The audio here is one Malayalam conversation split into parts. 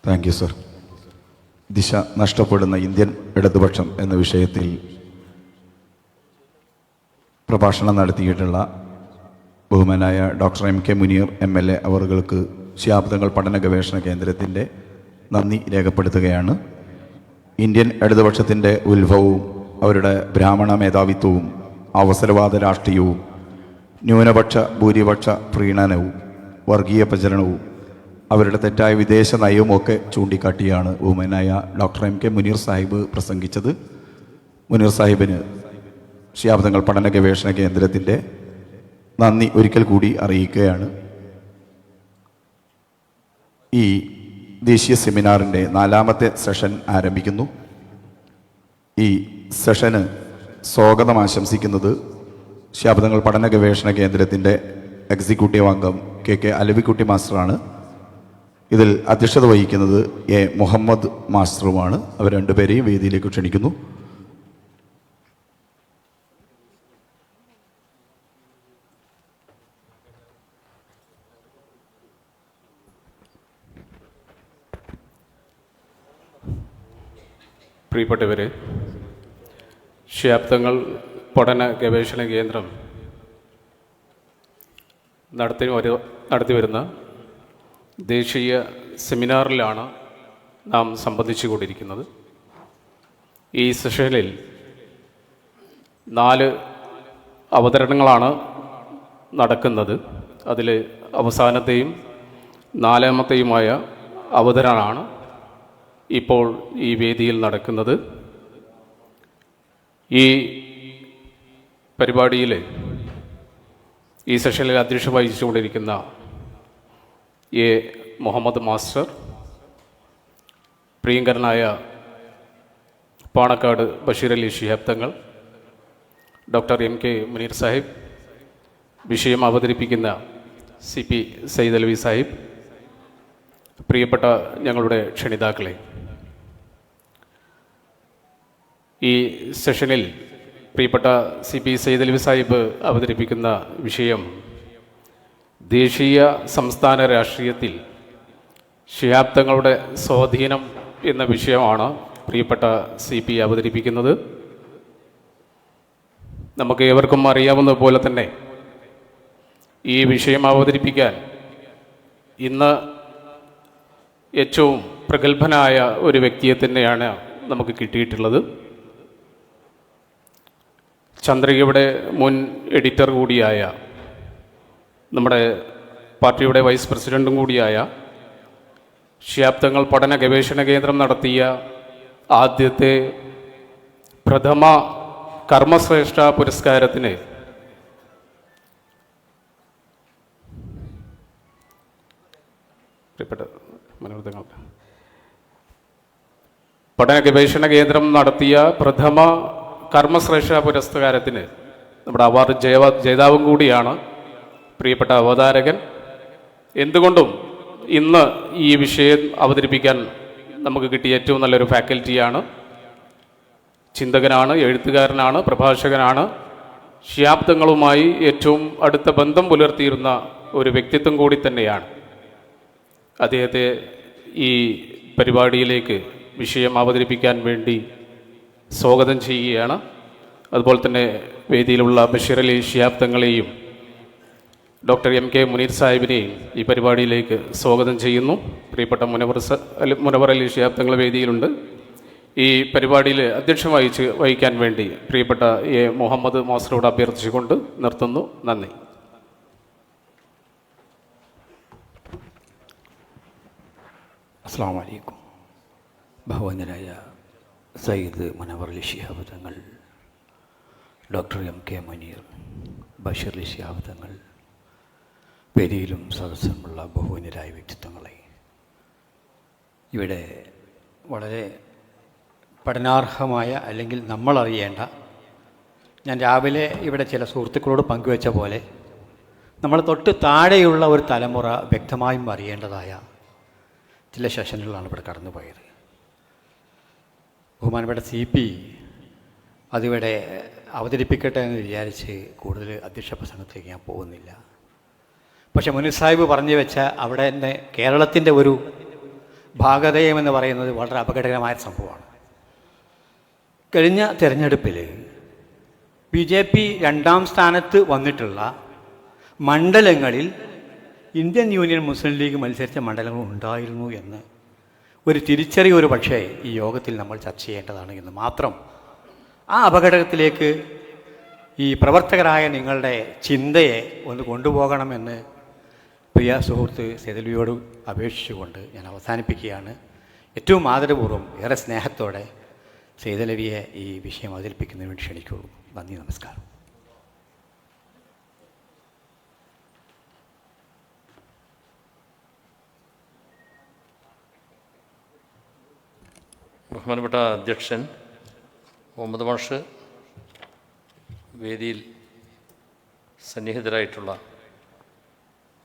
Thank you sir. ദിശ നഷ്ടപ്പെടുന്ന ഇന്ത്യൻ ഇടതുപക്ഷം എന്ന വിഷയത്തിൽ പ്രഭാഷണം നടത്തിയിട്ടുള്ള ബഹുമാനായ doctor M K Muneer MLA അവർക്ക് ശാബ്ദങ്ങൾ പഠന ഗവേഷണ കേന്ദ്രത്തിൻ്റെ നന്ദി രേഖപ്പെടുത്തുകയാണ്. ഇന്ത്യൻ ഇടതുപക്ഷത്തിൻ്റെ ഉത്ഭവവും അവരുടെ ബ്രാഹ്മണ മേധാവിത്വവും അവസരവാദ രാഷ്ട്രീയവും ന്യൂനപക്ഷ ഭൂരിപക്ഷ പ്രീണനവും വർഗീയ പ്രചരണവും അവരുടെ തെറ്റായ വിദേശ നയവുമൊക്കെ ചൂണ്ടിക്കാട്ടിയാണ് ബഹുമാനായ doctor M K Muneer Sahib പ്രസംഗിച്ചത്. മുനീർ സാഹിബിന് ശാബ്ദങ്ങൾ പഠന ഗവേഷണ കേന്ദ്രത്തിൻ്റെ നന്ദി ഒരിക്കൽ കൂടി അറിയിക്കുകയാണ്. ഈ ദേശീയ സെമിനാറിൻ്റെ 4ാമത്തെ സെഷൻ ആരംഭിക്കുന്നു. ഈ സെഷന് സ്വാഗതം ആശംസിക്കുന്നത് ശാബ്ദങ്ങൾ പഠന ഗവേഷണ കേന്ദ്രത്തിൻ്റെ എക്സിക്യൂട്ടീവ് അംഗം KK അലവിക്കുട്ടി മാസ്റ്ററാണ്. ഇതിൽ അധ്യക്ഷത വഹിക്കുന്നത് A മുഹമ്മദ് മാസ്റ്ററുമാണ്. അവർ രണ്ടുപേരെയും വേദിയിലേക്ക് ക്ഷണിക്കുന്നു. പ്രിയപ്പെട്ടവരെ, ശാബ്ദങ്ങൾ പഠന ഗവേഷണ കേന്ദ്രം നടത്തി വരുന്ന ദേശീയ സെമിനാറിലാണ് നാം സംബന്ധിച്ചു കൊണ്ടിരിക്കുന്നത്. ഈ സെഷനിൽ 4 അവതരണങ്ങളാണ് നടക്കുന്നത്. അതിൽ അവസാനത്തെയും 4ാമത്തെയുമായ അവതരണമാണ് ഇപ്പോൾ ഈ വേദിയിൽ നടക്കുന്നത്. ഈ പരിപാടിയിൽ ഈ സെഷനിൽ അധ്യക്ഷത വഹിച്ചുകൊണ്ടിരിക്കുന്ന A മുഹമ്മദ് മാസ്റ്റർ, പ്രിയങ്കരനായ പാണക്കാട് ബഷീർ അലി ശിഹാബ് തങ്ങൾ, ഡോക്ടർ MK മുനീർ സാഹിബ്, വിഷയം അവതരിപ്പിക്കുന്ന CP സയ്യിദ് അലവി സാഹിബ്, പ്രിയപ്പെട്ട ഞങ്ങളുടെ ക്ഷണിതാക്കളെ, ഈ സെഷനിൽ പ്രിയപ്പെട്ട CP സയ്യിദ് അലവി സാഹിബ് അവതരിപ്പിക്കുന്ന വിഷയം ദേശീയ സംസ്ഥാന രാഷ്ട്രീയത്തിൽ ശിഹാബ് തങ്ങളുടെ സ്വാധീനം എന്ന വിഷയമാണ് പ്രിയപ്പെട്ട CP അവതരിപ്പിക്കുന്നത്. നമുക്ക് ഏവർക്കും അറിയാവുന്ന പോലെ തന്നെ ഈ വിഷയം അവതരിപ്പിക്കാൻ ഇന്ന് ഏറ്റവും പ്രഗത്ഭനായ ഒരു വ്യക്തിയെ തന്നെയാണ് നമുക്ക് കിട്ടിയിട്ടുള്ളത്. ചന്ദ്രികയുടെ മുൻ എഡിറ്റർ കൂടിയായ, നമ്മുടെ പാർട്ടിയുടെ വൈസ് പ്രസിഡൻറ്റും കൂടിയായ, ശാബ്ദങ്ങൾ പഠന ഗവേഷണ കേന്ദ്രം നടത്തിയ ആദ്യത്തെ പ്രഥമ കർമ്മശ്രേഷ്ഠ പുരസ്കാരത്തിന് പഠന ഗവേഷണ കേന്ദ്രം നടത്തിയ പ്രഥമ കർമ്മശ്രേഷ്ഠ പുരസ്കാരത്തിന് നമ്മുടെ അവാർഡ് ജേതാവും കൂടിയാണ് പ്രിയപ്പെട്ട അവതാരകൻ. എന്തുകൊണ്ടും ഇന്ന് ഈ വിഷയം അവതരിപ്പിക്കാൻ നമുക്ക് കിട്ടിയ ഏറ്റവും നല്ലൊരു ഫാക്കൽറ്റിയാണ്. ചിന്തകനാണ്, എഴുത്തുകാരനാണ്, പ്രഭാഷകനാണ്. ശാബ്ദങ്ങളുമായി ഏറ്റവും അടുത്ത ബന്ധം പുലർത്തിയിരുന്ന ഒരു വ്യക്തിത്വം കൂടി തന്നെയാണ്. അദ്ദേഹത്തെ ഈ പരിപാടിയിലേക്ക് വിഷയം അവതരിപ്പിക്കാൻ വേണ്ടി സ്വാഗതം ചെയ്യുകയാണ്. അതുപോലെ തന്നെ വേദിയിലുള്ള ബഷീർ അലി ശിഹാബ് തങ്ങളെയും ഡോക്ടർ MK മുനീർ സാഹിബിനെയും ഈ പരിപാടിയിലേക്ക് സ്വാഗതം ചെയ്യുന്നു. പ്രിയപ്പെട്ട മുനവർ അലി ശിഹാബ് തങ്ങൾ വേദിയിലുണ്ട്. ഈ പരിപാടിയിൽ അധ്യക്ഷം വഹിക്കാൻ വേണ്ടി പ്രിയപ്പെട്ട A മുഹമ്മദ് മാസ്റ്ററോട് അഭ്യർത്ഥിച്ചുകൊണ്ട് നിർത്തുന്നു. നന്ദി. അസ്സലാമു അലൈക്കും. ബഹുമാന്യനായ സയ്യിദ് മുനവർ അലി ശിഹാബ് തങ്ങൾ, ഡോക്ടർ MK മുനീർ, ബഷീർ അലി ശിഹാബ് തങ്ങൾ, വേദിയിലും സദസ്സുമുള്ള ബഹുമാന്യരായ വ്യക്തിത്വങ്ങളെ, ഇവിടെ വളരെ പഠനാർഹമായ അല്ലെങ്കിൽ നമ്മൾ അറിയേണ്ട, ഞാൻ രാവിലെ ഇവിടെ ചില സുഹൃത്തുക്കളോട് പങ്കുവെച്ച പോലെ നമ്മൾ തൊട്ട് താഴെയുള്ള ഒരു തലമുറ വ്യക്തമായും അറിയേണ്ടതായ ചില സെഷനുകളാണ് ഇവിടെ കടന്നുപോയത്. ബഹുമാനപ്പെട്ട CP അതിവിടെ അവതരിപ്പിക്കട്ടെ എന്ന് വിചാരിച്ച് കൂടുതൽ അധ്യക്ഷ പ്രസംഗത്തിലേക്ക് ഞാൻ പോകുന്നില്ല. പക്ഷേ മുനീർ സാഹിബ് പറഞ്ഞു വെച്ച അവിടെ തന്നെ കേരളത്തിൻ്റെ ഒരു ഭാഗധേയം എന്ന് പറയുന്നത് വളരെ അപകടകരമായ സംഭവമാണ്. കഴിഞ്ഞ തിരഞ്ഞെടുപ്പിൽ BJP 2ാം സ്ഥാനത്ത് വന്നിട്ടുള്ള മണ്ഡലങ്ങളിൽ ഇന്ത്യൻ യൂണിയൻ മുസ്ലിം ലീഗ് മത്സരിച്ച മണ്ഡലങ്ങൾ ഉണ്ടായിരുന്നു എന്ന് ഒരു തിരിച്ചറിവ് ഒരു പക്ഷേ ഈ യോഗത്തിൽ നമ്മൾ ചർച്ച ചെയ്യേണ്ടതാണ് എന്ന് മാത്രം. ആ അപകടത്തിലേക്ക് ഈ പ്രവർത്തകരായ നിങ്ങളുടെ ചിന്തയെ ഒന്ന് കൊണ്ടുപോകണമെന്ന് പ്രിയ സുഹൃത്ത് സൈതലവിയോട് അപേക്ഷിച്ചുകൊണ്ട് ഞാൻ അവസാനിപ്പിക്കുകയാണ്. ഏറ്റവും ആദരപൂർവ്വം ഏറെ സ്നേഹത്തോടെ സൈതലവിയെ ഈ വിഷയം അവതരിപ്പിക്കുന്നതിന് വേണ്ടി ക്ഷണിക്കുള്ളൂ. നന്ദി, നമസ്കാരം. ബഹുമാനപ്പെട്ട അധ്യക്ഷൻ മുഹമ്മദ് മാഷ്, വേദിയിൽ സന്നിഹിതരായിട്ടുള്ള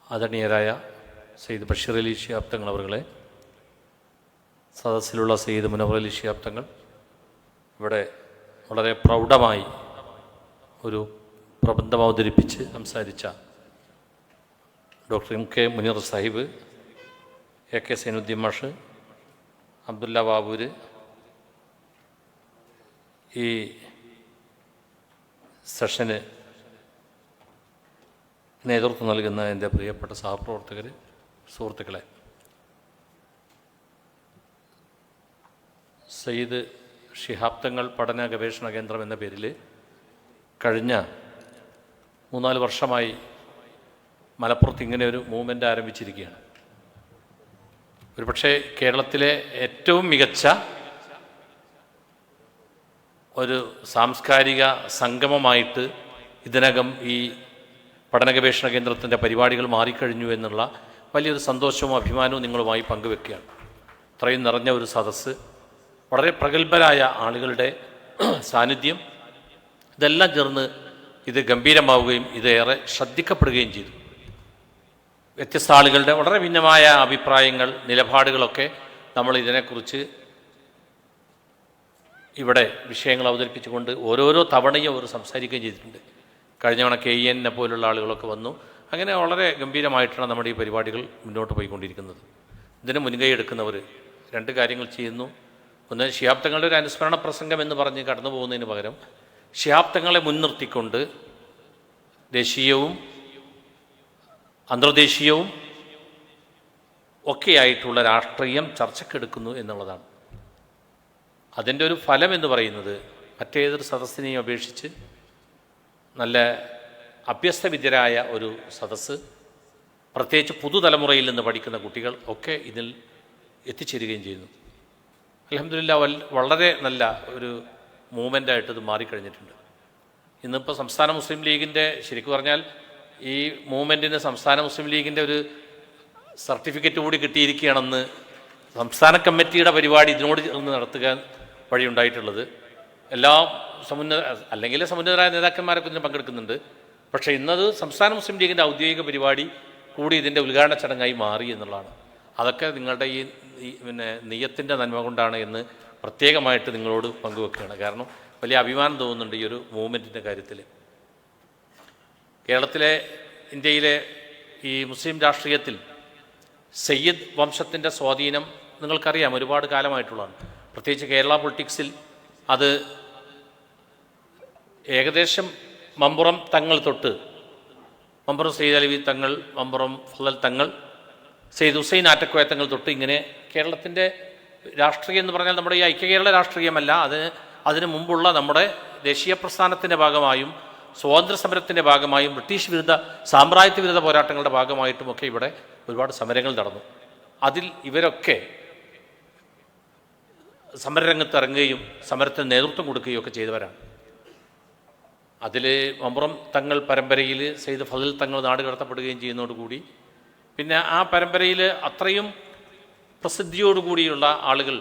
ആദരണീയരായ സയ്യിദ് ബഷീർ അലി ശിഹാബ് തങ്ങൾ അവരുകളെ, സദസ്സിലുള്ള സയ്യിദ് മുനവർ അലി ശിഹാബ് തങ്ങൾ, ഇവിടെ വളരെ പ്രൗഢമായി ഒരു പ്രബന്ധം അവതരിപ്പിച്ച് സംസാരിച്ച doctor MK Muneer Sahib, AK Zainuddin മാഷ്, അബ്ദുല്ല ബാബൂര്, ഈ സെഷന് നേതൃത്വം നൽകുന്ന എൻ്റെ പ്രിയപ്പെട്ട സഹപ്രവർത്തകർ, സുഹൃത്തുക്കളെ, സയ്യിദ് ശിഹാബ് തങ്ങൾ പഠന ഗവേഷണ കേന്ദ്രം എന്ന പേരിൽ കഴിഞ്ഞ 3-4 വർഷമായി മലപ്പുറത്ത് ഇങ്ങനെ ഒരു മൂവ്മെൻ്റ് ആരംഭിച്ചിരിക്കുകയാണ്. ഒരുപക്ഷെ കേരളത്തിലെ ഏറ്റവും മികച്ച ഒരു സാംസ്കാരിക സംഗമമായിട്ട് ഇതിനകം ഈ പഠന ഗവേഷണ കേന്ദ്രത്തിൻ്റെ പരിപാടികൾ മാറിക്കഴിഞ്ഞു എന്നുള്ള വലിയൊരു സന്തോഷവും അഭിമാനവും നിങ്ങളുമായി പങ്കുവെക്കുകയാണ്. ഇത്രയും നിറഞ്ഞ ഒരു സദസ്സ്, വളരെ പ്രഗത്ഭരായ ആളുകളുടെ സാന്നിധ്യം, ഇതെല്ലാം ചേർന്ന് ഇത് ഗംഭീരമാവുകയും ഇതേറെ ശ്രദ്ധിക്കപ്പെടുകയും ചെയ്തു. വ്യത്യസ്ത ആളുകളുടെ വളരെ ഭിന്നമായ അഭിപ്രായങ്ങൾ, നിലപാടുകളൊക്കെ നമ്മൾ ഇതിനെക്കുറിച്ച് ഇവിടെ വിഷയങ്ങൾ അവതരിപ്പിച്ചുകൊണ്ട് ഓരോരോ തവണയും അവർ സംസാരിക്കുകയും ചെയ്തിട്ടുണ്ട്. കഴിഞ്ഞ തവണ KN പോലുള്ള ആളുകളൊക്കെ വന്നു. അങ്ങനെ വളരെ ഗംഭീരമായിട്ടാണ് നമ്മുടെ ഈ പരിപാടികൾ മുന്നോട്ട് പോയിക്കൊണ്ടിരിക്കുന്നത്. ഇതിന് മുൻകൈ എടുക്കുന്നവർ 2 കാര്യങ്ങൾ ചെയ്യുന്നു. ഒന്ന്, ശിഹാബ് തങ്ങളുടെ ഒരു അനുസ്മരണ പ്രസംഗം എന്ന് പറഞ്ഞ് കടന്നു പോകുന്നതിന് പകരം ശിഹാബ് തങ്ങളെ മുൻനിർത്തിക്കൊണ്ട് ദേശീയവും അന്തർദേശീയവും ഒക്കെയായിട്ടുള്ള രാഷ്ട്രീയം ചർച്ചക്കെടുക്കുന്നു എന്നുള്ളതാണ്. അതിൻ്റെ ഒരു ഫലം എന്ന് പറയുന്നത് മറ്റേതൊരു സദസ്സിനെയും അപേക്ഷിച്ച് നല്ല അഭ്യസ്തവിദ്യരായ ഒരു സദസ്സ്, പ്രത്യേകിച്ച് പുതുതലമുറയിൽ നിന്ന് പഠിക്കുന്ന കുട്ടികൾ ഒക്കെ ഇതിൽ എത്തിച്ചേരുകയും ചെയ്യുന്നു. അൽഹംദുലില്ലാ, വളരെ നല്ല ഒരു മൂവ്മെൻ്റായിട്ട് ഇത് മാറിക്കഴിഞ്ഞിട്ടുണ്ട്. ഇന്നിപ്പോൾ സംസ്ഥാന മുസ്ലിം ലീഗിൻ്റെ, ശരിക്കും പറഞ്ഞാൽ ഈ മൂവ്മെൻറ്റിന് സംസ്ഥാന മുസ്ലിം ലീഗിൻ്റെ ഒരു സർട്ടിഫിക്കറ്റ് കൂടി കിട്ടിയിരിക്കുകയാണെന്ന് സംസ്ഥാന കമ്മിറ്റിയുടെ പരിപാടി ഇതിനോട് ചേർന്ന് നടത്തുക വഴിയുണ്ടായിട്ടുള്ളത്. എല്ലാ സമുന്നതരായ നേതാക്കന്മാരൊക്കെ ഇതിന് പങ്കെടുക്കുന്നുണ്ട്. പക്ഷേ ഇന്നത് സംസ്ഥാന മുസ്ലിം ലീഗിൻ്റെ ഔദ്യോഗിക പരിപാടി കൂടി ഇതിൻ്റെ ഉദ്ഘാടന ചടങ്ങായി മാറി എന്നുള്ളതാണ്. അതൊക്കെ നിങ്ങളുടെ ഈ നിയ്യത്തിൻ്റെ നന്മ കൊണ്ടാണ് എന്ന് പ്രത്യേകമായിട്ട് നിങ്ങളോട് പങ്കുവെക്കുകയാണ്. കാരണം വലിയ അഭിമാനം തോന്നുന്നുണ്ട് ഈ ഒരു മൂവ്മെൻറ്റിൻ്റെ കാര്യത്തിൽ. കേരളത്തിലെ, ഇന്ത്യയിലെ ഈ മുസ്ലിം രാഷ്ട്രീയത്തിൽ സയ്യിദ് വംശത്തിൻ്റെ സ്വാധീനം നിങ്ങൾക്കറിയാം, ഒരുപാട് കാലമായിട്ടുള്ളതാണ്. പ്രത്യേകിച്ച് കേരള പൊളിറ്റിക്സിൽ അത് ഏകദേശം മമ്പുറം തങ്ങൾ തൊട്ട്, മമ്പുറം സയ്യിദ് അലവി തങ്ങൾ, മമ്പുറം ഫളൽ തങ്ങൾ, സയ്യിദ് ഹുസൈൻ ആറ്റക്കോയ തങ്ങൾ തൊട്ട് ഇങ്ങനെ കേരളത്തിൻ്റെ രാഷ്ട്രീയം എന്ന് പറഞ്ഞാൽ നമ്മുടെ ഈ ഐക്യകേരള രാഷ്ട്രീയമല്ല, അതിന് മുമ്പുള്ള നമ്മുടെ ദേശീയ പ്രസ്ഥാനത്തിൻ്റെ ഭാഗമായും സ്വാതന്ത്ര്യ സമരത്തിൻ്റെ ഭാഗമായും ബ്രിട്ടീഷ് വിരുദ്ധ സാമ്രാജ്യത്വ വിരുദ്ധ പോരാട്ടങ്ങളുടെ ഭാഗമായിട്ടുമൊക്കെ ഇവിടെ ഒരുപാട് സമരങ്ങൾ നടന്നു. അതിൽ ഇവരൊക്കെ സമരരംഗത്ത് ഇറങ്ങുകയും സമരത്തിന് നേതൃത്വം കൊടുക്കുകയും ഒക്കെ ചെയ്തവരാണ്. അതിൽ മമ്പുറം തങ്ങൾ പരമ്പരയിൽ സയ്യിദ് ഫളൽ തങ്ങൾ നാട് കടത്തപ്പെടുകയും ചെയ്യുന്നതോടുകൂടി പിന്നെ ആ പരമ്പരയിൽ അത്രയും പ്രസിദ്ധിയോടുകൂടിയുള്ള ആളുകൾ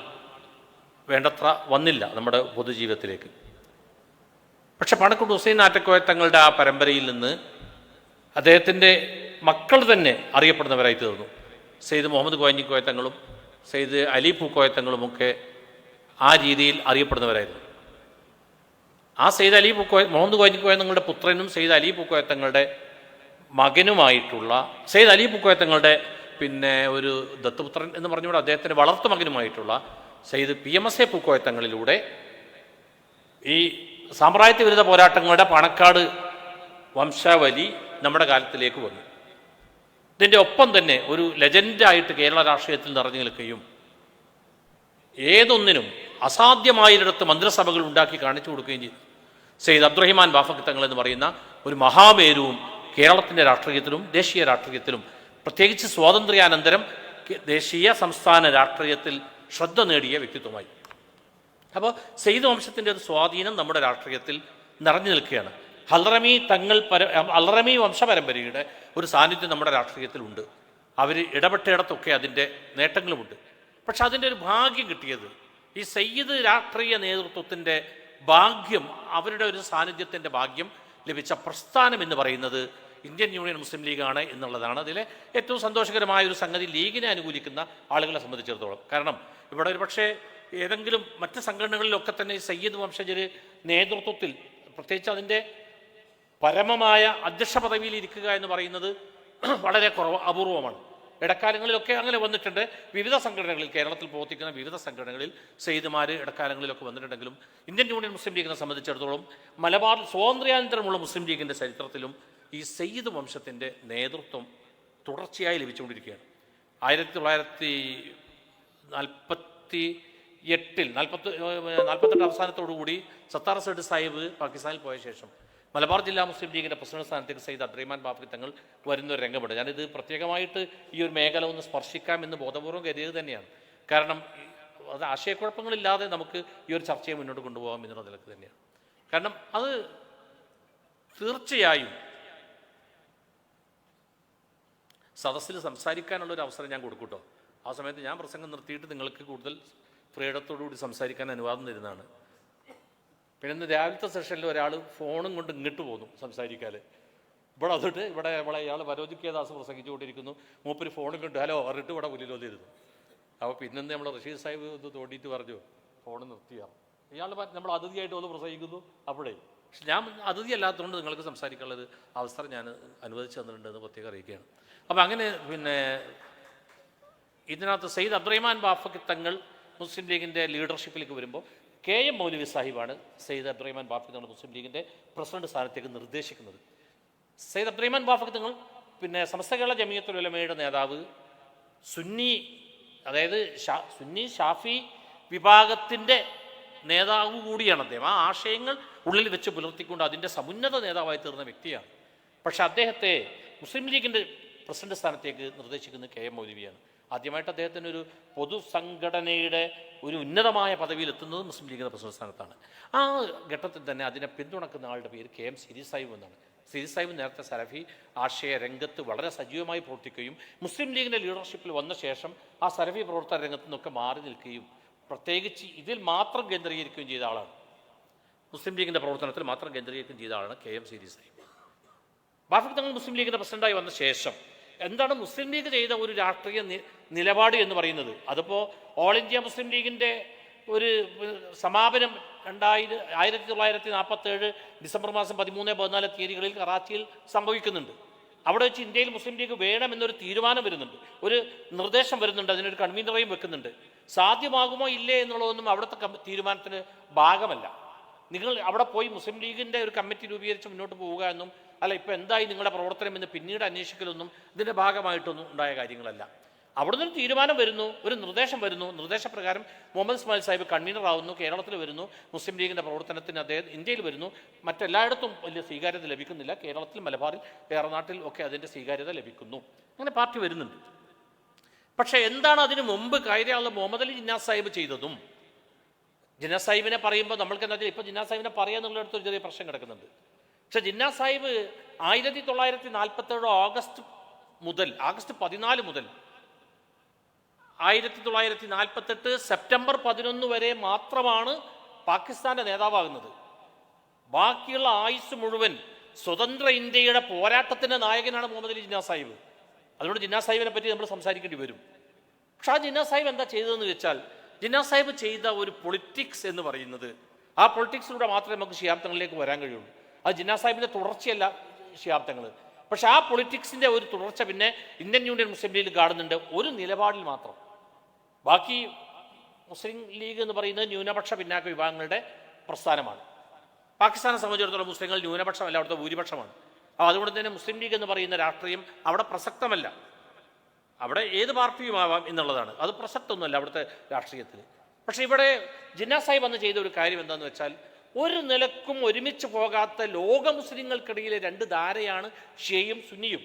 വേണ്ടത്ര വന്നില്ല നമ്മുടെ പൊതുജീവിതത്തിലേക്ക്. പക്ഷെ പാണക്കാട് ഹുസൈൻ ആറ്റക്കോയ തങ്ങളുടെ ആ പരമ്പരയിൽ നിന്ന് അദ്ദേഹത്തിൻ്റെ മക്കൾ തന്നെ അറിയപ്പെടുന്നവരായി തീർന്നു. സയ്യിദ് മുഹമ്മദ് കോയഞ്ഞിക്കോയ തങ്ങളും സയ്യിദ് അലി പൂക്കോയ തങ്ങളുമൊക്കെ ആ രീതിയിൽ അറിയപ്പെടുന്നവരായിരുന്നു. ആ സയ്യിദ് അലി പൂക്കോയ, മുഹമ്മദ് കോയഞ്ഞിക്കോയ തങ്ങളുടെ പുത്രനും സയ്യിദ് അലി പൂക്കോയ തങ്ങളുടെ മകനുമായിട്ടുള്ള സയ്യിദ് അലി പൂക്കോയ തങ്ങളുടെ പിന്നെ ഒരു ദത്തുപുത്രൻ എന്ന് പറഞ്ഞുകൊണ്ട് അദ്ദേഹത്തിൻ്റെ വളർത്തുമകനുമായിട്ടുള്ള സയ്യിദ് PMSA പൂക്കോയ തങ്ങളിലൂടെ ഈ സാമ്രാജ്യത്വ വിരുദ്ധ പോരാട്ടങ്ങളുടെ പാണക്കാട് വംശാവലി നമ്മുടെ കാലത്തിലേക്ക് വന്നു. ഇതിൻ്റെ ഒപ്പം തന്നെ ഒരു ലെജൻഡായിട്ട് കേരള രാഷ്ട്രീയത്തിൽ നിറഞ്ഞു നിൽക്കുകയും ഏതൊന്നിനും അസാധ്യമായിടത്ത് മന്ത്രിസഭകൾ ഉണ്ടാക്കി കാണിച്ചു കൊടുക്കുകയും ചെയ്തു സയ്യിദ് അബ്ദുറഹിമാൻ ബാഫഖ് തങ്ങൾ എന്ന് പറയുന്ന ഒരു മഹാമേരുവും കേരളത്തിൻ്റെ രാഷ്ട്രീയത്തിലും ദേശീയ രാഷ്ട്രീയത്തിലും പ്രത്യേകിച്ച് സ്വാതന്ത്ര്യാനന്തരം ദേശീയ സംസ്ഥാന രാഷ്ട്രീയത്തിൽ ശ്രദ്ധ നേടിയ വ്യക്തിത്വമായി. അപ്പോൾ സയ്യിദ് വംശത്തിൻ്റെ ഒരു സ്വാധീനം നമ്മുടെ രാഷ്ട്രീയത്തിൽ നിറഞ്ഞു നിൽക്കുകയാണ്. അൽറമി വംശപരമ്പരയുടെ ഒരു സാന്നിധ്യം നമ്മുടെ രാഷ്ട്രീയത്തിലുണ്ട്. അവർ ഇടപെട്ടയിടത്തൊക്കെ അതിൻ്റെ നേട്ടങ്ങളുമുണ്ട്. പക്ഷെ അതിൻ്റെ ഒരു ഭാഗ്യം കിട്ടിയത് ഈ സയ്യിദ് രാഷ്ട്രീയ നേതൃത്വത്തിൻ്റെ ഭാഗ്യം, അവരുടെ ഒരു സാന്നിധ്യത്തിൻ്റെ ഭാഗ്യം ലഭിച്ച പ്രസ്ഥാനം എന്ന് പറയുന്നത് ഇന്ത്യൻ യൂണിയൻ മുസ്ലിം ലീഗാണ് എന്നുള്ളതാണ് അതിലെ ഏറ്റവും സന്തോഷകരമായ ഒരു സംഗതി ലീഗിനെ അനുകൂലിക്കുന്ന ആളുകളെ സംബന്ധിച്ചിടത്തോളം. കാരണം ഇവിടെ ഒരു പക്ഷേ ഏതെങ്കിലും മറ്റ് സംഘടനകളിലൊക്കെ തന്നെ ഈ സയ്യിദ് വംശജർ നേതൃത്വത്തിൽ പ്രത്യേകിച്ച് അതിൻ്റെ പരമമായ അധ്യക്ഷ പദവിയിൽ ഇരിക്കുക എന്ന് പറയുന്നത് വളരെ അപൂർവമാണ്. ഇടക്കാലങ്ങളിലൊക്കെ അങ്ങനെ വന്നിട്ടുണ്ട്. വിവിധ സംഘടനകളിൽ, കേരളത്തിൽ പ്രവർത്തിക്കുന്ന വിവിധ സംഘടനകളിൽ സയ്യിദുമാർ ഇടക്കാലങ്ങളിലൊക്കെ വന്നിട്ടുണ്ടെങ്കിലും ഇന്ത്യൻ യൂണിയൻ മുസ്ലിം ലീഗിനെ സംബന്ധിച്ചിടത്തോളം മലബാറിൽ സ്വാതന്ത്ര്യാനന്തരമുള്ള മുസ്ലിം ലീഗിൻ്റെ ചരിത്രത്തിലും ഈ സയ്യിദ് വംശത്തിൻ്റെ നേതൃത്വം തുടർച്ചയായി ലഭിച്ചുകൊണ്ടിരിക്കുകയാണ്. 1948 അവസാനത്തോടുകൂടി സത്താർ സൈഡ് സാഹിബ് പാകിസ്ഥാനിൽ പോയ ശേഷം മലബാർ ജില്ലാ മുസ്ലിം ലീഗിൻ്റെ പ്രസിഡന്റ് സ്ഥാനത്തേക്ക് സയ്യിദ് അബ്ദുറഹിമാൻ ബാഫഖ് തങ്ങൾ വരുന്നൊരു രംഗമുണ്ട്. ഞാനിത് പ്രത്യേകമായിട്ട് ഈ ഒരു മേഖല ഒന്ന് സ്പർശിക്കാമെന്ന് ബോധപൂർവ്വം കരുതിയത് തന്നെയാണ്. കാരണം അത് ആശയക്കുഴപ്പങ്ങളില്ലാതെ നമുക്ക് ഈ ഒരു ചർച്ചയെ മുന്നോട്ട് കൊണ്ടുപോകാം എന്നുള്ള നിലക്ക് തന്നെയാണ്. കാരണം അത് തീർച്ചയായും സദസ്സിൽ സംസാരിക്കാനുള്ളൊരു അവസരം ഞാൻ കൊടുക്കൂട്ടോ. ആ സമയത്ത് ഞാൻ പ്രസംഗം നിർത്തിയിട്ട് നിങ്ങൾക്ക് കൂടുതൽ ഫ്രീഡത്തോടുകൂടി സംസാരിക്കാൻ അനുവാദം തരുന്നതാണ്. പിന്നെ ഇന്ന് രാവിലത്തെ സെഷനിൽ ഒരാൾ ഫോണും കൊണ്ട് ഇങ്ങോട്ട് പോന്നു സംസാരിക്കാൻ. ഇവിടെ അതിട്ട് ഇവിടെ ഇയാൾ വരോധിക്കേദാസ് പ്രസംഗിച്ചുകൊണ്ടിരിക്കുന്നു, മൂപ്പര് ഫോണും കൊണ്ട് ഹലോ അറിട്ട് ഇവിടെ മുന്നിലൊന്നിരുന്നു. അപ്പോൾ പിന്നെന്ത് നമ്മൾ റഷീദ് സാഹിബ് ഒന്ന് തോണ്ടിയിട്ട് പറഞ്ഞു ഫോൺ നിർത്തിയാണ്. ഇയാൾ നമ്മൾ അതിഥിയായിട്ട് ഒന്ന് പ്രസംഗിക്കുന്നു. അപ്പോഴേ പക്ഷെ ഞാൻ അതിഥി അല്ലാത്തതുകൊണ്ട് നിങ്ങൾക്ക് സംസാരിക്കാനുള്ളത് അവസരം ഞാൻ അനുവദിച്ചു തന്നിട്ടുണ്ടെന്ന് പ്രത്യേകം അറിയിക്കുകയാണ്. അപ്പോൾ അങ്ങനെ പിന്നെ ഇതിനകത്ത് സയ്യിദ് അബ്ദുറഹിമാൻ ബാഫഖ് തങ്ങൾ മുസ്ലിം ലീഗിൻ്റെ ലീഡർഷിപ്പിലേക്ക് വരുമ്പോൾ KM മൗലവി സാഹിബാണ് സയ്യിദ് അബ്ദുറഹിമാൻ ബാഫഖ് തങ്ങൾ മുസ്ലിം ലീഗിൻ്റെ പ്രസിഡന്റ് സ്ഥാനത്തേക്ക് നിർദ്ദേശിക്കുന്നത്. സയ്യിദ് അബ്ദുറഹിമാൻ ബാഫഖ് തങ്ങൾ പിന്നെ സമസ്ത കേരള ജമിയത്തുൽ ഉലമയുടെ നേതാവ്, സുന്നി അതായത് സുന്നി ഷാഫി വിഭാഗത്തിൻ്റെ നേതാവ് കൂടിയാണ് അദ്ദേഹം. ആ ആശയങ്ങൾ ഉള്ളിൽ വെച്ച് പുലർത്തിക്കൊണ്ട് അതിൻ്റെ സമുന്നത നേതാവായി തീർന്ന വ്യക്തിയാണ്. പക്ഷെ അദ്ദേഹത്തെ മുസ്ലിം ലീഗിൻ്റെ പ്രസിഡന്റ് സ്ഥാനത്തേക്ക് നിർദ്ദേശിക്കുന്നത് KM മൗലവിയാണ്. ആദ്യമായിട്ട് അദ്ദേഹത്തിന് ഒരു പൊതുസംഘടനയുടെ ഒരു ഉന്നതമായ പദവിയിൽ എത്തുന്നത് മുസ്ലിം ലീഗിൻ്റെ പ്രസിഡന്റ് സ്ഥാനത്താണ്. ആ ഘട്ടത്തിൽ തന്നെ അതിനെ പിന്തുണക്കുന്ന ആളുടെ പേര് KM സിരി സാഹിബ് എന്നാണ്. സിരി സാഹിബ് നേരത്തെ സലഫി ആശയ രംഗത്ത് വളരെ സജീവമായി പ്രവർത്തിക്കുകയും മുസ്ലിം ലീഗിൻ്റെ ലീഡർഷിപ്പിൽ വന്ന ശേഷം ആ സലഫി പ്രവർത്തന രംഗത്തു നിന്നൊക്കെ മാറി നിൽക്കുകയും പ്രത്യേകിച്ച് ഇതിൽ മാത്രം കേന്ദ്രീകരിക്കുകയും ചെയ്ത ആളാണ്. മുസ്ലിം ലീഗിൻ്റെ പ്രവർത്തനത്തിൽ മാത്രം കേന്ദ്രീകരിക്കുകയും ചെയ്ത ആളാണ് KM സിരി സാഹിബ്. ബാഫഖ് തങ്ങൾ മുസ്ലിം ലീഗിൻ്റെ പ്രസിഡന്റായി വന്ന ശേഷം എന്താണ് മുസ്ലിം ലീഗ് ചെയ്ത ഒരു രാഷ്ട്രീയ നിലപാട് എന്ന് പറയുന്നത്? അതിപ്പോൾ ഓൾ ഇന്ത്യ മുസ്ലിം ലീഗിൻ്റെ ഒരു സമാപനം 1947 ഡിസംബർ മാസം 13-14 തീയതികളിൽ കറാച്ചിയിൽ സംഭവിക്കുന്നുണ്ട്. അവിടെ വെച്ച് ഇന്ത്യയിൽ മുസ്ലിം ലീഗ് വേണമെന്നൊരു തീരുമാനം വരുന്നുണ്ട്, ഒരു നിർദ്ദേശം വരുന്നുണ്ട്, അതിനൊരു കൺവീനറേയും വെക്കുന്നുണ്ട്. സാധ്യമാകുമോ ഇല്ലേ എന്നുള്ളതൊന്നും അവിടുത്തെ തീരുമാനത്തിന് ഭാഗമല്ല. നിങ്ങൾ അവിടെ പോയി മുസ്ലിം ലീഗിൻ്റെ ഒരു കമ്മിറ്റി രൂപീകരിച്ച് മുന്നോട്ട് പോവുക എന്നും അല്ല ഇപ്പോൾ എന്തായി നിങ്ങളുടെ പ്രവർത്തനം എന്ന് പിന്നീട് അന്വേഷിക്കലൊന്നും ഇതിൻ്റെ ഭാഗമായിട്ടൊന്നും ഉണ്ടായ കാര്യങ്ങളല്ല. അവിടെ നിന്നൊരു തീരുമാനം വരുന്നു, ഒരു നിർദ്ദേശം വരുന്നു. നിർദ്ദേശപ്രകാരം മുഹമ്മദ് ഇസ്മായിൽ സാഹിബ് കൺവീനർ ആവുന്നു, കേരളത്തിൽ വരുന്നു, മുസ്ലിം ലീഗിൻ്റെ പ്രവർത്തനത്തിന് അദ്ദേഹം ഇന്ത്യയിൽ വരുന്നു. മറ്റെല്ലായിടത്തും വലിയ സ്വീകാര്യത ലഭിക്കുന്നില്ല. കേരളത്തിൽ, മലബാറിൽ, ഏറനാട്ടിൽ ഒക്കെ അതിൻ്റെ സ്വീകാര്യത ലഭിക്കുന്നു. അങ്ങനെ പാർട്ടി വരുന്നുണ്ട്. പക്ഷേ എന്താണ് അതിന് മുമ്പ് കയറിയുള്ള മുഹമ്മദ് അലി ജിന്നാ സാഹിബ് ചെയ്തതും? ജിന്നാ സാഹിബിനെ പറയുമ്പോൾ നമ്മൾക്ക് എന്താ വെച്ചാൽ ഇപ്പോൾ ജിന്നാ സാഹിബിനെ പറയാന്നുള്ളിടത്തൊരു ചെറിയ പ്രശ്നം കിടക്കുന്നുണ്ട്. പക്ഷെ ജിന്നാ സാഹിബ് 1947 ആഗസ്റ്റ് 14 മുതൽ 1948 സെപ്റ്റംബർ 11 വരെ മാത്രമാണ് പാകിസ്ഥാന്റെ നേതാവാകുന്നത്. ബാക്കിയുള്ള ആയുസ് മുഴുവൻ സ്വതന്ത്ര ഇന്ത്യയുടെ പോരാട്ടത്തിന്റെ നായകനാണ് മുഹമ്മദ് അലി ജിന്നാ സാഹിബ്. അതുകൊണ്ട് ജിന്നാ സാഹിബിനെ പറ്റി നമ്മൾ സംസാരിക്കേണ്ടി വരും. പക്ഷെ ആ ജിന്നാ സാഹിബ് എന്താ ചെയ്തതെന്ന് വെച്ചാൽ, ജിന്നാ സാഹിബ് ചെയ്ത ഒരു പൊളിറ്റിക്സ് എന്ന് പറയുന്നത്, ആ പൊളിറ്റിക്സിലൂടെ മാത്രമേ നമുക്ക് ശിഹാബ് തങ്ങളിലേക്ക് വരാൻ കഴിയുള്ളൂ. അത് ജിന്നാ സാഹിബിൻ്റെ തുടർച്ചയല്ല ശിഹാബ് തങ്ങൾ. പക്ഷെ ആ പൊളിറ്റിക്സിൻ്റെ ഒരു തുടർച്ച പിന്നെ ഇന്ത്യൻ യൂണിയൻ മുസ്ലിം ലീഗ് കാണുന്നുണ്ട് ഒരു നിലപാടിൽ മാത്രം. ബാക്കി മുസ്ലിം ലീഗ് എന്ന് പറയുന്നത് ന്യൂനപക്ഷ പിന്നാക്ക വിഭാഗങ്ങളുടെ പ്രസ്ഥാനമാണ്. പാകിസ്ഥാനെ സംബന്ധിച്ചിടത്തോളം മുസ്ലിങ്ങൾ ന്യൂനപക്ഷമല്ല, അവിടുത്തെ ഭൂരിപക്ഷമാണ്. അപ്പോൾ അതുകൊണ്ട് തന്നെ മുസ്ലിം ലീഗ് എന്ന് പറയുന്ന രാഷ്ട്രീയം അവിടെ പ്രസക്തമല്ല. അവിടെ ഏത് പാർട്ടിയുമാവാം എന്നുള്ളതാണ്, അത് പ്രസക്തമൊന്നുമല്ല അവിടുത്തെ രാഷ്ട്രീയത്തിൽ. പക്ഷേ ഇവിടെ ജിന്നാ സാഹിബ് അന്ന് ചെയ്ത ഒരു കാര്യം എന്താണെന്ന് വെച്ചാൽ, ഒരു നിലക്കും ഒരുമിച്ച് പോകാത്ത ലോക മുസ്ലിങ്ങൾക്കിടയിലെ രണ്ട് ധാരയാണ് ഷിയയും സുന്നിയും.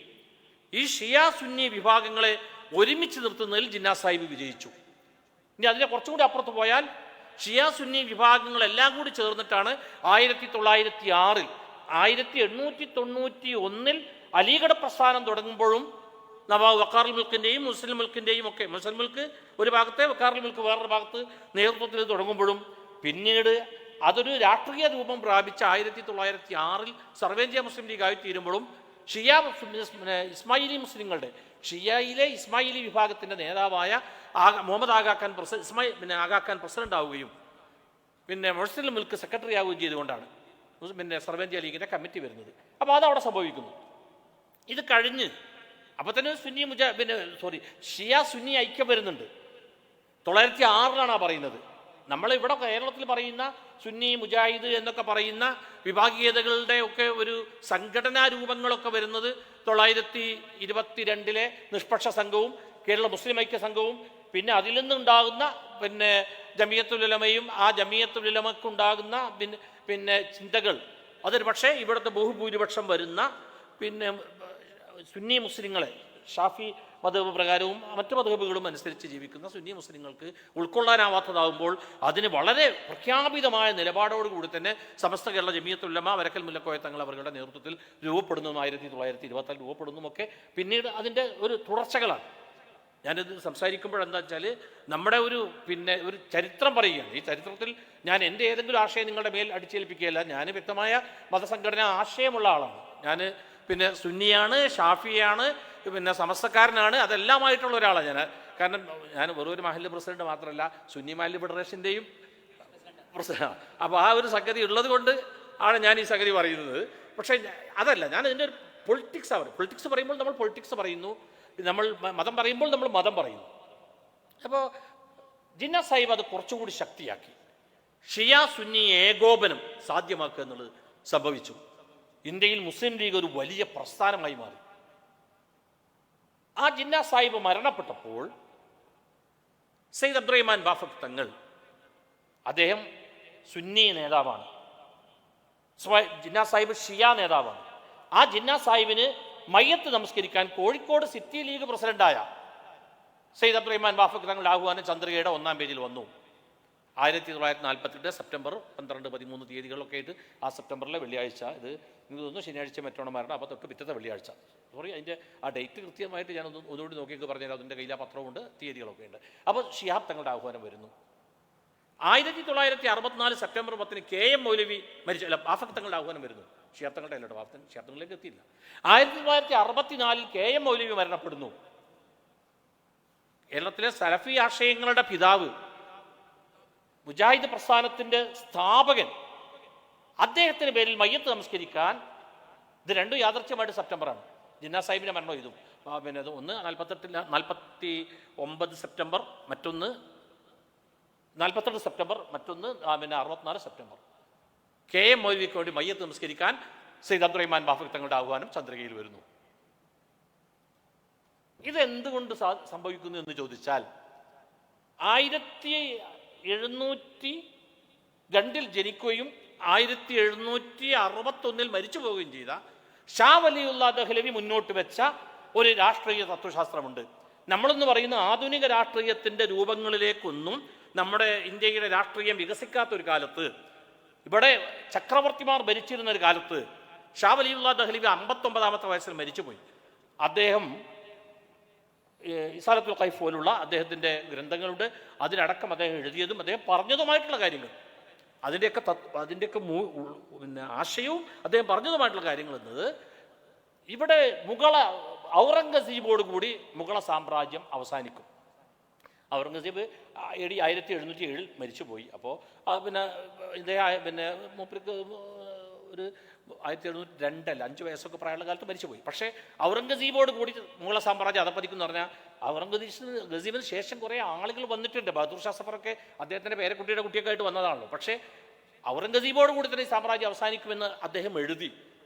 ഈ ഷിയ സുന്നി വിഭാഗങ്ങളെ ഒരുമിച്ച് നിർത്തുന്നതിൽ ജിന്നാ സാഹിബ് വിജയിച്ചു. ഇനി അതിനെ കുറച്ചും കൂടി അപ്പുറത്ത് പോയാൽ ഷിയ സുന്നി വിഭാഗങ്ങളെല്ലാം കൂടി ചേർന്നിട്ടാണ് 1906 1891 അലീഗഡ് പ്രസ്ഥാനം തുടങ്ങുമ്പോഴും നവാബ് വക്കാറുൽ മുൽക്കിൻ്റെയും മുസ്ലിം മുൽക്കിൻ്റെയും ഒക്കെ, മുസ്ലിം മുൽക്ക് ഒരു ഭാഗത്തെ വക്കാറുൽ മുൽക്ക് വേറൊരു ഭാഗത്ത് നേതൃത്വത്തിൽ തുടങ്ങുമ്പോഴും പിന്നീട് അതൊരു രാഷ്ട്രീയ രൂപം പ്രാപിച്ച 1906 സർവേന്ത്യ മുസ്ലിം ലീഗായി തീരുമ്പോഴും ഷിയ ഇസ്മായിലി മുസ്ലിങ്ങളുടെ ഷിയയിലെ ഇസ്മായിലി വിഭാഗത്തിൻ്റെ നേതാവായ മുഹമ്മദ് ആഗാഖാൻ ആഗാഖാൻ പ്രസിഡന്റ് ആവുകയും പിന്നെ മുസ്ലിം മുൽക്ക് സെക്രട്ടറി ആവുകയും ചെയ്തുകൊണ്ടാണ് പിന്നെ സർവേന്ത്യ ലീഗിൻ്റെ കമ്മിറ്റി വരുന്നത്. അപ്പോൾ അതവിടെ സംഭവിക്കുന്നു. ഇത് കഴിഞ്ഞ് അപ്പോൾ തന്നെ ഷിയ സുന്നി ഐക്യം വരുന്നുണ്ട്. 906 പറയുന്നത്. നമ്മളിവിടെ കേരളത്തിൽ പറയുന്ന സുന്നി മുജാഹിദ് എന്നൊക്കെ പറയുന്ന വിഭാഗീയതകളുടെ ഒക്കെ ഒരു സംഘടനാ രൂപങ്ങളൊക്കെ വരുന്നത് 922 നിഷ്പക്ഷ സംഘവും കേരള മുസ്ലിം ഐക്യ സംഘവും പിന്നെ അതിൽ നിന്നുണ്ടാകുന്ന പിന്നെ ജമിയത്തുൽ ഉലമയും ആ ജമിയത്തുൽ ഉലമക്കുണ്ടാകുന്ന പിന്നെ ചിന്തകൾ അതൊരു പക്ഷേ ഇവിടുത്തെ ബഹുഭൂരിപക്ഷം വരുന്ന പിന്നെ സുന്നി മുസ്ലിങ്ങളെ ഷാഫി മദ്ഹബ് പ്രകാരവും മറ്റു മദ്ഹബുകളും അനുസരിച്ച് ജീവിക്കുന്ന സുന്നി മുസ്ലിങ്ങൾക്ക് ഉൾക്കൊള്ളാനാവാത്തതാകുമ്പോൾ അതിന് വളരെ പ്രഖ്യാപിതമായ നിലപാടോടുകൂടി തന്നെ സമസ്ത കേരള ജമിയത്തുൽ ഉലമ വരക്കൽ മുല്ലക്കോയ തങ്ങൾ അവരുടെ നേതൃത്വത്തിൽ രൂപപ്പെടുന്നതും 1924 രൂപപ്പെടുന്നതുമൊക്കെ പിന്നീട് അതിൻ്റെ ഒരു തുടർച്ചകളാണ്. ഞാനിത് സംസാരിക്കുമ്പോഴെന്താ വെച്ചാൽ നമ്മുടെ ഒരു ചരിത്രം പറയുകയാണ്. ഈ ചരിത്രത്തിൽ ഞാൻ എൻ്റെ ഏതെങ്കിലും ആശയം നിങ്ങളുടെ മേൽ അടിച്ചേൽപ്പിക്കുകയല്ല. ഞാൻ വ്യക്തമായ മതസംഘടന ആശയമുള്ള ആളാണ്. ഞാൻ പിന്നെ സുന്നിയാണ്, ഷാഫിയാണ്, പിന്നെ സമസ്തക്കാരനാണ്, അതെല്ലാമായിട്ടുള്ള ഒരാളാണ് ഞാൻ. കാരണം ഞാൻ വെറും ഒരു മഹല്ല് പ്രസിഡന്റ് മാത്രമല്ല, സുന്നി മഹല്ല് ഫെഡറേഷൻ്റെയും പ്രസിഡന്റ്. അപ്പോൾ ആ ഒരു സംഗതി ഉള്ളത് കൊണ്ട് ആണ് ഞാൻ ഈ സംഗതി പറയുന്നത്. പക്ഷേ അതല്ല, ഞാൻ ഇതിൻ്റെ ഒരു പൊളിറ്റിക്സ് പറയുമ്പോൾ നമ്മൾ പൊളിറ്റിക്സ് പറയുന്നു, നമ്മൾ മതം പറയുമ്പോൾ നമ്മൾ മതം പറയുന്നു. അപ്പോൾ ജിന്നാ സാഹിബ് അത് കുറച്ചുകൂടി ശക്തിയാക്കി ഷിയ സുന്നി ഏകോപനം സാധ്യമാക്കുക എന്നുള്ളത് സംഭവിച്ചു. ഇന്ത്യയിൽ മുസ്ലിം ലീഗ് ഒരു വലിയ പ്രസ്ഥാനമായി മാറി. ആ ജിന്നാ സാഹിബ് മരണപ്പെട്ടപ്പോൾ സയ്യിദ് അബ്ദുറഹ്മാൻ ബാഫഖ് തങ്ങൾ, അദ്ദേഹം സുന്നി നേതാവാണ്, ജിന്നാ സാഹിബ് ഷിയ നേതാവാണ്. ആ ജിന്നാ സാഹിബിന് മയ്യത്ത് നമസ്കരിക്കാൻ കോഴിക്കോട് സിറ്റി ലീഗ് പ്രസിഡന്റായ സയ്യിദ് അബ്ദുറഹ്മാൻ ബാഫഖ് തങ്ങളുടെ ആഹ്വാനം ചന്ദ്രികയുടെ 1-ാം പേജിൽ വന്നു. 1948 സെപ്റ്റംബർ 12, 13 തീയതികളൊക്കെ ആയിട്ട് ആ സെപ്റ്റംബറിലെ വെള്ളിയാഴ്ച, ഇത് എനിക്ക് തോന്നുന്നു ശനിയാഴ്ച മറ്റോണം മരണം, അപ്പോൾ തൊട്ട് പിറ്റത്തെ വെള്ളിയാഴ്ച, അതിൻ്റെ ആ ഡേറ്റ് കൃത്യമായിട്ട് ഞാൻ ഒന്നുകൂടി നോക്കിയൊക്കെ പറഞ്ഞാൽ അതിൻ്റെ കയ്യിൽ ആ പത്രമുണ്ട്, തീയതികളൊക്കെ ഉണ്ട്. അപ്പോൾ ഷിഹാബ് തങ്ങളുടെ ആഹ്വാനം വരുന്നു. 1964 സെപ്റ്റംബർ 10 KM മൗലവി ബാഫഖ് തങ്ങളുടെ ആഹ്വാനം വരുന്നു. ഷിഹാബ് തങ്ങളുടെ അല്ലട്ടോ, ഷിഹാബ് തങ്ങളിലേക്ക് എത്തിയില്ല. 1964 KM മൗലവി മരണപ്പെടുന്നു. കേരളത്തിലെ സലഫി ആശയങ്ങളുടെ പിതാവ്, മുജാഹിദ് പ്രസ്ഥാനത്തിൻ്റെ സ്ഥാപകൻ, അദ്ദേഹത്തിന് പേരിൽ മയ്യത്ത് നമസ്കരിക്കാൻ, ഇത് രണ്ടും യാദർച്ഛ്യമായിട്ട് സെപ്റ്റംബറാണ്. ജിന്നാ സാഹിബിൻ്റെ മരണം ഇതും പിന്നെ ഒന്ന് 49 സെപ്റ്റംബർ, മറ്റൊന്ന് 48 സെപ്റ്റംബർ, മറ്റൊന്ന് 64 സെപ്റ്റംബർ. KM മൗലവിക്ക് വേണ്ടി മയ്യത്ത് നമസ്കരിക്കാൻ സയ്യിദ് അബ്ദുറഹ്മാൻ ബാഫഖ് തങ്ങളുടെ ആഹ്വാനം ചന്ദ്രികയിൽ വരുന്നു. ഇതെന്തുകൊണ്ട് സംഭവിക്കുന്നു എന്ന് ചോദിച്ചാൽ 1702 ജനിക്കുകയും 1761 മരിച്ചു പോവുകയും ചെയ്ത ഷാ വലിയുള്ള ദഹ്ലവി മുന്നോട്ട് വെച്ച ഒരു രാഷ്ട്രീയ തത്വശാസ്ത്രമുണ്ട്. നമ്മളെന്ന് പറയുന്ന ആധുനിക രാഷ്ട്രീയത്തിൻ്റെ രൂപങ്ങളിലേക്കൊന്നും നമ്മുടെ ഇന്ത്യയുടെ രാഷ്ട്രീയം വികസിക്കാത്ത ഒരു കാലത്ത്, ഇവിടെ ചക്രവർത്തിമാർ ഭരിച്ചിരുന്ന ഒരു കാലത്ത് ഷാ വലിയുള്ള ദഹ്ലവി 59-ാമത്തെ വയസ്സിൽ മരിച്ചുപോയി. അദ്ദേഹം ഇസാലത്തുൽ ഖൈഫ് പോലുള്ള അദ്ദേഹത്തിൻ്റെ ഗ്രന്ഥങ്ങളുണ്ട്, അതിനടക്കം അദ്ദേഹം എഴുതിയതും അദ്ദേഹം പറഞ്ഞതുമായിട്ടുള്ള കാര്യങ്ങൾ, അതിൻ്റെയൊക്കെ പിന്നെ ആശയവും അദ്ദേഹം പറഞ്ഞതുമായിട്ടുള്ള കാര്യങ്ങൾ എന്നത് ഇവിടെ ഔറംഗസീബോട് കൂടി മുഗള സാമ്രാജ്യം അവസാനിക്കും. ഔറംഗസീബ് AD 1707 മരിച്ചുപോയി. അപ്പോൾ പിന്നെ മൂപ്പർക്ക് ഒരു 1702 5 വയസ്സൊക്കെ പ്രായമുള്ള കാലത്ത് മരിച്ചുപോയി. പക്ഷേ ഔറംഗസീബോട് കൂടി മുഗള സാമ്രാജ്യം അധപ്പതിക്കും എന്ന് പറഞ്ഞാൽ ഔറംഗസീബിന് ശേഷം കുറേ ആളുകൾ വന്നിട്ടുണ്ട്. ബഹദൂർ ഷാ സഫറൊക്കെ അദ്ദേഹത്തിൻ്റെ പേരക്കുട്ടിയുടെ കുട്ടിയൊക്കെ ആയിട്ട് വന്നതാണല്ലോ. പക്ഷേ ഔറംഗസീബോട് കൂടി തന്നെ ഈ സാമ്രാജ്യം അവസാനിക്കുമെന്ന് അദ്ദേഹം എഴുതി,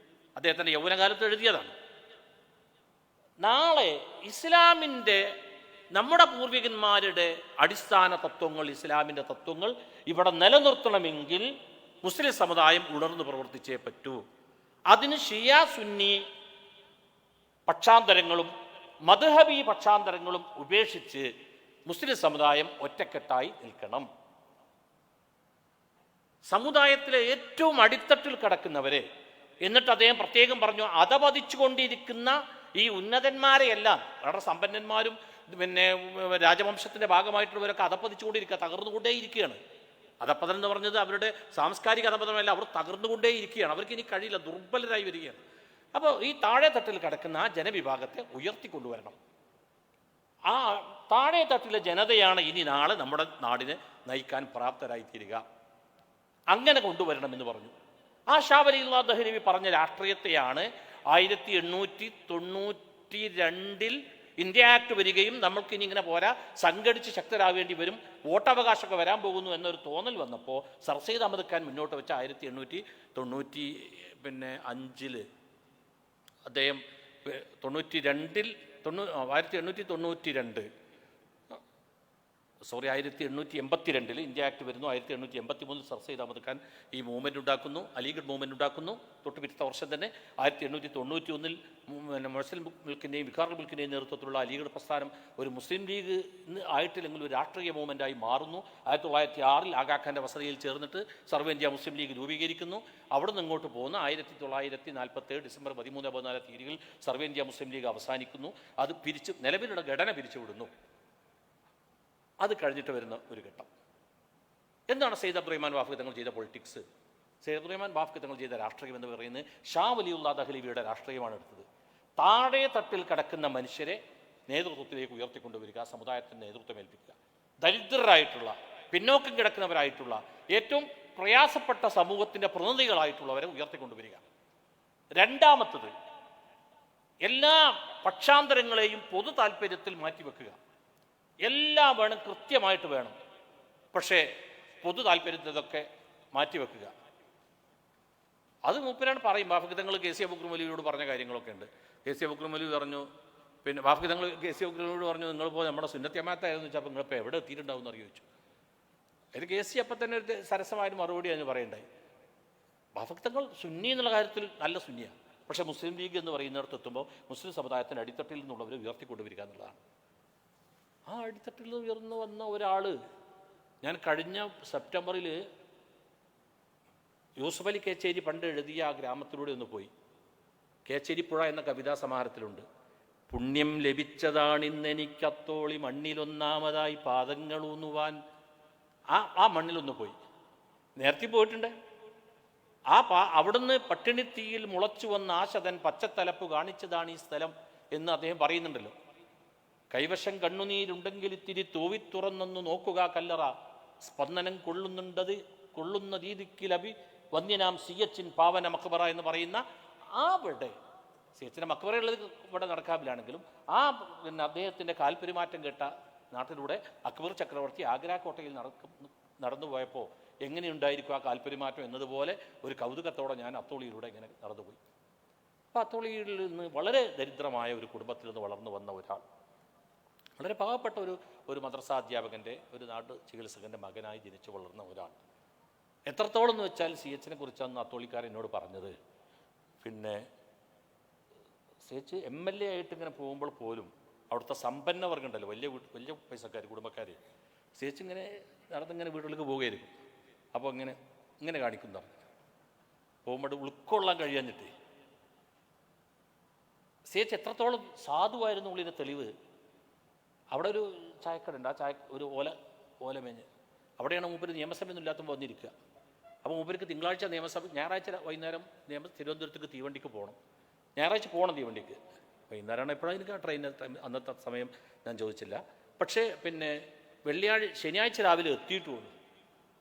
അദ്ദേഹത്തിൻ്റെ യൗവനകാലത്ത് എഴുതിയതാണ്. നാളെ ഇസ്ലാമിൻ്റെ നമ്മുടെ പൂർവികന്മാരുടെ അടിസ്ഥാന തത്വങ്ങൾ, ഇസ്ലാമിൻ്റെ തത്വങ്ങൾ ഇവിടെ നിലനിർത്തണമെങ്കിൽ മുസ്ലിം സമുദായം ഉണർന്നു പ്രവർത്തിച്ചേ പറ്റൂ. അതിന് ഷിയ സുന്നി പക്ഷാന്തരങ്ങളും മദ്ഹബി പക്ഷാന്തരങ്ങളും ഉപേക്ഷിച്ച് മുസ്ലിം സമുദായം ഒറ്റക്കെട്ടായി നിൽക്കണം. സമുദായത്തിലെ ഏറ്റവും അടിത്തട്ടിൽ കിടക്കുന്നവരെ, എന്നിട്ട് അദ്ദേഹം പ്രത്യേകം പറഞ്ഞു, അധപതിച്ചുകൊണ്ടിരിക്കുന്ന ഈ ഉന്നതന്മാരെയെല്ലാം, വളരെ സമ്പന്നന്മാരും പിന്നെ രാജവംശത്തിൻ്റെ ഭാഗമായിട്ടുള്ളവരൊക്കെ അധപ്പതിച്ചുകൊണ്ടിരിക്കുക, തകർന്നുകൊണ്ടേയിരിക്കുകയാണ്. അധപ്പതനം എന്ന് പറഞ്ഞത് അവരുടെ സാംസ്കാരിക അധപ്പതനമല്ല, അവർ തകർന്നുകൊണ്ടേയിരിക്കുകയാണ്. അവർക്ക് ഇനി കഴിയില്ല, ദുർബലരായി വരികയാണ്. അപ്പോൾ ഈ താഴെ തട്ടിൽ കിടക്കുന്ന ആ ജനവിഭാഗത്തെ ഉയർത്തിക്കൊണ്ടുവരണം. ആ താഴെ തട്ടിലെ ജനതയാണ് ഇനി നാളെ നമ്മുടെ നാടിനെ നയിക്കാൻ പ്രാപ്തരായി തീരുക. അങ്ങനെ കൊണ്ടുവരണമെന്ന് പറഞ്ഞു. ആ ഷാ വലിയുല്ലാഹ് ദഹ്ലവി പറഞ്ഞ രാഷ്ട്രീയത്തെയാണ് 1892 ഇന്ത്യ ആക്ട് വരികയും നമ്മൾക്ക് ഇനി ഇങ്ങനെ പോരാ, സംഘടിച്ച് ശക്തരാവേണ്ടി വരും, വോട്ടവകാശമൊക്കെ വരാൻ പോകുന്നു എന്നൊരു തോന്നൽ വന്നപ്പോൾ സർ സയ്യിദ് അഹമ്മദ് ഖാൻ മുന്നോട്ട് വെച്ച 1892 അദ്ദേഹം 1882 ഇന്ത്യ ആക്ട് വരുന്നു. 1883 സർ സയ്യിദ് അഹമ്മദ് ഖാൻ ഈ മൂവ്മെൻറ്റ് ഉണ്ടാക്കുന്നു, അലിഗഡ് മൂവ്മെൻറ്റ് ഉണ്ടാക്കുന്നു. തൊട്ട് പിറ്റത്തെ വർഷം തന്നെ 1891 മുസ്ലിം ലീഗിൻ്റെയും വികാർ ലീഗിൻ്റെയും നേതൃത്വത്തിലുള്ള അലിഗഡ് പ്രസ്ഥാനം ഒരു മുസ്ലിം ലീഗ് ആയിട്ടില്ലെങ്കിൽ ഒരു രാഷ്ട്രീയ മൂവ്മെൻറ്റായി മാറുന്നു. 1906 ആഗാഖാൻ്റെ വസതിയിൽ ചേർന്നിട്ട് സർവ്വ ഇന്ത്യ മുസ്ലിം ലീഗ് രൂപീകരിക്കുന്നു. അവിടെ നിന്ന് ഇങ്ങോട്ട് പോകുന്ന 1947 ഡിസംബർ 13-14 തീയതികളിൽ സർവ്വ ഇന്ത്യ മുസ്ലിം ലീഗ് അവസാനിക്കുന്നു. അത് നിലവിലുള്ള ഘടന പിരിച്ചുവിടുന്നു. അത് കഴിഞ്ഞിട്ട് വരുന്ന ഒരു ഘട്ടം. എന്താണ് സയ്യിദ് അബ്ദുറഹ്മാൻ വാഫി തങ്ങൾ ചെയ്ത പൊളിറ്റിക്സ്? സയ്യിദ് അബ്ദുറഹ്മാൻ വാഫി തങ്ങൾ ചെയ്ത രാഷ്ട്രീയം എന്ന് പറയുന്നത് ഷാ വലിയുല്ലാഹ് ദഹ്ലവിയുടെ രാഷ്ട്രീയമാണ് എടുത്തത്. താഴെ തട്ടിൽ കിടക്കുന്ന മനുഷ്യരെ നേതൃത്വത്തിലേക്ക് ഉയർത്തിക്കൊണ്ടുവരിക, സമുദായത്തിന് നേതൃത്വം ഏൽപ്പിക്കുക. ദരിദ്രരായിട്ടുള്ള, പിന്നോക്കം കിടക്കുന്നവരായിട്ടുള്ള, ഏറ്റവും പ്രയാസപ്പെട്ട സമൂഹത്തിൻ്റെ പ്രതിനിധികളായിട്ടുള്ളവരെ ഉയർത്തിക്കൊണ്ടുവരിക. രണ്ടാമത്തത്, എല്ലാ പക്ഷാന്തരങ്ങളെയും പൊതു താല്പര്യത്തിൽ മാറ്റിവെക്കുക. എല്ലാം വേണം, കൃത്യമായിട്ട് വേണം, പക്ഷേ പൊതു താല്പര്യത്തിലൊക്കെ മാറ്റിവെക്കുക. അത് മൂപ്പരാണ് പറയും. വാഫിഖിതങ്ങൾ കെ സി അബൂബക്കർ മൗലവിയോട് പറഞ്ഞ കാര്യങ്ങളൊക്കെ ഉണ്ട്. കെ സി അബൂബക്കർ മൗലവി പറഞ്ഞു, പിന്നെ വാഫിഖിതങ്ങൾ കെ സി അബൂബക്കർ മൗലവിയോട് പറഞ്ഞു, നിങ്ങളിപ്പോൾ നമ്മുടെ സുന്നത്ത് ജമാഅത്തായിരുന്നു വെച്ചാൽ നിങ്ങളിപ്പോൾ എവിടെ എത്തിയിട്ടുണ്ടാവും എന്ന് ചോദിച്ചു. അതിൽ കെ സി അപ്പം തന്നെ ഒരു സരസമായൊരു മറുപടി അതിന് പറയണ്ടായി. വാഫിഖിതങ്ങൾ സുന്നി എന്നുള്ള കാര്യത്തിൽ നല്ല സുന്നിയാണ്, പക്ഷേ മുസ്ലിം ലീഗ് എന്ന് പറയുന്നിടത്ത് എത്തുമ്പോൾ മുസ്ലിം സമുദായത്തിൻ്റെ അടിത്തട്ടിൽ നിന്നുള്ളവരെ ഉയർത്തിക്കൊണ്ടുവരിക എന്നുള്ളതാണ്. ആ അടിത്തട്ടിൽ നിന്ന് ഉയർന്നു വന്ന ഒരാൾ, ഞാൻ കഴിഞ്ഞ സെപ്റ്റംബറിൽ യൂസുഫ് അലി കേച്ചേരി പണ്ട് എഴുതിയ ആ ഗ്രാമത്തിലൂടെ ഒന്ന് പോയി. കേച്ചേരിപ്പുഴ എന്ന കവിതാ സമാഹാരത്തിലുണ്ട്, പുണ്യം ലഭിച്ചതാണിന്നെനിക്കത്തോളി മണ്ണിലൊന്നാമതായി പാദങ്ങളൂന്നുവാൻ. ആ മണ്ണിലൊന്ന് പോയി. നേരത്തെ പോയിട്ടുണ്ട്. അവിടുന്ന് പട്ടിണിത്തീയിൽ മുളച്ചു വന്ന ആശതൻ പച്ചത്തലപ്പ് കാണിച്ചതാണ് ഈ സ്ഥലം എന്ന് അദ്ദേഹം പറയുന്നുണ്ടല്ലോ. കൈവശം കണ്ണുനീരുണ്ടെങ്കിൽ ഇത്തിരി തൂവിത്തുറന്നൊന്നു നോക്കുക കല്ലറ, സ്പന്ദനം കൊള്ളുന്ന രീതിക്കിലഭി വന്യനാം സിയച്ചിൻ പാവന മക്ബറ എന്ന് പറയുന്ന അവിടെ സിയച്ചിൻ്റെ മക്ബറയുള്ളത് ഇവിടെ നടക്കാവിലാണെങ്കിലും പിന്നെ അദ്ദേഹത്തിൻ്റെ കാൽപെരുമാറ്റം കേട്ട നാട്ടിലൂടെ അക്ബർ ചക്രവർത്തി ആഗ്ര കോട്ടയിൽ നടന്നു പോയപ്പോൾ എങ്ങനെയുണ്ടായിരിക്കും ആ കാൽപെരുമാറ്റം എന്നതുപോലെ ഒരു കൗതുകത്തോടെ ഞാൻ അത്തോളിയിലൂടെ ഇങ്ങനെ നടന്നുപോയി. അപ്പോൾ അത്തോളിയിൽ നിന്ന് വളരെ ദരിദ്രമായ ഒരു കുടുംബത്തിൽ നിന്ന് വളർന്നു വന്ന ഒരാൾ, വളരെ പാവപ്പെട്ട ഒരു മദ്രസാധ്യാപകൻ്റെ, ഒരു നാട്ടു ചികിത്സകൻ്റെ മകനായി ജനിച്ചു വളർന്ന ഒരാൾ. എത്രത്തോളം എന്ന് വെച്ചാൽ സി എച്ചിനെ കുറിച്ചാണ് അത്തോളിക്കാരൻ എന്നോട് പറഞ്ഞത്. പിന്നെ സി എച്ച് MLA ആയിട്ട് ഇങ്ങനെ പോകുമ്പോൾ പോലും അവിടുത്തെ സമ്പന്നവർഗം ഉണ്ടല്ലോ, വലിയ പൈസക്കാർ, കുടുംബക്കാർ, സി എച്ച് ഇങ്ങനെ നടന്നിങ്ങനെ വീട്ടിലേക്ക് പോവുകയായിരിക്കും. അപ്പോൾ ഇങ്ങനെ കാണിക്കുന്നതാണ് പോകുമ്പോൾ ഉൾക്കൊള്ളാൻ കഴിയാഞ്ഞിട്ട്. സി എച്ച് എത്രത്തോളം സാധുവായിരുന്നു ഉള്ളിൻ്റെ തെളിവ്, അവിടെ ഒരു ചായക്കട ഉണ്ട്. ആ ഒരു ഓലമേഞ്ഞ് അവിടെയാണ് മൂപ്പര് നിയമസഭയൊന്നും ഇല്ലാത്തപ്പോൾ വന്നിരിക്കുക. അപ്പോൾ മൂപ്പർക്ക് തിങ്കളാഴ്ച ഞായറാഴ്ച വൈകുന്നേരം തിരുവനന്തപുരത്തേക്ക് തീവണ്ടിക്ക് പോകണം. ഞായറാഴ്ച പോകണം തീവണ്ടിക്ക്. വൈകുന്നേരമാണ് എപ്പോഴാണ് എനിക്ക് ട്രെയിൻ അന്നത്തെ സമയം ഞാൻ ചോദിച്ചില്ല. പക്ഷേ പിന്നെ ശനിയാഴ്ച രാവിലെ എത്തിയിട്ടുള്ളൂ.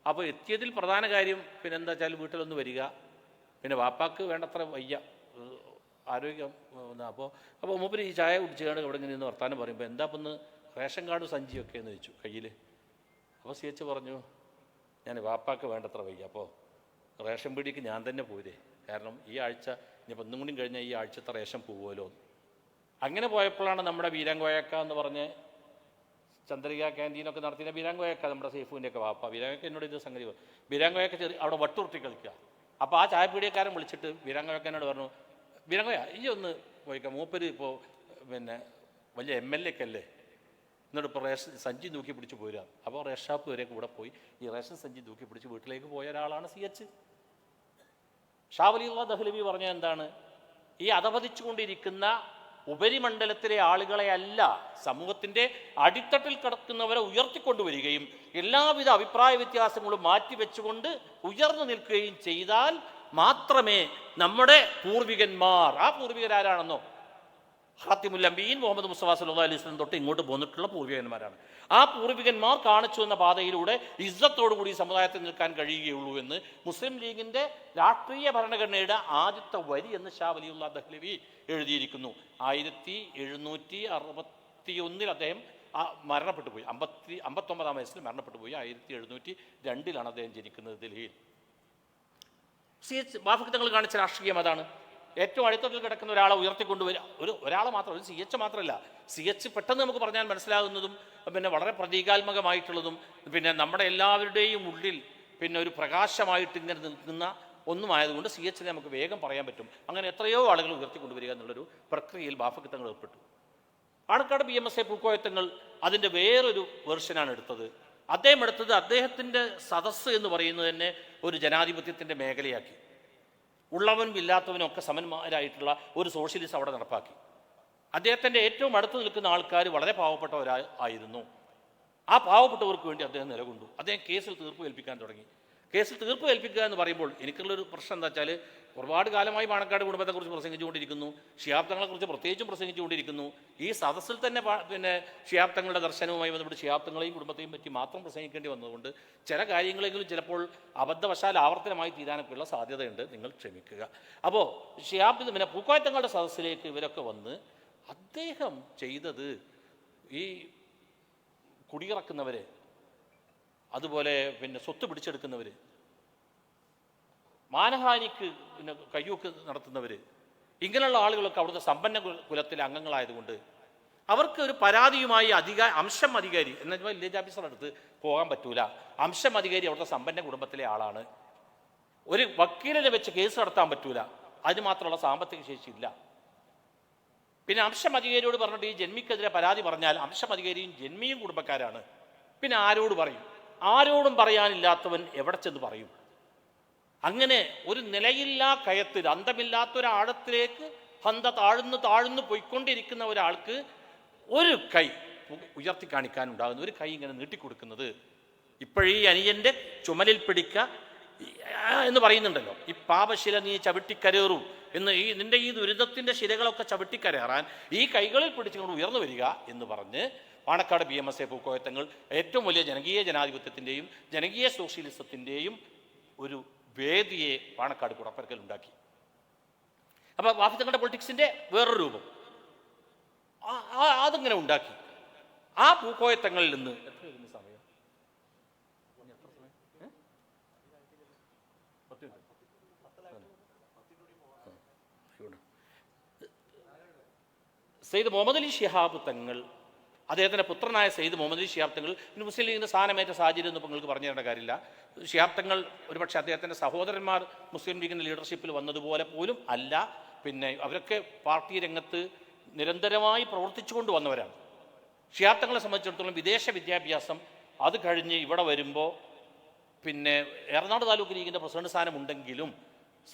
അപ്പോൾ എത്തിയതിൽ പ്രധാന കാര്യം പിന്നെ എന്താ വെച്ചാൽ വീട്ടിലൊന്ന് വരിക, പിന്നെ വാപ്പാക്ക് വേണ്ടത്ര വയ്യ, ആരോഗ്യം. അപ്പോൾ മൂപ്പര് ഈ ചായ കുടിച്ചുകൊണ്ട് ഇവിടെ ഇങ്ങനെ നിന്ന് വർത്താനം പറയുമ്പോൾ എന്താ ഇപ്പം ഒന്ന് റേഷൻ കാർഡ് സഞ്ചിയൊക്കെ എന്ന് ചോദിച്ചു കയ്യിൽ. അപ്പോൾ സി എച്ച് പറഞ്ഞു, ഞാൻ വാപ്പാക്ക് വേണ്ടത്ര വയ്യ, അപ്പോൾ റേഷൻ പീടിക്ക് ഞാൻ തന്നെ പോരേ, കാരണം ഈ ആഴ്ച ഇനിയിപ്പോൾ ഒന്നും കൂടി കഴിഞ്ഞാൽ ഈ ആഴ്ചത്തെ റേഷൻ പോകുമല്ലോ. അങ്ങനെ പോയപ്പോഴാണ് നമ്മുടെ വീരാങ്കോയക്ക എന്ന് പറഞ്ഞ് ചന്ദ്രിക ക്യാൻറ്റീനൊക്കെ നടത്തിയ വീരാങ്കോയക്ക, നമ്മുടെ സേഫുവിൻ്റെയൊക്കെ വാപ്പ. വീരാങ്കോയക്ക എന്നോട് ഇത് സംഗതി വീരാങ്കോയക്ക അവിടെ വട്ടുരുട്ടി കളിക്കുക. അപ്പോൾ ആ ചായപ്പീടിയക്കാരൻ വിളിച്ചിട്ട് വീരാങ്കോയക്ക എന്നോട് പറഞ്ഞു, വീരാങ്കോയ ഈ ഒന്ന് പോയിക്കാം, മൂപ്പര് ഇപ്പോൾ പിന്നെ വലിയ MLA ഒക്കെ അല്ലേ, എന്നിട്ട് ഇപ്പോൾ റേഷൻ സഞ്ചി തൂക്കി പിടിച്ച് പോരുക. അപ്പോൾ റേഷൻ ഷാപ്പ് വരെ കൂടെ പോയി ഈ റേഷൻ സഞ്ചി തൂക്കി പിടിച്ച് വീട്ടിലേക്ക് പോയ ഒരാളാണ് സി എച്ച്. ഷാ വലിയുള്ള ദഹ്ലവി പറഞ്ഞ എന്താണ്, ഈ അധപതിച്ചുകൊണ്ടിരിക്കുന്ന ഉപരിമണ്ഡലത്തിലെ ആളുകളെ അല്ല, സമൂഹത്തിൻ്റെ അടിത്തട്ടിൽ കിടക്കുന്നവരെ ഉയർത്തിക്കൊണ്ടുവരികയും എല്ലാവിധ അഭിപ്രായ വ്യത്യാസങ്ങളും മാറ്റിവെച്ചുകൊണ്ട് ഉയർന്നു നിൽക്കുകയും ചെയ്താൽ മാത്രമേ നമ്മുടെ പൂർവികന്മാർ, ആ പൂർവികരാരാണെന്നോ, ഖാത്തിമുൽ അംബിയീൻ മുഹമ്മദ് മുസ്തഫ സല്ലല്ലാഹു അലൈഹി വസല്ലം തൊട്ട് ഇങ്ങോട്ട് പോന്നിട്ടുള്ള പൂർവികന്മാരാണ്. ആ പൂർവികന്മാർ കാണിച്ചു വന്ന പാതയിലൂടെ ഇസ്സത്തോടുകൂടി സമുദായത്തിൽ നിൽക്കാൻ കഴിയുകയുള്ളൂ എന്ന് മുസ്ലിം ലീഗിൻ്റെ രാഷ്ട്രീയ ഭരണഘടനയുടെ ആദ്യത്തെ വരി എന്ന് ഷാ വലിയുള്ള ദഹ്ലവി എഴുതിയിരിക്കുന്നു. 1761 അദ്ദേഹം മരണപ്പെട്ടു പോയി. 59 വയസ്സിൽ മരണപ്പെട്ടു പോയി. 1702 അദ്ദേഹം ജനിക്കുന്നത് ഡൽഹിയിൽ. സി എച്ച് ബാഫക്ക് തങ്ങൾ കാണിച്ച രാഷ്ട്രീയം അതാണ്. ഏറ്റവും അടിത്തട്ടിൽ കിടക്കുന്ന ഒരാളെ ഉയർത്തിക്കൊണ്ടുവരിക, ഒരാളെ മാത്രം, ഒരു സി എച്ച് മാത്രമല്ല, സി എച്ച് പെട്ടെന്ന് നമുക്ക് പറഞ്ഞാൽ മനസ്സിലാകുന്നതും പിന്നെ വളരെ പ്രതീകാത്മകമായിട്ടുള്ളതും പിന്നെ നമ്മുടെ എല്ലാവരുടെയും ഉള്ളിൽ പിന്നെ ഒരു പ്രകാശമായിട്ട് ഇങ്ങനെ നിൽക്കുന്ന ഒന്നുമായതുകൊണ്ട് സി എച്ചിനെ നമുക്ക് വേഗം പറയാൻ പറ്റും. അങ്ങനെ എത്രയോ ആളുകൾ ഉയർത്തിക്കൊണ്ടുവരിക എന്നുള്ളൊരു പ്രക്രിയയിൽ ബാഫക്ക് തങ്ങൾ ഏർപ്പെട്ടു. പാണക്കാട് PMSA പൂക്കോയത്തങ്ങൾ അതിൻ്റെ വേറൊരു വെർഷനാണ് എടുത്തത്. അദ്ദേഹം എടുത്തത് അദ്ദേഹത്തിൻ്റെ സദസ്സ് എന്ന് പറയുന്നത് തന്നെ ഒരു ജനാധിപത്യത്തിൻ്റെ മേഖലയാക്കി. ഉള്ളവനും ഇല്ലാത്തവനും ഒക്കെ സമന്മാരായിട്ടുള്ള ഒരു സോഷ്യലിസം അവിടെ നടപ്പാക്കി. അദ്ദേഹത്തിൻ്റെ ഏറ്റവും അടുത്ത് നിൽക്കുന്ന ആൾക്കാർ വളരെ പാവപ്പെട്ടവരായിരുന്നു. ആ പാവപ്പെട്ടവർക്ക് വേണ്ടി അദ്ദേഹം നിലകൊണ്ടു. അദ്ദേഹം കേസിൽ തീർപ്പ് ഏൽപ്പിക്കാൻ തുടങ്ങി. കേസിൽ തീർപ്പ് ഏൽപ്പിക്കുക എന്ന് പറയുമ്പോൾ എനിക്കുള്ളൊരു പ്രശ്നം എന്താ വെച്ചാൽ, ഒരുപാട് കാലമായി പാണക്കാട് കുടുംബത്തെക്കുറിച്ച് പ്രസംഗിച്ചുകൊണ്ടിരിക്കുന്നു, ശിഹാബ് തങ്ങളെക്കുറിച്ച് പ്രത്യേകിച്ചും പ്രസംഗിച്ചുകൊണ്ടിരിക്കുന്നു. ഈ സദസ്സിൽ തന്നെ പിന്നെ ശിഹാബ് തങ്ങളുടെ ദർശനവുമായി ബന്ധപ്പെട്ട് ശിഹാബ് തങ്ങളെയും കുടുംബത്തെയും പറ്റി മാത്രം പ്രസംഗിക്കേണ്ടി വന്നതുകൊണ്ട് ചില കാര്യങ്ങളെങ്കിലും ചിലപ്പോൾ അബദ്ധവശാൽ ആവർത്തനമായി തീരാനൊക്കെയുള്ള സാധ്യതയുണ്ട്. നിങ്ങൾ ക്ഷമിക്കുക. അപ്പോൾ ശിഹാബ് പിന്നെ പൂക്കോയത്തങ്ങളുടെ സദസ്സിലേക്ക് ഇവരൊക്കെ വന്ന് അദ്ദേഹം ചെയ്തത് ഈ കുടിയിറക്കുന്നവരെ, അതുപോലെ പിന്നെ സ്വത്ത് പിടിച്ചെടുക്കുന്നവർ, മാനഹാനിക്ക് പിന്നെ കയ്യൂക്ക് നടത്തുന്നവർ, ഇങ്ങനെയുള്ള ആളുകളൊക്കെ അവിടുത്തെ സമ്പന്ന കുലത്തിലെ അംഗങ്ങളായതുകൊണ്ട് അവർക്ക് ഒരു പരാതിയുമായി അംശം അധികാരി എന്ന് വെച്ചാൽ വില്ലേജ് ഓഫീസറുടെ അടുത്ത് പോകാൻ പറ്റൂല. അംശം അധികാരി അവിടുത്തെ സമ്പന്ന കുടുംബത്തിലെ ആളാണ്. ഒരു വക്കീലിനെ വെച്ച് കേസ് നടത്താൻ പറ്റൂല, അതിന് മാത്രമുള്ള സാമ്പത്തിക ശേഷിയില്ല. പിന്നെ അംശം അധികാരിയോട് പറഞ്ഞിട്ട് ഈ ജന്മിക്കെതിരെ പരാതി പറഞ്ഞാൽ അംശം അധികാരിയും ജന്മിയും കുടുംബക്കാരാണ്. പിന്നെ ആരോട് പറയും? ആരോടും പറയാനില്ലാത്തവൻ എവിടെ ചെന്ന് പറയും? അങ്ങനെ ഒരു നിലയില്ലാ കയത്തിൽ, അന്തമില്ലാത്തൊരാഴത്തിലേക്ക് താഴ്ന്നു പോയിക്കൊണ്ടിരിക്കുന്ന ഒരാൾക്ക് ഒരു കൈ ഉയർത്തി കാണിക്കാനുണ്ടാകുന്ന, ഒരു കൈ ഇങ്ങനെ നീട്ടിക്കൊടുക്കുന്നത്, ഇപ്പോഴീ അനിയൻ്റെ ചുമലിൽ പിടിക്ക എന്ന് പറയുന്നുണ്ടല്ലോ, ഈ പാപശില നീ ചവിട്ടിക്കരേറൂ എന്ന്, നിന്റെ ഈ ദുരിതത്തിൻ്റെ ശിലകളൊക്കെ ചവിട്ടിക്കരേറാൻ ഈ കൈകളിൽ പിടിച്ചുകൊണ്ട് ഉയർന്നു വരിക എന്ന് പറഞ്ഞ് പാണക്കാട് PMSA പൂക്കോയത്തങ്ങൾ ഏറ്റവും വലിയ ജനകീയ ജനാധിപത്യത്തിൻ്റെയും ജനകീയ സോഷ്യലിസത്തിൻ്റെയും ഒരു വേദിയെ പാണക്കാട് കുടപ്പരക്കൽ ഉണ്ടാക്കി. അപ്പോൾ വാഫിത്തങ്ങളുടെ പൊളിറ്റിക്സിൻ്റെ വേറൊരു രൂപം അതിങ്ങനെ ഉണ്ടാക്കി. ആ പൂക്കോയത്തങ്ങളിൽ നിന്ന് എത്ര വരുന്ന സമയം? സയ്യിദ് മുഹമ്മദ് അലി ശിഹാബ് തങ്ങൾ, അദ്ദേഹത്തിൻ്റെ പുത്രനായ സയ്യിദ് മുഹമ്മദ് അലി ശിഹാബ് തങ്ങൾ, പിന്നെ മുസ്ലിം ലീഗിൻ്റെ സ്ഥാനമേറ്റ സാഹചര്യം ഒന്നും നിങ്ങൾക്ക് പറഞ്ഞു തരേണ്ട കാര്യമില്ല. ശിഹാബ് തങ്ങൾ ഒരുപക്ഷെ അദ്ദേഹത്തിൻ്റെ സഹോദരന്മാർ മുസ്ലിം ലീഗിൻ്റെ ലീഡർഷിപ്പിൽ വന്നതുപോലെ പോലും അല്ല. പിന്നെ അവരൊക്കെ പാർട്ടി രംഗത്ത് നിരന്തരമായി പ്രവർത്തിച്ചു കൊണ്ട് വന്നവരാണ്. ശിഹാബ് തങ്ങളെ സംബന്ധിച്ചിടത്തോളം വിദേശ വിദ്യാഭ്യാസം അത് കഴിഞ്ഞ് ഇവിടെ വരുമ്പോൾ പിന്നെ ഏറനാട് താലൂക്ക് ലീഗിൻ്റെ പ്രസിഡന്റ് സ്ഥാനമുണ്ടെങ്കിലും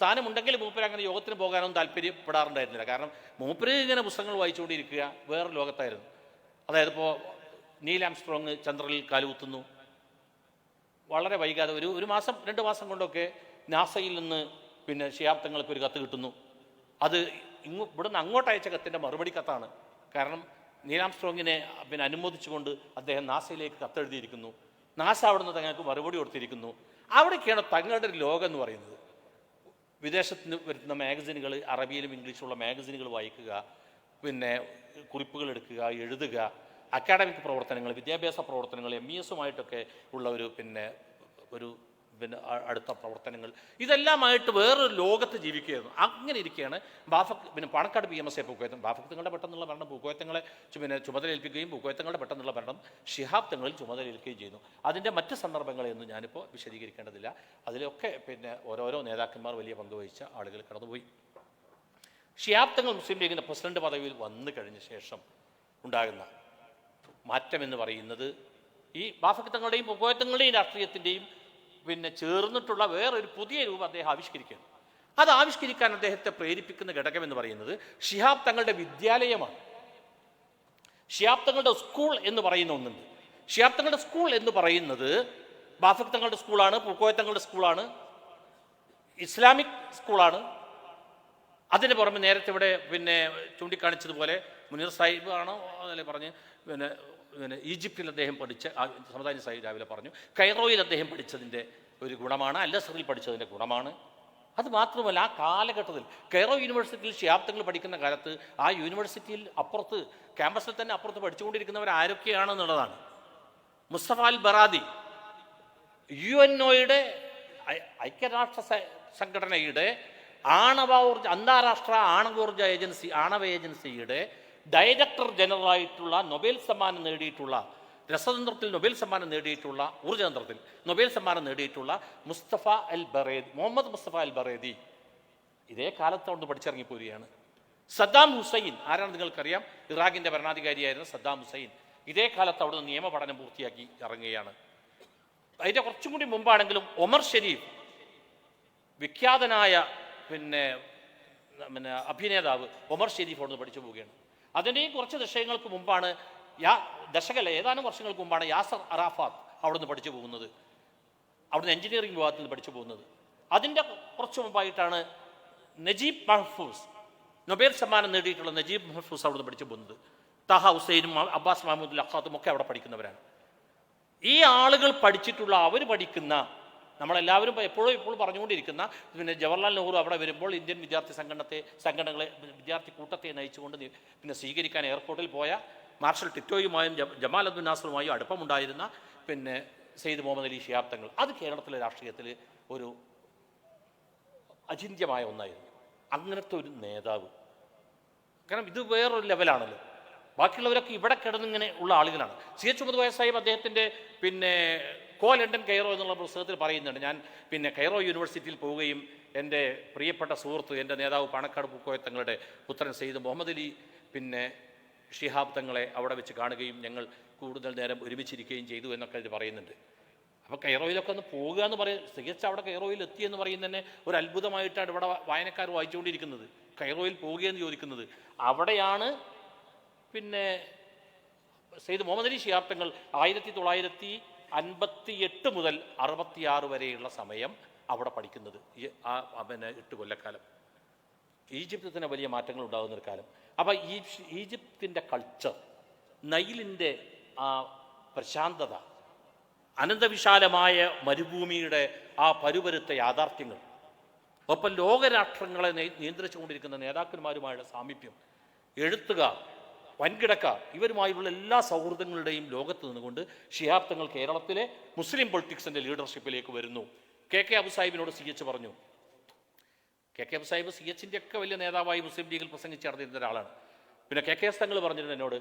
മൂപ്പര് അങ്ങനെ യോഗത്തിന് പോകാനൊന്നും താല്പര്യപ്പെടാറുണ്ടായിരുന്നില്ല. കാരണം മൂപ്പര് ഇങ്ങനെ പുസ്തകങ്ങൾ വായിച്ചുകൊണ്ടിരിക്കുക വേറെ ലോകത്തായിരുന്നു. അതായത് ഇപ്പോൾ നീൽ ആംസ്ട്രോങ് ചന്ദ്രനിൽ കാലുകുത്തുന്നു, വളരെ വൈകാതെ ഒരു മാസം 2 മാസം കൊണ്ടൊക്കെ നാസയിൽ നിന്ന് പിന്നെ ശിഹാബ് തങ്ങൾക്ക് ഒരു കത്ത് കിട്ടുന്നു. അത് ഇവിടുന്ന് അങ്ങോട്ട് അയച്ച കത്തിൻ്റെ മറുപടി കത്താണ്. കാരണം നീൽ ആംസ്ട്രോങ്ങിനെ പിന്നെ അനുമോദിച്ചുകൊണ്ട് അദ്ദേഹം നാസയിലേക്ക് കത്തെഴുതിയിരിക്കുന്നു. നാസ അവിടെ നിന്ന് തങ്ങൾക്ക് മറുപടി കൊടുത്തിരിക്കുന്നു. അവിടേക്കാണ് തങ്ങളുടെ ഒരു ലോകം എന്ന് പറയുന്നത്. വിദേശത്ത് നിന്ന് വരുന്ന മാഗസിനുകൾ, അറബിയിലും ഇംഗ്ലീഷിലുള്ള മാഗസിനുകൾ വായിക്കുക, പിന്നെ കുറിപ്പുകൾ എടുക്കുക, എഴുതുക, അക്കാഡമിക് പ്രവർത്തനങ്ങൾ, വിദ്യാഭ്യാസ പ്രവർത്തനങ്ങൾ, MES-ഉമായിട്ടൊക്കെ ഉള്ള ഒരു അടുത്ത പ്രവർത്തനങ്ങൾ, ഇതെല്ലാമായിട്ട് വേറൊരു ലോകത്ത് ജീവിക്കുകയായിരുന്നു. അങ്ങനെ ഇരിക്കുകയാണ് പാണക്കാട് PMSA പൂക്കോയത്തങ്ങൾ, ബാഫക്തങ്ങളുടെ പെട്ടെന്നുള്ള മരണം പൂക്കോയത്തങ്ങളെ ചുമതലയേൽപ്പിക്കുകയും പൂക്കോയത്തങ്ങളുടെ പെട്ടെന്നുള്ള മരണം ശിഹാബ് തങ്ങളിൽ ചുമതലയേൽക്കുകയും ചെയ്യുന്നു. അതിൻ്റെ മറ്റ് സന്ദർഭങ്ങളെയൊന്നും ഞാനിപ്പോൾ വിശദീകരിക്കേണ്ടതില്ല. അതിലൊക്കെ ഓരോരോ നേതാക്കന്മാർ വലിയ പങ്കുവഹിച്ച ആളുകൾ കടന്നുപോയി. ശിഹാബ് തങ്ങൾ മുസ്ലിം ലീഗിൻ്റെ പ്രസിഡന്റ് പദവിയിൽ വന്നു കഴിഞ്ഞ ശേഷം ഉണ്ടാകുന്ന മാറ്റം എന്ന് പറയുന്നത് ഈ ബാഫക്തങ്ങളുടെയും പൂക്കോയത്തങ്ങളുടെയും രാഷ്ട്രീയത്തിൻ്റെയും ചേർന്നിട്ടുള്ള വേറൊരു പുതിയ രൂപം അദ്ദേഹം ആവിഷ്കരിക്കുകയാണ്. അത് ആവിഷ്കരിക്കാൻ അദ്ദേഹത്തെ പ്രേരിപ്പിക്കുന്ന ഘടകം എന്ന് പറയുന്നത് ശിഹാബ് തങ്ങളുടെ വിദ്യാലയമാണ്. ശിഹാബ് തങ്ങളുടെ സ്കൂൾ എന്ന് പറയുന്ന ഒന്നുണ്ട്. ശിഹാബ് തങ്ങളുടെ സ്കൂൾ എന്ന് പറയുന്നത് ബാഫക് തങ്ങളുടെ സ്കൂളാണ്, പൂക്കോയ തങ്ങളുടെ സ്കൂളാണ്, ഇസ്ലാമിക് സ്കൂളാണ്. അതിന് പുറമെ നേരത്തെ ഇവിടെ ചൂണ്ടിക്കാണിച്ചതുപോലെ മുനീർ സാഹിബ് ആണോ അതല്ലേ പറഞ്ഞ് ഈജിപ്തിൽ അദ്ദേഹം പഠിച്ച സമദാനി സാഹിബ് രാവിലെ പറഞ്ഞു, കൈറോയിൽ അദ്ദേഹം പഠിച്ചതിൻ്റെ ഒരു ഗുണമാണ്, അൽ-അസ്ഹറിൽ പഠിച്ചതിൻ്റെ ഗുണമാണ്. അത് മാത്രമല്ല, ആ കാലഘട്ടത്തിൽ കൈറോ യൂണിവേഴ്സിറ്റിയിൽ ശിഹാബ് തങ്ങൾ പഠിക്കുന്ന കാലത്ത് ആ യൂണിവേഴ്സിറ്റിയിൽ അപ്പുറത്ത്, ക്യാമ്പസിൽ തന്നെ അപ്പുറത്ത് പഠിച്ചുകൊണ്ടിരിക്കുന്നവർ ആരൊക്കെയാണെന്നുള്ളതാണ്. മുസ്തഫ അൽ ബറാദി, UNOയുടെ ഐക്യരാഷ്ട്ര സംഘടനയുടെ അന്താരാഷ്ട്ര ആണവ ഏജൻസിയുടെ ഡയറക്ടർ ജനറലായിട്ടുള്ള നൊബേൽ സമ്മാനം നേടിയിട്ടുള്ള, രസതന്ത്രത്തിൽ നൊബേൽ സമ്മാനം നേടിയിട്ടുള്ള, ഊർജ്ജതന്ത്രത്തിൽ നൊബേൽ സമ്മാനം നേടിയിട്ടുള്ള മുഹമ്മദ് മുസ്തഫ അൽ ബറേദി ഇതേ കാലത്ത് അവിടുന്ന് പഠിച്ചിറങ്ങിപ്പോരുകയാണ്. സദ്ദാം ഹുസൈൻ ആരാണ് നിങ്ങൾക്കറിയാം, ഇറാഖിൻ്റെ ഭരണാധികാരിയായിരുന്ന സദ്ദാം ഹുസൈൻ ഇതേ കാലത്ത് അവിടുന്ന് നിയമപഠനം പൂർത്തിയാക്കി ഇറങ്ങുകയാണ്. അതിൻ്റെ കുറച്ചും കൂടി മുമ്പാണെങ്കിലും ഒമർ ഷെരീഫ്, വിഖ്യാതനായ അഭിനേതാവ് ഒമർ ഷെരീഫ് അവിടുന്ന് പഠിച്ചു പോവുകയാണ്. അതിൻ്റെയും കുറച്ച് ദശകങ്ങൾക്ക് മുമ്പാണ്, ഏതാനും വർഷങ്ങൾക്ക് മുമ്പാണ് യാസർ അറാഫാത്ത് അവിടുന്ന് പഠിച്ചു പോകുന്നത്, അവിടുന്ന് എഞ്ചിനീയറിംഗ് വിഭാഗത്തിൽ നിന്ന് പഠിച്ചു പോകുന്നത്. അതിൻ്റെ കുറച്ച് മുമ്പായിട്ടാണ് നജീബ് മഹ്ഫൂസ്, നൊബേൽ സമ്മാനം നേടിയിട്ടുള്ള നജീബ് മഹ്ഫൂസ് അവിടുന്ന് പഠിച്ചു പോകുന്നത്. താഹ ഹുസൈനും അബ്ബാസ് മഹമ്മൂദ് അഖാത്തും ഒക്കെ അവിടെ പഠിക്കുന്നവരാണ്. ഈ ആളുകൾ അവർ പഠിക്കുന്ന, നമ്മളെല്ലാവരും ഇപ്പോൾ പറഞ്ഞുകൊണ്ടിരിക്കുന്ന ജവഹർലാൽ നെഹ്റു അവിടെ വരുമ്പോൾ ഇന്ത്യൻ വിദ്യാർത്ഥി സംഘടനകളെ വിദ്യാർത്ഥി കൂട്ടത്തെ നയിച്ചുകൊണ്ട് സ്വീകരിക്കാൻ എയർപോർട്ടിൽ പോയ മാർഷൽ ടിറ്റോയുമായും ജമാൽ അബ്ദുൽ നാസറുമായും അടുപ്പമുണ്ടായിരുന്ന സെയ്ദ് മുഹമ്മദ് അലി ശിഹാബ് തങ്ങൾ, അത് കേരളത്തിലെ രാഷ്ട്രീയത്തിൽ ഒരു അചിന്ത്യമായ ഒന്നായിരുന്നു. അങ്ങനത്തെ ഒരു നേതാവ്, കാരണം ഇത് വേറൊരു ലെവലാണല്ലോ. ബാക്കിയുള്ളവരൊക്കെ ഇവിടെ കിടന്നിങ്ങനെ ഉള്ള ആളുകളാണ്. CH മുഹമ്മദ് കോയ സാഹിബ് അദ്ദേഹത്തിൻ്റെ ലണ്ടൻ കൈറോ എന്നുള്ള പുസ്തകത്തിൽ പറയുന്നുണ്ട്, ഞാൻ കൈറോ യൂണിവേഴ്സിറ്റിയിൽ പോവുകയും എൻ്റെ പ്രിയപ്പെട്ട സുഹൃത്ത്, എൻ്റെ നേതാവ് പാണക്കാട് പൂക്കോയ തങ്ങളുടെ പുത്രൻ സെയ്ദ് മുഹമ്മദ് അലി ശിഹാബ് തങ്ങളെ അവിടെ വെച്ച് കാണുകയും ഞങ്ങൾ കൂടുതൽ നേരം ഒരുമിച്ചിരിക്കുകയും ചെയ്തു എന്നൊക്കെ ഇത് പറയുന്നുണ്ട്. അപ്പോൾ കൈറോയിലൊക്കെ ഒന്ന് പോകുക എന്ന് പറയും, CH അവിടെ കൈറോയിൽ എത്തിയെന്ന് പറയുന്നത് തന്നെ ഒരു അത്ഭുതമായിട്ടാണ് ഇവിടെ വായനക്കാർ വായിച്ചുകൊണ്ടിരിക്കുന്നത്. കൈറോയിൽ പോവുകയെന്ന് ചോദിക്കുന്നത് അവിടെയാണ്. സെയ്ദ് മുഹമ്മദ് അലി ശിഹാബ് തങ്ങൾ 1958 മുതൽ 66 വരെയുള്ള സമയം അവിടെ പഠിക്കുന്നത്, 8 കൊല്ലക്കാലം. ഈജിപ്തിൽ തന്നെ വലിയ മാറ്റങ്ങൾ ഉണ്ടാകുന്നൊരു കാലം. അപ്പോൾ ഈജിപ്തിൻ്റെ കൾച്ചർ, നൈലിൻ്റെ ആ പ്രശാന്തത, അനന്തവിശാലമായ മരുഭൂമിയുടെ ആ പരുപരുത്ത യാഥാർത്ഥ്യങ്ങൾ, ഒപ്പം ലോകരാഷ്ട്രങ്ങളെ നിയന്ത്രിച്ചുകൊണ്ടിരിക്കുന്ന നേതാക്കന്മാരുമായുള്ള സാമീപ്യം, എഴുത്തുകാർ, വൻകിടക്കാർ, ഇവരുമായുള്ള എല്ലാ സൗഹൃദങ്ങളുടെയും ലോകത്ത് നിന്നുകൊണ്ട് ശിഹാബ് തങ്ങൾ കേരളത്തിലെ മുസ്ലിം പൊളിറ്റിക്സിൻ്റെ ലീഡർഷിപ്പിലേക്ക് വരുന്നു. KK അബു സാഹിബിനോട് CH പറഞ്ഞു. KK അബു സാഹിബ് CHൻ്റെ ഒക്കെ വലിയ നേതാവായി മുസ്ലിം ലീഗിൽ പ്രസംഗിച്ച് നടന്നിരുന്ന ഒരാളാണ്. KKS തങ്ങൾ പറഞ്ഞിട്ടുണ്ട് എന്നോട്,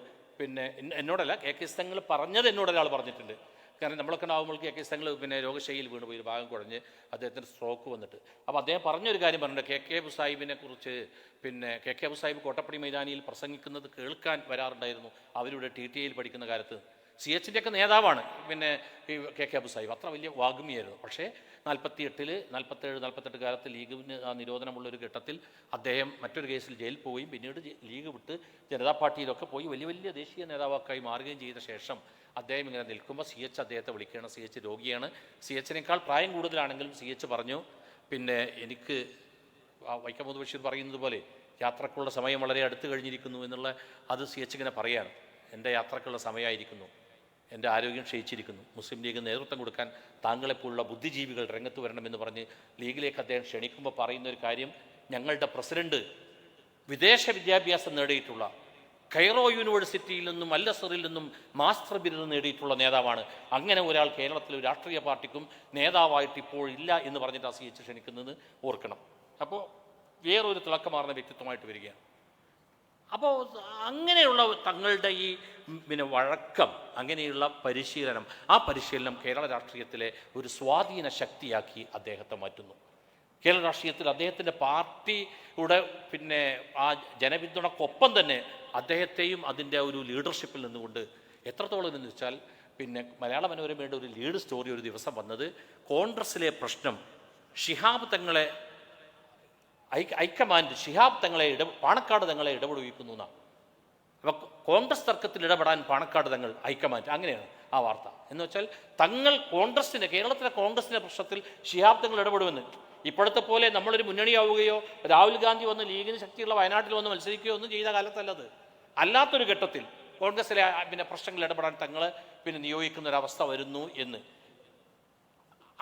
എന്നോടല്ല, KKS തങ്ങൾ പറഞ്ഞത് എന്നോട് ഒരാൾ പറഞ്ഞിട്ടുണ്ട്. കാരണം നമ്മളൊക്കെ ഉണ്ടാകുമ്പോൾ KKS തങ്ങൾ രോഗശൈലിയിൽ വീണുപോയി, ഒരു ഭാഗം കുഴഞ്ഞ് അദ്ദേഹത്തിന് സ്ട്രോക്ക് വന്നിട്ട്. അപ്പോൾ അദ്ദേഹം പറഞ്ഞൊരു കാര്യം പറഞ്ഞിട്ടുണ്ട്, KK അബു സാഹിബിനെ കുറിച്ച്. KK അബു സാഹിബ് കോട്ടപ്പടി മൈതാനിയിൽ പ്രസംഗിക്കുന്നത് കേൾക്കാൻ വരാറുണ്ടായിരുന്നു അവരുടെ TTAയിൽ പഠിക്കുന്ന കാലത്ത്. CHൻ്റെ ഒക്കെ നേതാവാണ് ഈ KK അബു സാഹിബ്, അത്ര വലിയ വാഗ്മിയായിരുന്നു. പക്ഷേ 47-48 കാലത്ത് ലീഗിന് ആ നിരോധനമുള്ളൊരു ഘട്ടത്തിൽ അദ്ദേഹം മറ്റൊരു കേസിൽ ജയിലിൽ പോവുകയും പിന്നീട് ലീഗ് വിട്ട് ജനതാ പാർട്ടിയിലൊക്കെ പോയി വലിയ വലിയ ദേശീയ നേതാവായി മാറുകയും ചെയ്ത ശേഷം അദ്ദേഹം ഇങ്ങനെ നിൽക്കുമ്പോൾ CH അദ്ദേഹത്തെ വിളിക്കുകയാണ്. CH രോഗിയാണ്, CHനേക്കാൾ പ്രായം കൂടുതലാണെങ്കിലും CH പറഞ്ഞു, എനിക്ക് വൈക്കം മുഹമ്മദ് ബഷീർ പറയുന്നത് പോലെ യാത്രക്കുള്ള സമയം വളരെ അടുത്ത് കഴിഞ്ഞിരിക്കുന്നു എന്നുള്ള അത് CH ഇങ്ങനെ പറയുകയാണ്, എൻ്റെ യാത്രക്കുള്ള സമയമായിരിക്കുന്നു. എൻ്റെ ആരോഗ്യം ക്ഷയിച്ചിരിക്കുന്നു, മുസ്ലിം ലീഗ് നേതൃത്വം കൊടുക്കാൻ താങ്കളെപ്പോലുള്ള ബുദ്ധിജീവികൾ രംഗത്ത് വരണമെന്ന് പറഞ്ഞ് ലീഗിലേക്ക് അദ്ദേഹം ക്ഷണിക്കുമ്പോൾ പറയുന്ന ഒരു കാര്യം, ഞങ്ങളുടെ പ്രസിഡന്റ് വിദേശ വിദ്യാഭ്യാസം നേടിയിട്ടുള്ള കൈറോ യൂണിവേഴ്സിറ്റിയിൽ നിന്നും അൽ അസറിൽ നിന്നും മാസ്റ്റർ ബിരുദം നേടിയിട്ടുള്ള നേതാവാണ്. അങ്ങനെ ഒരാൾ കേരളത്തിലെ ഒരു രാഷ്ട്രീയ പാർട്ടിക്കും നേതാവായിട്ട് ഇപ്പോൾ ഇല്ല എന്ന് പറഞ്ഞിട്ട് അസിയിച്ച് ക്ഷണിക്കുന്നത് ഓർക്കണം. അപ്പോൾ വേറൊരു തിളക്കമാർന്ന വ്യക്തിത്വമായിട്ട് വരികയാണ്. അപ്പോൾ അങ്ങനെയുള്ള തങ്ങളുടെ ഈ വഴക്കം, അങ്ങനെയുള്ള പരിശീലനം, ആ പരിശീലനം കേരള രാഷ്ട്രീയത്തിലെ ഒരു സ്വാധീന ശക്തിയാക്കി അദ്ദേഹത്തെ മാറ്റുന്നു. കേരള രാഷ്ട്രീയത്തിൽ അദ്ദേഹത്തിൻ്റെ പാർട്ടിയുടെ ആ ജനപിന്തുണക്കൊപ്പം തന്നെ അദ്ദേഹത്തെയും അതിൻ്റെ ഒരു ലീഡർഷിപ്പിൽ നിന്നുകൊണ്ട് എത്രത്തോളം എന്ന് വെച്ചാൽ മലയാള മനോരമയുടെ ഒരു ലീഡ് സ്റ്റോറി ഒരു ദിവസം വന്നത്, കോൺഗ്രസ്സിലെ പ്രശ്നം ശിഹാബ് തങ്ങളെ ഹൈക്കമാൻഡ് ശിഹാബ് തങ്ങളെ പാണക്കാട് തങ്ങളെ ഇടപെടുവിക്കുന്നു എന്നാണ്. അപ്പോൾ കോൺഗ്രസ് തർക്കത്തിൽ ഇടപെടാൻ പാണക്കാട് തങ്ങൾ ഹൈക്കമാൻഡ്, അങ്ങനെയാണ് ആ വാർത്ത. എന്ന് വെച്ചാൽ തങ്ങൾ കേരളത്തിലെ കോൺഗ്രസിൻ്റെ പ്രശ്നത്തിൽ ശിഹാബ് തങ്ങൾ ഇടപെടുമെന്ന്. ഇപ്പോഴത്തെ പോലെ നമ്മളൊരു മുന്നണിയാവുകയോ രാഹുൽ ഗാന്ധി വന്ന് ലീഗിന് ശക്തിയുള്ള വയനാട്ടിൽ വന്ന് മത്സരിക്കുകയോ ഒന്നും ചെയ്ത കാലത്തല്ലത്. അല്ലാത്തൊരു ഘട്ടത്തിൽ കോൺഗ്രസിലെ പ്രശ്നങ്ങൾ ഇടപെടാൻ തങ്ങളെ നിയോഗിക്കുന്നൊരവസ്ഥ വരുന്നു എന്ന്.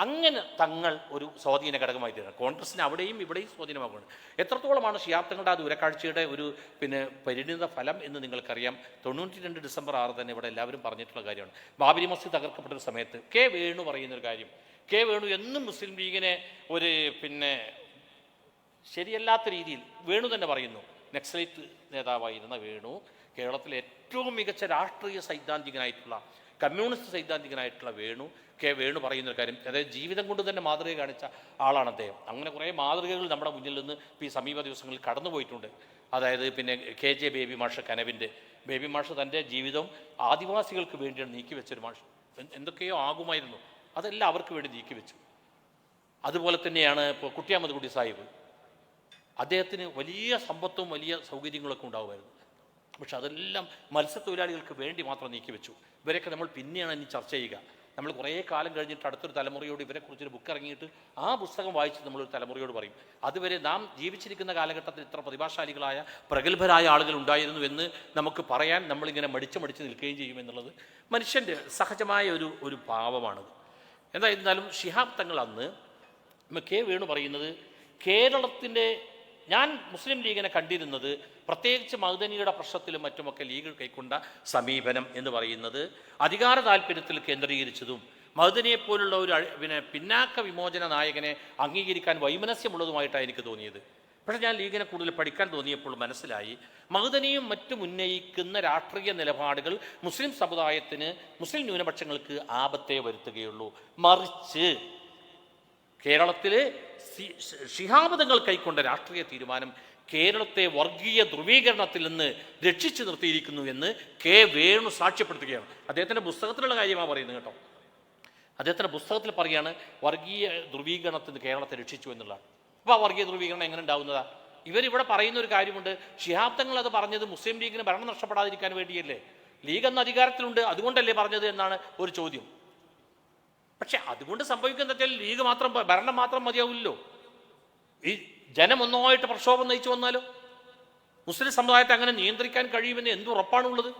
അങ്ങനെ തങ്ങൾ ഒരു സ്വാധീന ഘടകമായി തീരണം. കോൺഗ്രസിന് അവിടെയും ഇവിടെയും സ്വാധീനമാകുന്നത്. എത്രത്തോളമാണ് ശിഹാബ് തങ്ങളുടെ ആ ദൂരക്കാഴ്ചയുടെ ഒരു പരിണിത ഫലം എന്ന് നിങ്ങൾക്കറിയാം. 92 ഡിസംബർ 6 തന്നെ ഇവിടെ എല്ലാവരും പറഞ്ഞിട്ടുള്ള കാര്യമാണ്. ബാബരി മസ്ജിദ് തകർക്കപ്പെട്ട സമയത്ത് കെ വേണു പറയുന്നൊരു കാര്യം, കെ വേണു എന്നും മുസ്ലിം ലീഗിനെ ഒരു ശരിയല്ലാത്ത രീതിയിൽ വേണു തന്നെ പറയുന്നു. നക്സലൈറ്റ് നേതാവായിരുന്ന വേണു കേരളത്തിലെ ഏറ്റവും മികച്ച രാഷ്ട്രീയ സൈദ്ധാന്തികനായിട്ടുള്ള കമ്മ്യൂണിസ്റ്റ് സൈദ്ധാന്തികനായിട്ടുള്ള കെ വേണു പറയുന്നൊരു കാര്യം, അതായത് ജീവിതം കൊണ്ട് തന്നെ മാതൃക കാണിച്ച ആളാണ് അദ്ദേഹം. അങ്ങനെ കുറേ മാതൃകകൾ നമ്മുടെ മുന്നിൽ നിന്ന് ഈ സമീപ ദിവസങ്ങളിൽ കടന്നുപോയിട്ടുണ്ട്. അതായത് KJ ബേബി മാഷ് കനവിൻ്റെ ബേബി മാഷ് തൻ്റെ ജീവിതം ആദിവാസികൾക്ക് വേണ്ടിയാണ് നീക്കിവെച്ചൊരു മാഷ്. എന്തൊക്കെയോ ആകുമായിരുന്നു, അതെല്ലാം അവർക്ക് വേണ്ടി നീക്കിവെച്ചു. അതുപോലെ തന്നെയാണ് ഇപ്പോൾ കുട്ടിയാമത് കുട്ടി സാഹിബ്. അദ്ദേഹത്തിന് വലിയ സമ്പത്തും വലിയ സൗകര്യങ്ങളൊക്കെ ഉണ്ടാകുമായിരുന്നു. പക്ഷെ അതെല്ലാം മത്സ്യത്തൊഴിലാളികൾക്ക് വേണ്ടി മാത്രം നീക്കിവെച്ചു. ഇവരെയൊക്കെ നമ്മൾ പിന്നെയാണ് ഇനി ചർച്ച ചെയ്യുക. നമ്മൾ കുറേ കാലം കഴിഞ്ഞിട്ട് അടുത്തൊരു തലമുറയോട് ഇവരെക്കുറിച്ചൊരു ബുക്ക് ഇറങ്ങിയിട്ട് ആ പുസ്തകം വായിച്ച് നമ്മളൊരു തലമുറയോട് പറയും. അതുവരെ നാം ജീവിച്ചിരിക്കുന്ന കാലഘട്ടത്തിൽ ഇത്ര പ്രതിഭാശാലികളായ പ്രഗത്ഭരായ ആളുകൾ ഉണ്ടായിരുന്നു എന്ന് നമുക്ക് പറയാൻ നമ്മളിങ്ങനെ മടിച്ച് നിൽക്കുകയും ചെയ്യുമെന്നുള്ളത് മനുഷ്യൻ്റെ സഹജമായ ഒരു ഭാവമാണത്. എന്തായിരുന്നാലും ശിഹാബ് തങ്ങൾ അന്ന് കെ വേണു പറയുന്നത്, കേരളത്തിൻ്റെ ഞാൻ മുസ്ലിം ലീഗിനെ കണ്ടിരുന്നത് പ്രത്യേകിച്ച് മഅ്ദനിയുടെ പ്രശ്നത്തിലും മറ്റുമൊക്കെ ലീഗ് കൈക്കൊണ്ട സമീപനം എന്ന് പറയുന്നത് അധികാര താല്പര്യത്തിൽ കേന്ദ്രീകരിച്ചതും മഅ്ദനിയെപ്പോലുള്ള ഒരു പിന്നാക്ക വിമോചന നായകനെ അംഗീകരിക്കാൻ വൈമനസ്യമുള്ളതുമായിട്ടാണ് എനിക്ക് തോന്നിയത്. പക്ഷേ ഞാൻ ലീഗിനെ കൂടുതൽ പഠിക്കാൻ തോന്നിയപ്പോൾ മനസ്സിലായി, മഅ്ദനിയും മറ്റും ഉന്നയിക്കുന്ന രാഷ്ട്രീയ നിലപാടുകൾ മുസ്ലിം സമുദായത്തിന്, മുസ്ലിം ന്യൂനപക്ഷങ്ങൾക്ക് ആപത്തെ വരുത്തുകയുള്ളൂ. മറിച്ച് കേരളത്തിലെ ശിഹാബ് തങ്ങൾ കൈക്കൊണ്ട രാഷ്ട്രീയ തീരുമാനം കേരളത്തെ വർഗീയ ധ്രുവീകരണത്തിൽ നിന്ന് രക്ഷിച്ചു നിർത്തിയിരിക്കുന്നു എന്ന് കെ വേണു സാക്ഷ്യപ്പെടുത്തുകയാണ്. അദ്ദേഹത്തിൻ്റെ പുസ്തകത്തിലുള്ള കാര്യമാണ് പറയുന്നത് കേട്ടോ. അദ്ദേഹത്തിൻ്റെ പുസ്തകത്തിൽ പറയുകയാണ് വർഗീയ ധ്രുവീകരണത്തിൽ നിന്ന് കേരളത്തെ രക്ഷിച്ചു എന്നുള്ളതാണ്. അപ്പോൾ ആ വർഗീയ ധ്രുവീകരണം എങ്ങനെ ഉണ്ടാകുന്നതാ? ഇവരിവിടെ പറയുന്ന ഒരു കാര്യമുണ്ട്, ശിഹാബ് തങ്ങൾ അത് പറഞ്ഞത് മുസ്ലിം ലീഗിന് ഭരണം നഷ്ടപ്പെടാതിരിക്കാൻ വേണ്ടിയല്ലേ, ലീഗ് എന്ന അധികാരത്തിലുണ്ട് അതുകൊണ്ടല്ലേ പറഞ്ഞത് എന്നാണ് ഒരു ചോദ്യം. പക്ഷെ അതുകൊണ്ട് സംഭവിക്കുന്ന വെച്ചാൽ ലീഗ് മാത്രം ഭരണം മാത്രം മതിയാവില്ലല്ലോ. ഈ ജനം ഒന്നായിട്ട് പ്രക്ഷോഭം നയിച്ചു വന്നാലോ മുസ്ലിം സമുദായത്തെ അങ്ങനെ നിയന്ത്രിക്കാൻ കഴിയുമെന്ന് എന്ത് ഉറപ്പാണുള്ളത്?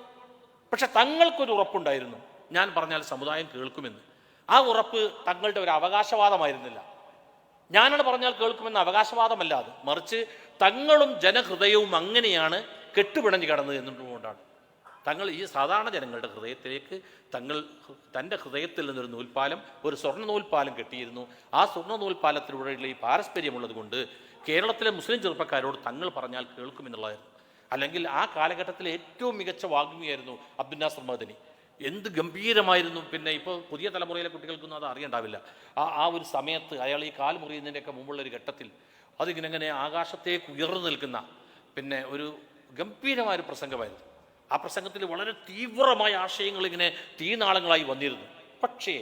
പക്ഷെ തങ്ങൾക്കൊരു ഉറപ്പുണ്ടായിരുന്നു, ഞാൻ പറഞ്ഞാൽ സമുദായം കേൾക്കുമെന്ന്. ആ ഉറപ്പ് തങ്ങളുടെ ഒരു അവകാശവാദമായിരുന്നില്ല. ഞാനാണ് പറഞ്ഞാൽ കേൾക്കുമെന്ന അവകാശവാദമല്ല അത്, മറിച്ച് തങ്ങളും ജനഹൃദയവും അങ്ങനെയാണ് കെട്ടുപിണഞ്ഞു കിടന്നത് എന്നുകൊണ്ടാണ് തങ്ങൾ ഈ സാധാരണ ജനങ്ങളുടെ ഹൃദയത്തിലേക്ക് തൻ്റെ ഹൃദയത്തിൽ നിന്നൊരു നൂൽപ്പാലം, ഒരു സ്വർണ്ണ നൂൽപ്പാലം കെട്ടിയിരുന്നു. ആ സ്വർണ്ണ നൂൽപ്പാലത്തിലൂടെയുള്ള ഈ പാരസ്പര്യമുള്ളത് കൊണ്ട് കേരളത്തിലെ മുസ്ലിം ചെറുപ്പക്കാരോട് തങ്ങൾ പറഞ്ഞാൽ കേൾക്കുമെന്നുള്ളതായിരുന്നു. അല്ലെങ്കിൽ ആ കാലഘട്ടത്തിലെ ഏറ്റവും മികച്ച വാഗ്മിയായിരുന്നു അബ്ദുൽ നാസർ മഅ്ദനി. എന്ത് ഗംഭീരമായിരുന്നു. ഇപ്പോൾ പുതിയ തലമുറയിലെ കുട്ടികൾക്കൊന്നും അത് അറിയണ്ടാവില്ല. ആ ഒരു സമയത്ത് അയാൾ ഈ കാൽ മുറിയുന്നതിൻ്റെയൊക്കെ മുമ്പുള്ളൊരു ഘട്ടത്തിൽ അതിങ്ങനെ ആകാശത്തേക്ക് ഉയർന്നു നിൽക്കുന്ന ഒരു ഗംഭീരമായൊരു പ്രസംഗമായിരുന്നു. ആ പ്രസംഗത്തിൽ വളരെ തീവ്രമായ ആശയങ്ങൾ ഇങ്ങനെ തീനാളങ്ങളായി വന്നിരുന്നു. പക്ഷേ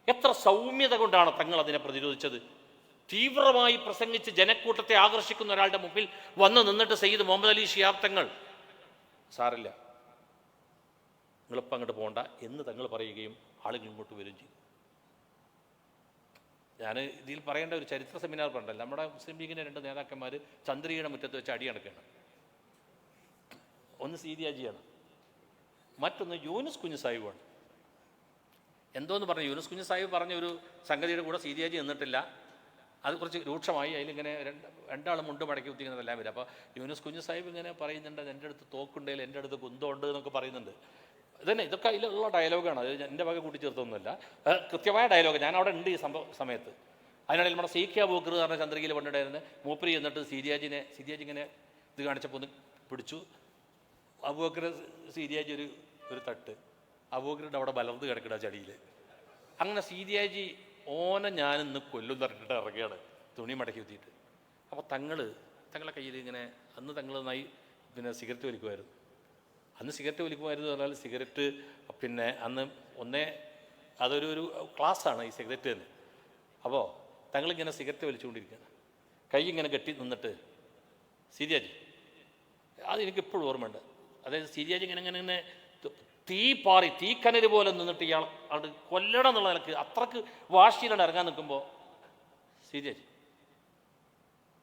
എത്ര സൗമ്യത കൊണ്ടാണ് തങ്ങൾ അതിനെ പ്രതിരോധിച്ചത്. തീവ്രമായി പ്രസംഗിച്ച് ജനക്കൂട്ടത്തെ ആകർഷിക്കുന്ന ഒരാളുടെ മുമ്പിൽ വന്ന് നിന്നിട്ട് സയ്യിദ് മുഹമ്മദ് അലി ശിഹാബ് തങ്ങൾ, സാറില്ല നിങ്ങളിപ്പോൾ അങ്ങോട്ട് പോകണ്ട എന്ന് തങ്ങൾ പറയുകയും ആളുകൾ ഇങ്ങോട്ട് വരികയും ചെയ്തു. ഞാൻ ഇതിൽ പറയേണ്ട ഒരു ചരിത്ര സെമിനാർ പറഞ്ഞല്ലോ, നമ്മുടെ മുസ്ലിം ലീഗിൻ്റെ 2 നേതാക്കന്മാർ ചന്ദ്രികയുടെ മുറ്റത്ത് വെച്ച് അടി നടക്കുകയാണ്. ഒന്ന് സീതിയാജിയാണ്, മറ്റൊന്ന് യൂനുസ് കുഞ്ഞു സാഹിബാണ്. എന്തോന്ന് പറഞ്ഞു, യൂനുസ് കുഞ്ഞ് സാഹിബ് പറഞ്ഞ ഒരു സംഗതിയുടെ കൂടെ സീരിയാജി നിന്നിട്ടില്ല. അത് കുറച്ച് രൂക്ഷമായി. അതിലിങ്ങനെ രണ്ടാളും മുണ്ട് മടക്കി കുത്തിക്കുന്നതെല്ലാം വരും. അപ്പോൾ യൂനുസ് കുഞ്ഞ് സാഹിബ് ഇങ്ങനെ പറയുന്നുണ്ട്, എൻ്റെ അടുത്ത് തോക്കുണ്ടെങ്കിൽ എൻ്റെ അടുത്ത് കുന്തമുണ്ട് എന്നൊക്കെ പറയുന്നുണ്ട്. ഇതന്നെ ഇതൊക്കെ അതിലുള്ള ഡയലോഗാണ്. അത് എൻ്റെ വക കൂട്ടിച്ചേർത്തൊന്നുമല്ല, കൃത്യമായ ഡയലോഗ്. ഞാൻ അവിടെ ഉണ്ട് ഈ സമയത്ത്. അതിനിടയിൽ നമ്മുടെ സീഖ്യ ബൂക്കർ പറഞ്ഞ ചന്ദ്രഗിയിൽ കൊണ്ടിട്ടായിരുന്നു. മൂപ്പരി എന്നിട്ട് സീരിയാജി ഇങ്ങനെ ഇത് കാണിച്ചപ്പോൾ ഒന്ന് പിടിച്ചു. അബൂബക്കർ സീരിയാജി ഒരു തട്ട്, അബൂബക്കറിൻ്റെ അവിടെ ബലർന്ന് കിടക്കിട ചടിയിൽ. അങ്ങനെ സീരിയാജി ഓനെ ഞാനിന്ന് കൊല്ലും തരട്ടിട്ട് ഇറങ്ങുകയാണ് തുണി മടക്കി കുത്തിയിട്ട്. അപ്പോൾ തങ്ങളെ കയ്യിൽ ഇങ്ങനെ അന്ന് തങ്ങൾ നന്നായി സിഗരറ്റ് വലിക്കുമായിരുന്നു. അന്ന് സിഗരറ്റ് വലിക്കുമായിരുന്നു പറഞ്ഞാൽ സിഗരറ്റ് അന്ന് അതൊരു ക്ലാസ്സാണ് ഈ സിഗരറ്റ് തന്നെ. അപ്പോൾ തങ്ങളിങ്ങനെ സിഗരറ്റ് വലിച്ചുകൊണ്ടിരിക്കുകയാണ്, കൈ ഇങ്ങനെ കെട്ടി നിന്നിട്ട് സീരിയാജി, അതെനിക്കിപ്പോഴും ഓർമ്മയുണ്ട്. അതായത് സീരിയാജി ഇങ്ങനെ തീക്കനര് പോലെ നിന്നിട്ട് ഇയാൾ അത് കൊല്ലണം എന്നുള്ള നിലക്ക് അത്രക്ക് വാശിയിലാണ് ഇറങ്ങാൻ നിൽക്കുമ്പോൾ സീരിയാജി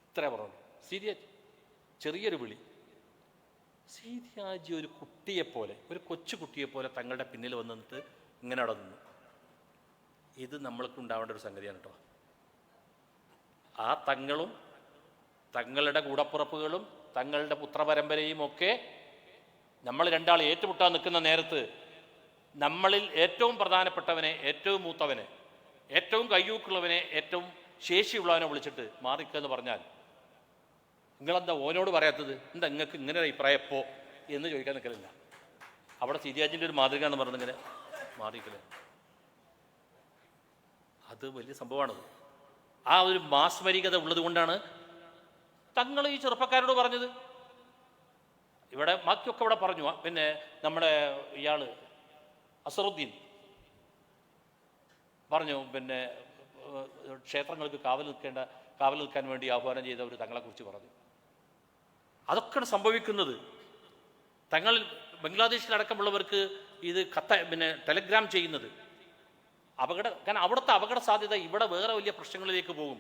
ഇത്ര പറഞ്ഞു. സീരിയാജി ചെറിയൊരു വിളി. സീരിയാജി ഒരു കുട്ടിയെപ്പോലെ, ഒരു കൊച്ചു കുട്ടിയെപ്പോലെ തങ്ങളുടെ പിന്നിൽ വന്ന് നിന്നിട്ട് ഇങ്ങനെ അവിടെ നിന്നു. ഇത് നമ്മൾക്ക് ഉണ്ടാവേണ്ട ഒരു സംഗതിയാണ് കേട്ടോ. ആ തങ്ങളും തങ്ങളുടെ കൂടപ്പുറപ്പുകളും തങ്ങളുടെ പുത്രപരമ്പരയും ഒക്കെ നമ്മൾ രണ്ടാൾ ഏറ്റുമുട്ടാൻ നിൽക്കുന്ന നേരത്ത് നമ്മളിൽ ഏറ്റവും പ്രധാനപ്പെട്ടവനെ, ഏറ്റവും മൂത്തവനെ, ഏറ്റവും കയ്യൂക്കുള്ളവനെ, ഏറ്റവും ശേഷിയുള്ളവനെ വിളിച്ചിട്ട് മാറിക്കെന്ന് പറഞ്ഞാൽ നിങ്ങളെന്താ ഓനോട് പറയാത്തത്? എന്താ നിങ്ങൾക്ക് ഇങ്ങനെ അഭിപ്രായം എപ്പോ എന്ന് ചോദിക്കാൻ നിൽക്കലില്ല. അവിടെ സീരിയാജിൻ്റെ ഒരു മാതൃക എന്ന് പറഞ്ഞിങ്ങനെ മാറിക്കല്. അത് വലിയ സംഭവമാണത്. ആ ഒരു മാസ്മരികത ഉള്ളത് കൊണ്ടാണ് തങ്ങൾ ഈ ചെറുപ്പക്കാരോട് പറഞ്ഞത്. ഇവിടെ ബാക്കിയൊക്കെ ഇവിടെ പറഞ്ഞു. നമ്മുടെ ഇയാൾ അസറുദ്ദീൻ പറഞ്ഞു, ക്ഷേത്രങ്ങൾക്ക് കാവൽ നിൽക്കാൻ വേണ്ടി ആഹ്വാനം ചെയ്തവർ തങ്ങളെക്കുറിച്ച് പറഞ്ഞു. അതൊക്കെയാണ് സംഭവിക്കുന്നത്. തങ്ങൾ ബംഗ്ലാദേശിലടക്കമുള്ളവർക്ക് ഇത് ടെലഗ്രാം ചെയ്യുന്നത് കാരണം അവിടുത്തെ അപകട സാധ്യത ഇവിടെ വേറെ വലിയ പ്രശ്നങ്ങളിലേക്ക് പോകും.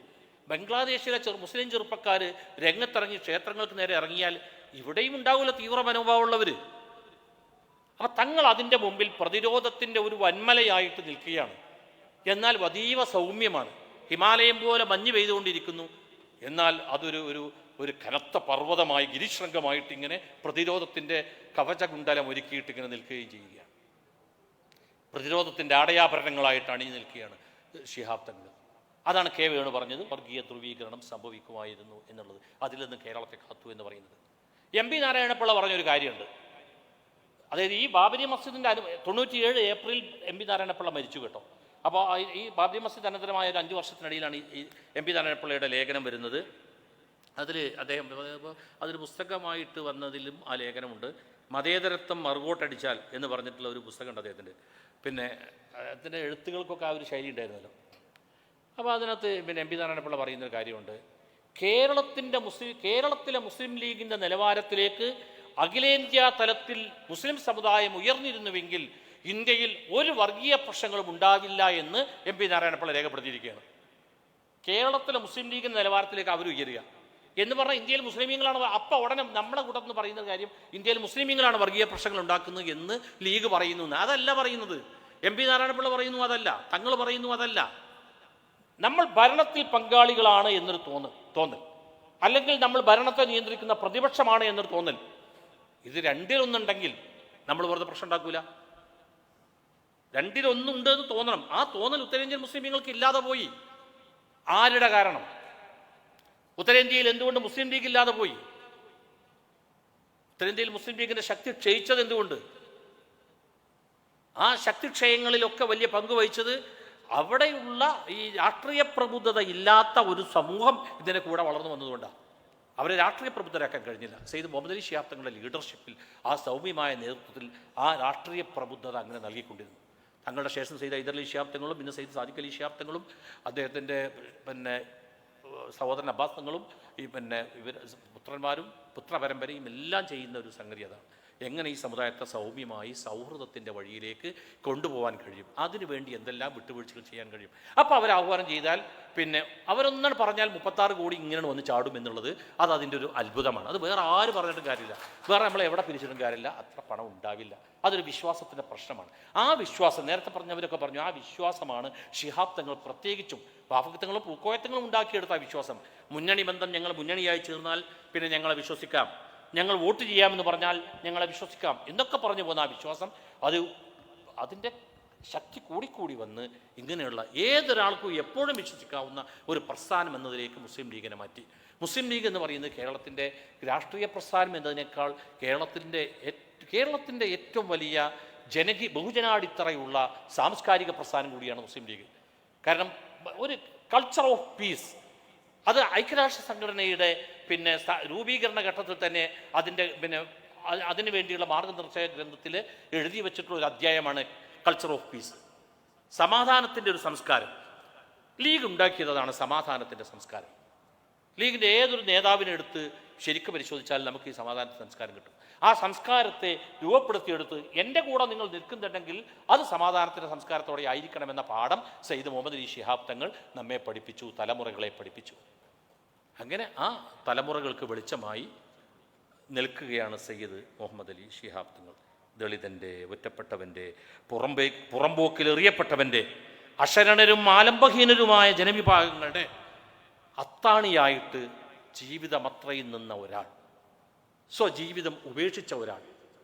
ബംഗ്ലാദേശിലെ മുസ്ലിം ചെറുപ്പക്കാർ രംഗത്തിറങ്ങി ക്ഷേത്രങ്ങൾക്ക് നേരെ ഇറങ്ങിയാൽ ഇവിടെയും ഉണ്ടാവില്ല തീവ്ര മനോഭാവമുള്ളവർ. അപ്പം തങ്ങൾ അതിൻ്റെ മുമ്പിൽ പ്രതിരോധത്തിൻ്റെ ഒരു വന്മലയായിട്ട് നിൽക്കുകയാണ്. എന്നാൽ അതീവ സൗമ്യമാണ്. ഹിമാലയം പോലെ മഞ്ഞ് പെയ്തുകൊണ്ടിരിക്കുന്നു, എന്നാൽ ഒരു കനത്ത പർവ്വതമായി ഗിരിശൃംഗമായിട്ട് ഇങ്ങനെ പ്രതിരോധത്തിൻ്റെ കവചകുണ്ടലം ഒരുക്കിയിട്ട് ഇങ്ങനെ നിൽക്കുകയും ചെയ്യുകയാണ്. പ്രതിരോധത്തിൻ്റെ ആടയാഭരണങ്ങളായിട്ട് അണിഞ്ഞു നിൽക്കുകയാണ് ശിഹാബ് തങ്ങൾ. അതാണ് കെ വേണു പറഞ്ഞത്, വർഗീയ ധ്രുവീകരണം സംഭവിക്കുമായിരുന്നു എന്നുള്ളത്. അതിൽ നിന്ന് കേരളത്തെ കാത്തു എന്ന് പറയുന്നത്. എം പി നാരായണപിള്ള പറഞ്ഞൊരു കാര്യമുണ്ട്. അതായത് ഈ Babri മസ്ജിദിൻ്റെ 97 April M P Narayana Pillai മരിച്ചു കേട്ടോ. അപ്പോൾ ഈ ബാബരി മസ്ജിദ് അനന്തരമായ ഒരു 5 വർഷത്തിനിടയിലാണ് ഈ എം പി നാരായണപിള്ളയുടെ ലേഖനം വരുന്നത്. അതിൽ അദ്ദേഹം അതൊരു പുസ്തകമായിട്ട് വന്നതിലും ആ ലേഖനമുണ്ട്. മതേതരത്വം മറുകോട്ടടിച്ചാൽ എന്ന് പറഞ്ഞിട്ടുള്ള ഒരു പുസ്തകമുണ്ട് അദ്ദേഹത്തിൻ്റെ. അതിൻ്റെ എഴുത്തുകൾക്കൊക്കെ ആ ഒരു ശൈലി ഉണ്ടായിരുന്നല്ലോ. അപ്പോൾ അതിനകത്ത് എം പി നാരായണപിള്ള പറയുന്നൊരു കാര്യമുണ്ട്. കേരളത്തിലെ മുസ്ലിം ലീഗിൻ്റെ നിലവാരത്തിലേക്ക് അഖിലേന്ത്യാ തലത്തിൽ മുസ്ലിം സമുദായം ഉയർന്നിരുന്നുവെങ്കിൽ ഇന്ത്യയിൽ ഒരു വർഗീയ പ്രശ്നങ്ങളും ഉണ്ടാവില്ല എന്ന് എം പി നാരായണപിള്ള രേഖപ്പെടുത്തിയിരിക്കുകയാണ്. കേരളത്തിലെ മുസ്ലിം ലീഗിൻ്റെ നിലവാരത്തിലേക്ക് അവർ ഉയരുക എന്ന് പറഞ്ഞാൽ ഇന്ത്യയിൽ മുസ്ലിമീങ്ങളാണ്. അപ്പം ഉടനെ നമ്മുടെ കൂട്ടത്തിൽ പറയുന്ന കാര്യം ഇന്ത്യയിൽ മുസ്ലിമീങ്ങളാണ് വർഗീയ പ്രശ്നങ്ങൾ ഉണ്ടാക്കുന്നത് എന്ന് ലീഗ് പറയുന്നു. അതല്ല പറയുന്നത്. എം പി നാരായണപിള്ള പറയുന്നു അതല്ല, തങ്ങൾ പറയുന്നു അതല്ല. നമ്മൾ ഭരണത്തിൽ പങ്കാളികളാണ് എന്നൊരു തോന്നൽ, അല്ലെങ്കിൽ നമ്മൾ ഭരണത്തെ നിയന്ത്രിക്കുന്ന പ്രതിപക്ഷമാണ് എന്നൊരു തോന്നൽ, ഇത് രണ്ടിലൊന്നുണ്ടെങ്കിൽ നമ്മൾ വെറുതെ പ്രശ്നം ഉണ്ടാക്കൂല. രണ്ടിലൊന്നുണ്ട് എന്ന് തോന്നണം. ആ തോന്നൽ ഉത്തരേന്ത്യൻ മുസ്ലിമീങ്ങൾക്ക് ഇല്ലാതെ പോയി. ആരുടെ കാരണം? ഉത്തരേന്ത്യയിൽ എന്തുകൊണ്ട് മുസ്ലിം ലീഗ് ഇല്ലാതെ പോയി? ഉത്തരേന്ത്യയിൽ മുസ്ലിം ലീഗിന്റെ ശക്തി ക്ഷയിച്ചത് എന്തുകൊണ്ട്? ആ ശക്തിക്ഷയങ്ങളിലൊക്കെ വലിയ പങ്ക് വഹിച്ചത് അവിടെയുള്ള ഈ രാഷ്ട്രീയ പ്രബുദ്ധത ഇല്ലാത്ത ഒരു സമൂഹം ഇതിനെ കൂടെ വളർന്നു വന്നതുകൊണ്ടാണ്. അവരെ രാഷ്ട്രീയ പ്രബുദ്ധരാക്കാൻ കഴിഞ്ഞില്ല. സെയ്ദ് മുഹമ്മദ് അലി ശിഹാബ് തങ്ങളുടെ ലീഡർഷിപ്പിൽ, ആ സൗമ്യമായ നേതൃത്വത്തിൽ ആ രാഷ്ട്രീയ പ്രബുദ്ധത അങ്ങനെ നൽകിക്കൊണ്ടിരുന്നു. തങ്ങളുടെ ശേഷം സെയ്ദ് ഹൈദർ അലി ശിഹാബ് തങ്ങളും പിന്നെ സെയ്ദ് സാദിഖ് അലി ശിഹാബ് തങ്ങളും അദ്ദേഹത്തിൻ്റെ സഹോദരൻ അബ്ബാസ് തങ്ങളും ഇവർ പുത്രന്മാരും പുത്രപരമ്പരയും എല്ലാം ചെയ്യുന്ന ഒരു സംഗതി അതാണ്. എങ്ങനെ ഈ സമുദായത്തെ സൗമ്യമായി സൗഹൃദത്തിൻ്റെ വഴിയിലേക്ക് കൊണ്ടുപോകാൻ കഴിയും, അതിനുവേണ്ടി എന്തെല്ലാം വിട്ടുവീഴ്ചകൾ ചെയ്യാൻ കഴിയും. അപ്പോൾ അവർ ആഹ്വാനം ചെയ്താൽ പിന്നെ അവരൊന്നാണ് പറഞ്ഞാൽ 36 കോടി ഇങ്ങനെ വന്ന് ചാടും എന്നുള്ളത് അത് അതിൻ്റെ ഒരു അത്ഭുതമാണ്. അത് വേറെ ആര് പറഞ്ഞിട്ടും കാര്യമില്ല, വേറെ നമ്മൾ എവിടെ പിരിച്ചിട്ടും കാര്യമില്ല, അത്ര പണം ഉണ്ടാവില്ല. അതൊരു വിശ്വാസത്തിൻ്റെ പ്രശ്നമാണ്. ആ വിശ്വാസം നേരത്തെ പറഞ്ഞവരൊക്കെ പറഞ്ഞു, ആ വിശ്വാസമാണ് ശിഹാബ് തങ്ങൾ പ്രത്യേകിച്ചും വാഫക്കത്തങ്ങളും പൂക്കോയത്തങ്ങളും ഉണ്ടാക്കിയെടുത്ത ആ വിശ്വാസം. മുന്നണി ബന്ധം, ഞങ്ങൾ മുന്നണിയായി ചേർന്നാൽ പിന്നെ ഞങ്ങളെ വിശ്വസിക്കാം, ഞങ്ങൾ വോട്ട് ചെയ്യാമെന്ന് പറഞ്ഞാൽ ഞങ്ങളെ വിശ്വസിക്കാം എന്നൊക്കെ പറഞ്ഞു പോകുന്ന ആ വിശ്വാസം അതിൻ്റെ ശക്തി കൂടിക്കൂടി വന്ന് ഇങ്ങനെയുള്ള ഏതൊരാൾക്കും എപ്പോഴും വിശ്വസിക്കാവുന്ന ഒരു പ്രസ്ഥാനം എന്നതിലേക്ക് മുസ്ലിം ലീഗിനെ മാറ്റി. മുസ്ലിം ലീഗ് എന്ന് പറയുന്നത് കേരളത്തിൻ്റെ രാഷ്ട്രീയ പ്രസ്ഥാനം എന്നതിനേക്കാൾ കേരളത്തിൻ്റെ ഏറ്റവും വലിയ ബഹുജനാടിത്തറയുള്ള സാംസ്കാരിക പ്രസ്ഥാനം കൂടിയാണ് മുസ്ലിം ലീഗ്. കാരണം ഒരു കൾച്ചർ ഓഫ് പീസ്, അത് ഐക്യരാഷ്ട്ര സംഘടനയുടെ പിന്നെ രൂപീകരണ ഘട്ടത്തിൽ തന്നെ അതിന് വേണ്ടിയുള്ള മാർഗനിർദ്ദേശ ഗ്രന്ഥത്തിൽ എഴുതി വെച്ചിട്ടുള്ള ഒരു അധ്യായമാണ് കൾച്ചർ ഓഫ് പീസ്, സമാധാനത്തിൻ്റെ ഒരു സംസ്കാരം. ലീഗ് ഉണ്ടാക്കിയതാണ് സമാധാനത്തിൻ്റെ സംസ്കാരം. ലീഗിൻ്റെ ഏതൊരു നേതാവിനെ എടുത്ത് ശരിക്കും പരിശോധിച്ചാൽ നമുക്ക് ഈ സമാധാനത്തിൻ്റെ സംസ്കാരം കിട്ടും. ആ സംസ്കാരത്തെ രൂപപ്പെടുത്തിയെടുത്ത് എൻ്റെ കൂടെ നിങ്ങൾ നിൽക്കുന്നുണ്ടെങ്കിൽ അത് സമാധാനത്തിൻ്റെ സംസ്കാരത്തോടെ ആയിരിക്കണമെന്ന പാഠം സയ്യിദ് മുഹമ്മദ് അലി ശിഹാബ് തങ്ങൾ നമ്മെ പഠിപ്പിച്ചു, തലമുറകളെ പഠിപ്പിച്ചു. അങ്ങനെ ആ തലമുറകൾക്ക് വെളിച്ചമായി നിൽക്കുകയാണ് സയ്യിദ് മുഹമ്മദ് അലി ശിഹാബ് തങ്ങൾ. ദളിതൻ്റെ, ഒറ്റപ്പെട്ടവൻ്റെ, പുറമ്പോക്കിലെറിയപ്പെട്ടവൻ്റെ, അശരണരും ആലംബഹീനരുമായ ജനവിഭാഗങ്ങളുടെ അത്താണിയായിട്ട് ജീവിതമത്രയിൽ നിന്ന ഒരാൾ, സ്വജീവിതം ഉപേക്ഷിച്ച ഒരാൾ,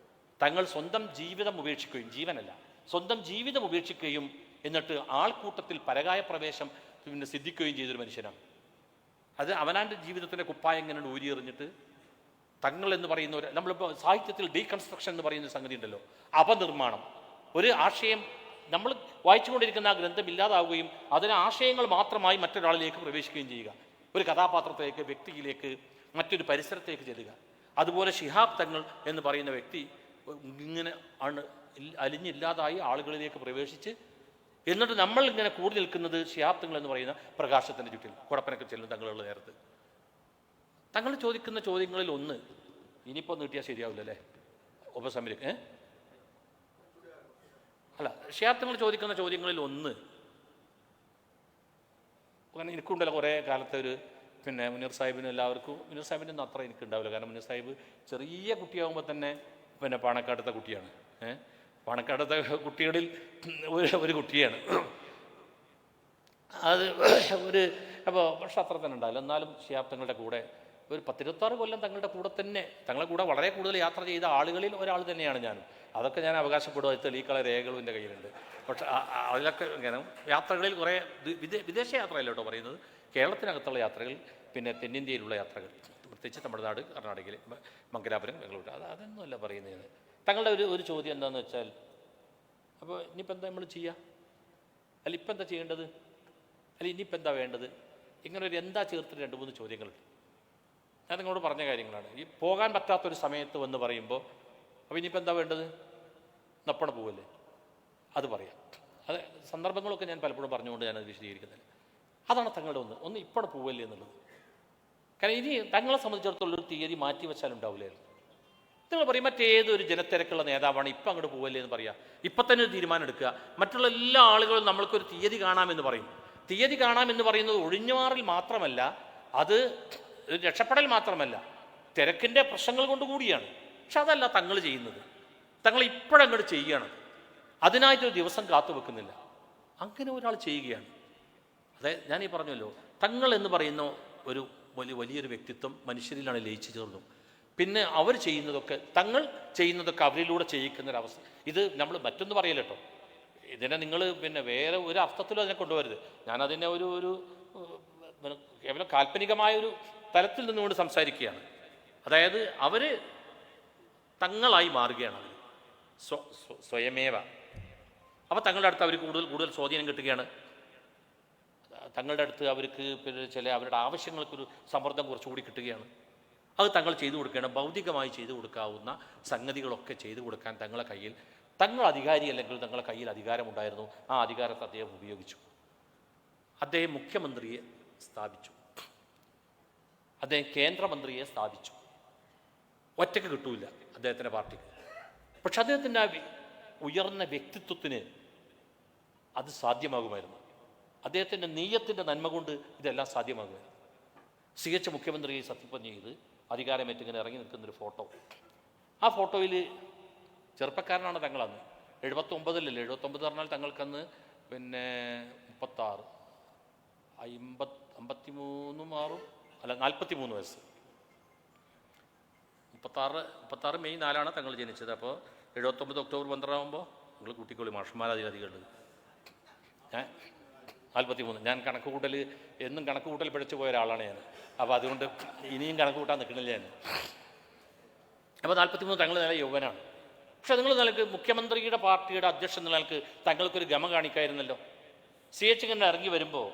തങ്ങൾ സ്വന്തം ജീവിതം ഉപേക്ഷിക്കുകയും, ജീവനല്ല സ്വന്തം ജീവിതം ഉപേക്ഷിക്കുകയും എന്നിട്ട് ആൾക്കൂട്ടത്തിൽ പരകായ പ്രവേശം പിന്നെ സിദ്ധിക്കുകയും ചെയ്തൊരു മനുഷ്യനാണ്. അത് അവനാൻ്റെ ജീവിതത്തിൻ്റെ കുപ്പായം എങ്ങനെ ഊരിയെറിഞ്ഞിട്ട് തങ്ങൾ എന്ന് പറയുന്ന ഒരു, നമ്മളിപ്പോൾ സാഹിത്യത്തിൽ ഡീകൺസ്ട്രക്ഷൻ എന്ന് പറയുന്ന സംഗതി ഉണ്ടല്ലോ, അപനിർമ്മാണം. ഒരു ആശയം നമ്മൾ വായിച്ചുകൊണ്ടിരിക്കുന്ന ആ ഗ്രന്ഥം ഇല്ലാതാവുകയും അതിന് ആശയങ്ങൾ മാത്രമായി മറ്റൊരാളിലേക്ക് പ്രവേശിക്കുകയും ചെയ്യുക, ഒരു കഥാപാത്രത്തിലേക്ക്, വ്യക്തിയിലേക്ക്, മറ്റൊരു പരിസരത്തേക്ക് ചെല്ലുക. അതുപോലെ ശിഹാബ് തങ്ങൾ എന്ന് പറയുന്ന വ്യക്തി ഇങ്ങനെ ആണ് അലിഞ്ഞില്ലാതായി ആളുകളിലേക്ക് പ്രവേശിച്ച്, എന്നിട്ട് നമ്മൾ ഇങ്ങനെ കൂടി നിൽക്കുന്നത് ശിഹാബ് തങ്ങൾ എന്ന് പറയുന്ന പ്രകാശത്തിൻ്റെ ചുറ്റിൽ കുടപ്പനൊക്കെ ചെല്ലും തങ്ങളുള്ള നേരത്ത്. തങ്ങൾ ചോദിക്കുന്ന ചോദ്യങ്ങളിൽ ഒന്ന്, ഇനിയിപ്പോൾ നീട്ടിയാൽ ശരിയാവില്ലല്ലേ ഉപസംഹരിക്കുക, അല്ല, ശിഹാബ് തങ്ങൾ ചോദിക്കുന്ന ചോദ്യങ്ങളിൽ ഒന്ന്, കാരണം എനിക്കുണ്ടല്ലോ കുറേ കാലത്തെ ഒരു പിന്നെ മുനീർ സാഹിബിന് എല്ലാവർക്കും, മുനീർ സാഹിബിൻ്റെ ഒന്നും അത്ര എനിക്കുണ്ടാവില്ല. കാരണം മുനീർ സാഹിബ് ചെറിയ കുട്ടിയാകുമ്പോൾ തന്നെ പിന്നെ പാണക്കാടുത്തെ കുട്ടിയാണ്. പാണക്കാടുത്തെ കുട്ടികളിൽ ഒരു കുട്ടിയാണ് അത്. അപ്പോൾ പക്ഷെ അത്ര തന്നെ ഉണ്ടാവില്ല. എന്നാലും ശിഹാബ് തങ്ങളുടെ കൂടെ ഒരു 10-26 കൊല്ലം തങ്ങളുടെ കൂടെ തന്നെ, തങ്ങളുടെ കൂടെ വളരെ കൂടുതൽ യാത്ര ചെയ്ത ആളുകളിൽ ഒരാൾ തന്നെയാണ് ഞാനും. അതൊക്കെ ഞാൻ അവകാശപ്പെടുക, തെളിയിക്കള രേഖകളും എൻ്റെ കയ്യിലുണ്ട്. പക്ഷെ അതിലൊക്കെ ഇങ്ങനെ യാത്രകളിൽ കുറേ വിദേശ യാത്രയല്ല കേട്ടോ പറയുന്നത്, കേരളത്തിനകത്തുള്ള യാത്രകൾ, പിന്നെ തെന്നിന്ത്യയിലുള്ള യാത്രകൾ, പ്രത്യേകിച്ച് തമിഴ്നാട്, കർണാടകയിൽ, മംഗലാപുരം, ബംഗളൂരു, അതൊന്നുമല്ല പറയുന്നത്. തങ്ങളുടെ ഒരു ചോദ്യം എന്താണെന്ന് വെച്ചാൽ, അപ്പോൾ ഇനിയിപ്പോൾ എന്താ നമ്മൾ ചെയ്യുക, അല്ല ഇപ്പം എന്താ ചെയ്യേണ്ടത്, അല്ല ഇനിയിപ്പോൾ എന്താ വേണ്ടത്, ഇങ്ങനെ ഒരു എന്താ ചേർത്തിട്ട് 2-3 ചോദ്യങ്ങളുണ്ട്. ഞാൻ നിങ്ങളോട് പറഞ്ഞ കാര്യങ്ങളാണ്. ഈ പോകാൻ പറ്റാത്തൊരു സമയത്ത് വന്ന് പറയുമ്പോൾ, അപ്പോൾ ഇനിയിപ്പോൾ എന്താ വേണ്ടത്, നപ്പണ പോവല്ലേ, അത് പറയാം. അത് സന്ദർഭങ്ങളൊക്കെ ഞാൻ പലപ്പോഴും പറഞ്ഞുകൊണ്ട് ഞാനത് വിശദീകരിക്കുന്നില്ല. അതാണ് തങ്ങളുടെ ഒന്ന് ഇപ്പഴ പോവല്ലേ എന്നുള്ളത്. കാരണം ഇനി തങ്ങളെ സംബന്ധിച്ചിടത്തോളം ഒരു തീയതി മാറ്റി വെച്ചാൽ ഉണ്ടാവില്ലായിരുന്നു. നിങ്ങൾ പറയും മറ്റേതൊരു ജനത്തിരക്കുള്ള നേതാവാണ് ഇപ്പം അങ്ങോട്ട് പോവല്ലേ എന്ന് പറയാം, ഇപ്പം തന്നെ ഒരു തീരുമാനം എടുക്കുക. മറ്റുള്ള എല്ലാ ആളുകളും നമ്മൾക്കൊരു തീയതി കാണാമെന്ന് പറയും. തീയതി കാണാമെന്ന് പറയുന്നത് ഒഴിഞ്ഞുമാറൽ മാത്രമല്ല, അത് രക്ഷപ്പെടൽ മാത്രമല്ല, തിരക്കിൻ്റെ പ്രശ്നങ്ങൾ കൊണ്ട് കൂടിയാണ്. പക്ഷെ അതല്ല തങ്ങൾ ചെയ്യുന്നത്. തങ്ങൾ ഇപ്പോഴങ്ങോട്ട് ചെയ്യുകയാണ്, അതിനായിട്ടൊരു ദിവസം കാത്തു വെക്കുന്നില്ല. അങ്ങനെ ഒരാൾ ചെയ്യുകയാണ്. അതായത് ഞാനീ പറഞ്ഞല്ലോ, തങ്ങൾ എന്ന് പറയുന്ന ഒരു വലിയൊരു വ്യക്തിത്വം മനുഷ്യരിലാണ് ലയിച്ചു ചേർന്നു. പിന്നെ അവർ ചെയ്യുന്നതൊക്കെ, തങ്ങൾ ചെയ്യുന്നതൊക്കെ അവരിലൂടെ ചെയ്യിക്കുന്നൊരവസ്ഥ. ഇത് നമ്മൾ മറ്റൊന്ന് പറയല്ല കേട്ടോ, ഇതിനെ നിങ്ങൾ പിന്നെ വേറെ ഒരു അർത്ഥത്തിലും അതിനെ കൊണ്ടുവരുത്. ഞാനതിനെ ഒരു കേവലം കാൽപ്പനികമായ ഒരു തലത്തിൽ നിന്നുകൊണ്ട് സംസാരിക്കുകയാണ്. അതായത് അവർ തങ്ങളായി മാറുകയാണ്, അവർ സ്വയമേവ. അപ്പോൾ തങ്ങളുടെ അടുത്ത് അവർ കൂടുതൽ സ്വാധീനം കിട്ടുകയാണ്. തങ്ങളുടെ അടുത്ത് അവർക്ക് പിന്നെ ചില അവരുടെ ആവശ്യങ്ങൾക്കൊരു സമ്മർദ്ദം കുറച്ചുകൂടി കിട്ടുകയാണ്. അത് തങ്ങൾ ചെയ്തു കൊടുക്കുകയാണ്. ഭൗതികമായി ചെയ്തു കൊടുക്കാവുന്ന സംഗതികളൊക്കെ ചെയ്തു കൊടുക്കാൻ തങ്ങളെ കയ്യിൽ, തങ്ങൾ അധികാരി അല്ലെങ്കിൽ തങ്ങളുടെ കയ്യിൽ അധികാരമുണ്ടായിരുന്നു. ആ അധികാരത്തെ അദ്ദേഹം ഉപയോഗിച്ചു. അദ്ദേഹം മുഖ്യമന്ത്രിയെ സ്ഥാപിച്ചു, അദ്ദേഹം കേന്ദ്രമന്ത്രിയെ സ്ഥാപിച്ചു. ഒറ്റയ്ക്ക് കിട്ടൂല അദ്ദേഹത്തിൻ്റെ പാർട്ടിക്ക്. പക്ഷെ അദ്ദേഹത്തിൻ്റെ ആ ഉയർന്ന വ്യക്തിത്വത്തിന് അത് സാധ്യമാകുമായിരുന്നു. അദ്ദേഹത്തിൻ്റെ നെയ്യത്തിൻ്റെ നന്മ കൊണ്ട് ഇതെല്ലാം സാധ്യമാകുമായിരുന്നു. CH മുഖ്യമന്ത്രിയെ സത്യപ്രതിജ്ഞ ചെയ്ത് അധികാരമേറ്റിങ്ങനെ ഇറങ്ങി നിൽക്കുന്നൊരു ഫോട്ടോ. ആ ഫോട്ടോയിൽ ചെറുപ്പക്കാരനാണ് തങ്ങളന്ന്. 79 പറഞ്ഞാൽ തങ്ങൾക്കന്ന് 43 വയസ്സ്. 36 മെയ് 4 തങ്ങൾ ജനിച്ചത്. അപ്പോൾ 79 ഒക്ടോബർ 12 ആകുമ്പോൾ നിങ്ങൾ കുട്ടിക്കോളി മാഷന്മാരധികാരികളുണ്ട്. 43. ഞാൻ കണക്ക് കൂട്ടൽ എന്നും കണക്ക് കൂട്ടൽ പിഴച്ചു പോയ ഒരാളാണ് ഞാൻ. അപ്പോൾ അതുകൊണ്ട് ഇനിയും കണക്ക് കൂട്ടാൻ നിൽക്കണില്ല ഞാൻ. അപ്പോൾ 43 തങ്ങൾ നല്ല യൗവനാണ്. പക്ഷെ നിങ്ങൾ നിലക്ക് മുഖ്യമന്ത്രിയുടെ പാർട്ടിയുടെ അധ്യക്ഷൻ നിലക്ക് തങ്ങൾക്കൊരു ഗമ കാണിക്കായിരുന്നല്ലോ. CH ഇങ്ങനെ ഇറങ്ങി വരുമ്പോൾ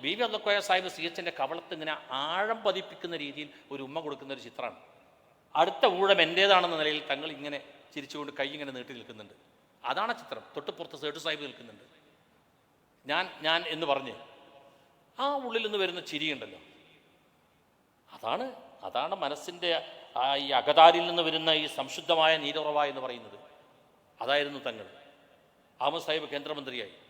ബീബി അബ്ദുൽ സാഹിബ് CHൻ്റെ കവളത്ത് ഇങ്ങനെ ആഴം പതിപ്പിക്കുന്ന രീതിയിൽ ഒരു ഉമ്മ കൊടുക്കുന്ന ഒരു ചിത്രമാണ്. അടുത്ത ഊഴം എൻ്റേതാണെന്ന നിലയിൽ തങ്ങൾ ഇങ്ങനെ ചിരിച്ചുകൊണ്ട് കൈ ഇങ്ങനെ നീട്ടി നിൽക്കുന്നുണ്ട്. അതാണ് ചിത്രം. തൊട്ടുപുറത്ത് സേഠു സാഹിബ് നിൽക്കുന്നുണ്ട്. ഞാൻ എന്ന് പറഞ്ഞ് ആ ഉള്ളിൽ നിന്ന് വരുന്ന ചിരിയുണ്ടല്ലോ, അതാണ് മനസ്സിൻ്റെ ഈ അകതാരിൽ നിന്ന് വരുന്ന ഈ സംശുദ്ധമായ നീരുറവ എന്ന് പറയുന്നത്. അതായിരുന്നു തങ്ങൾ. അഹമ്മദ് സാഹിബ് കേന്ദ്രമന്ത്രിയായിട്ട്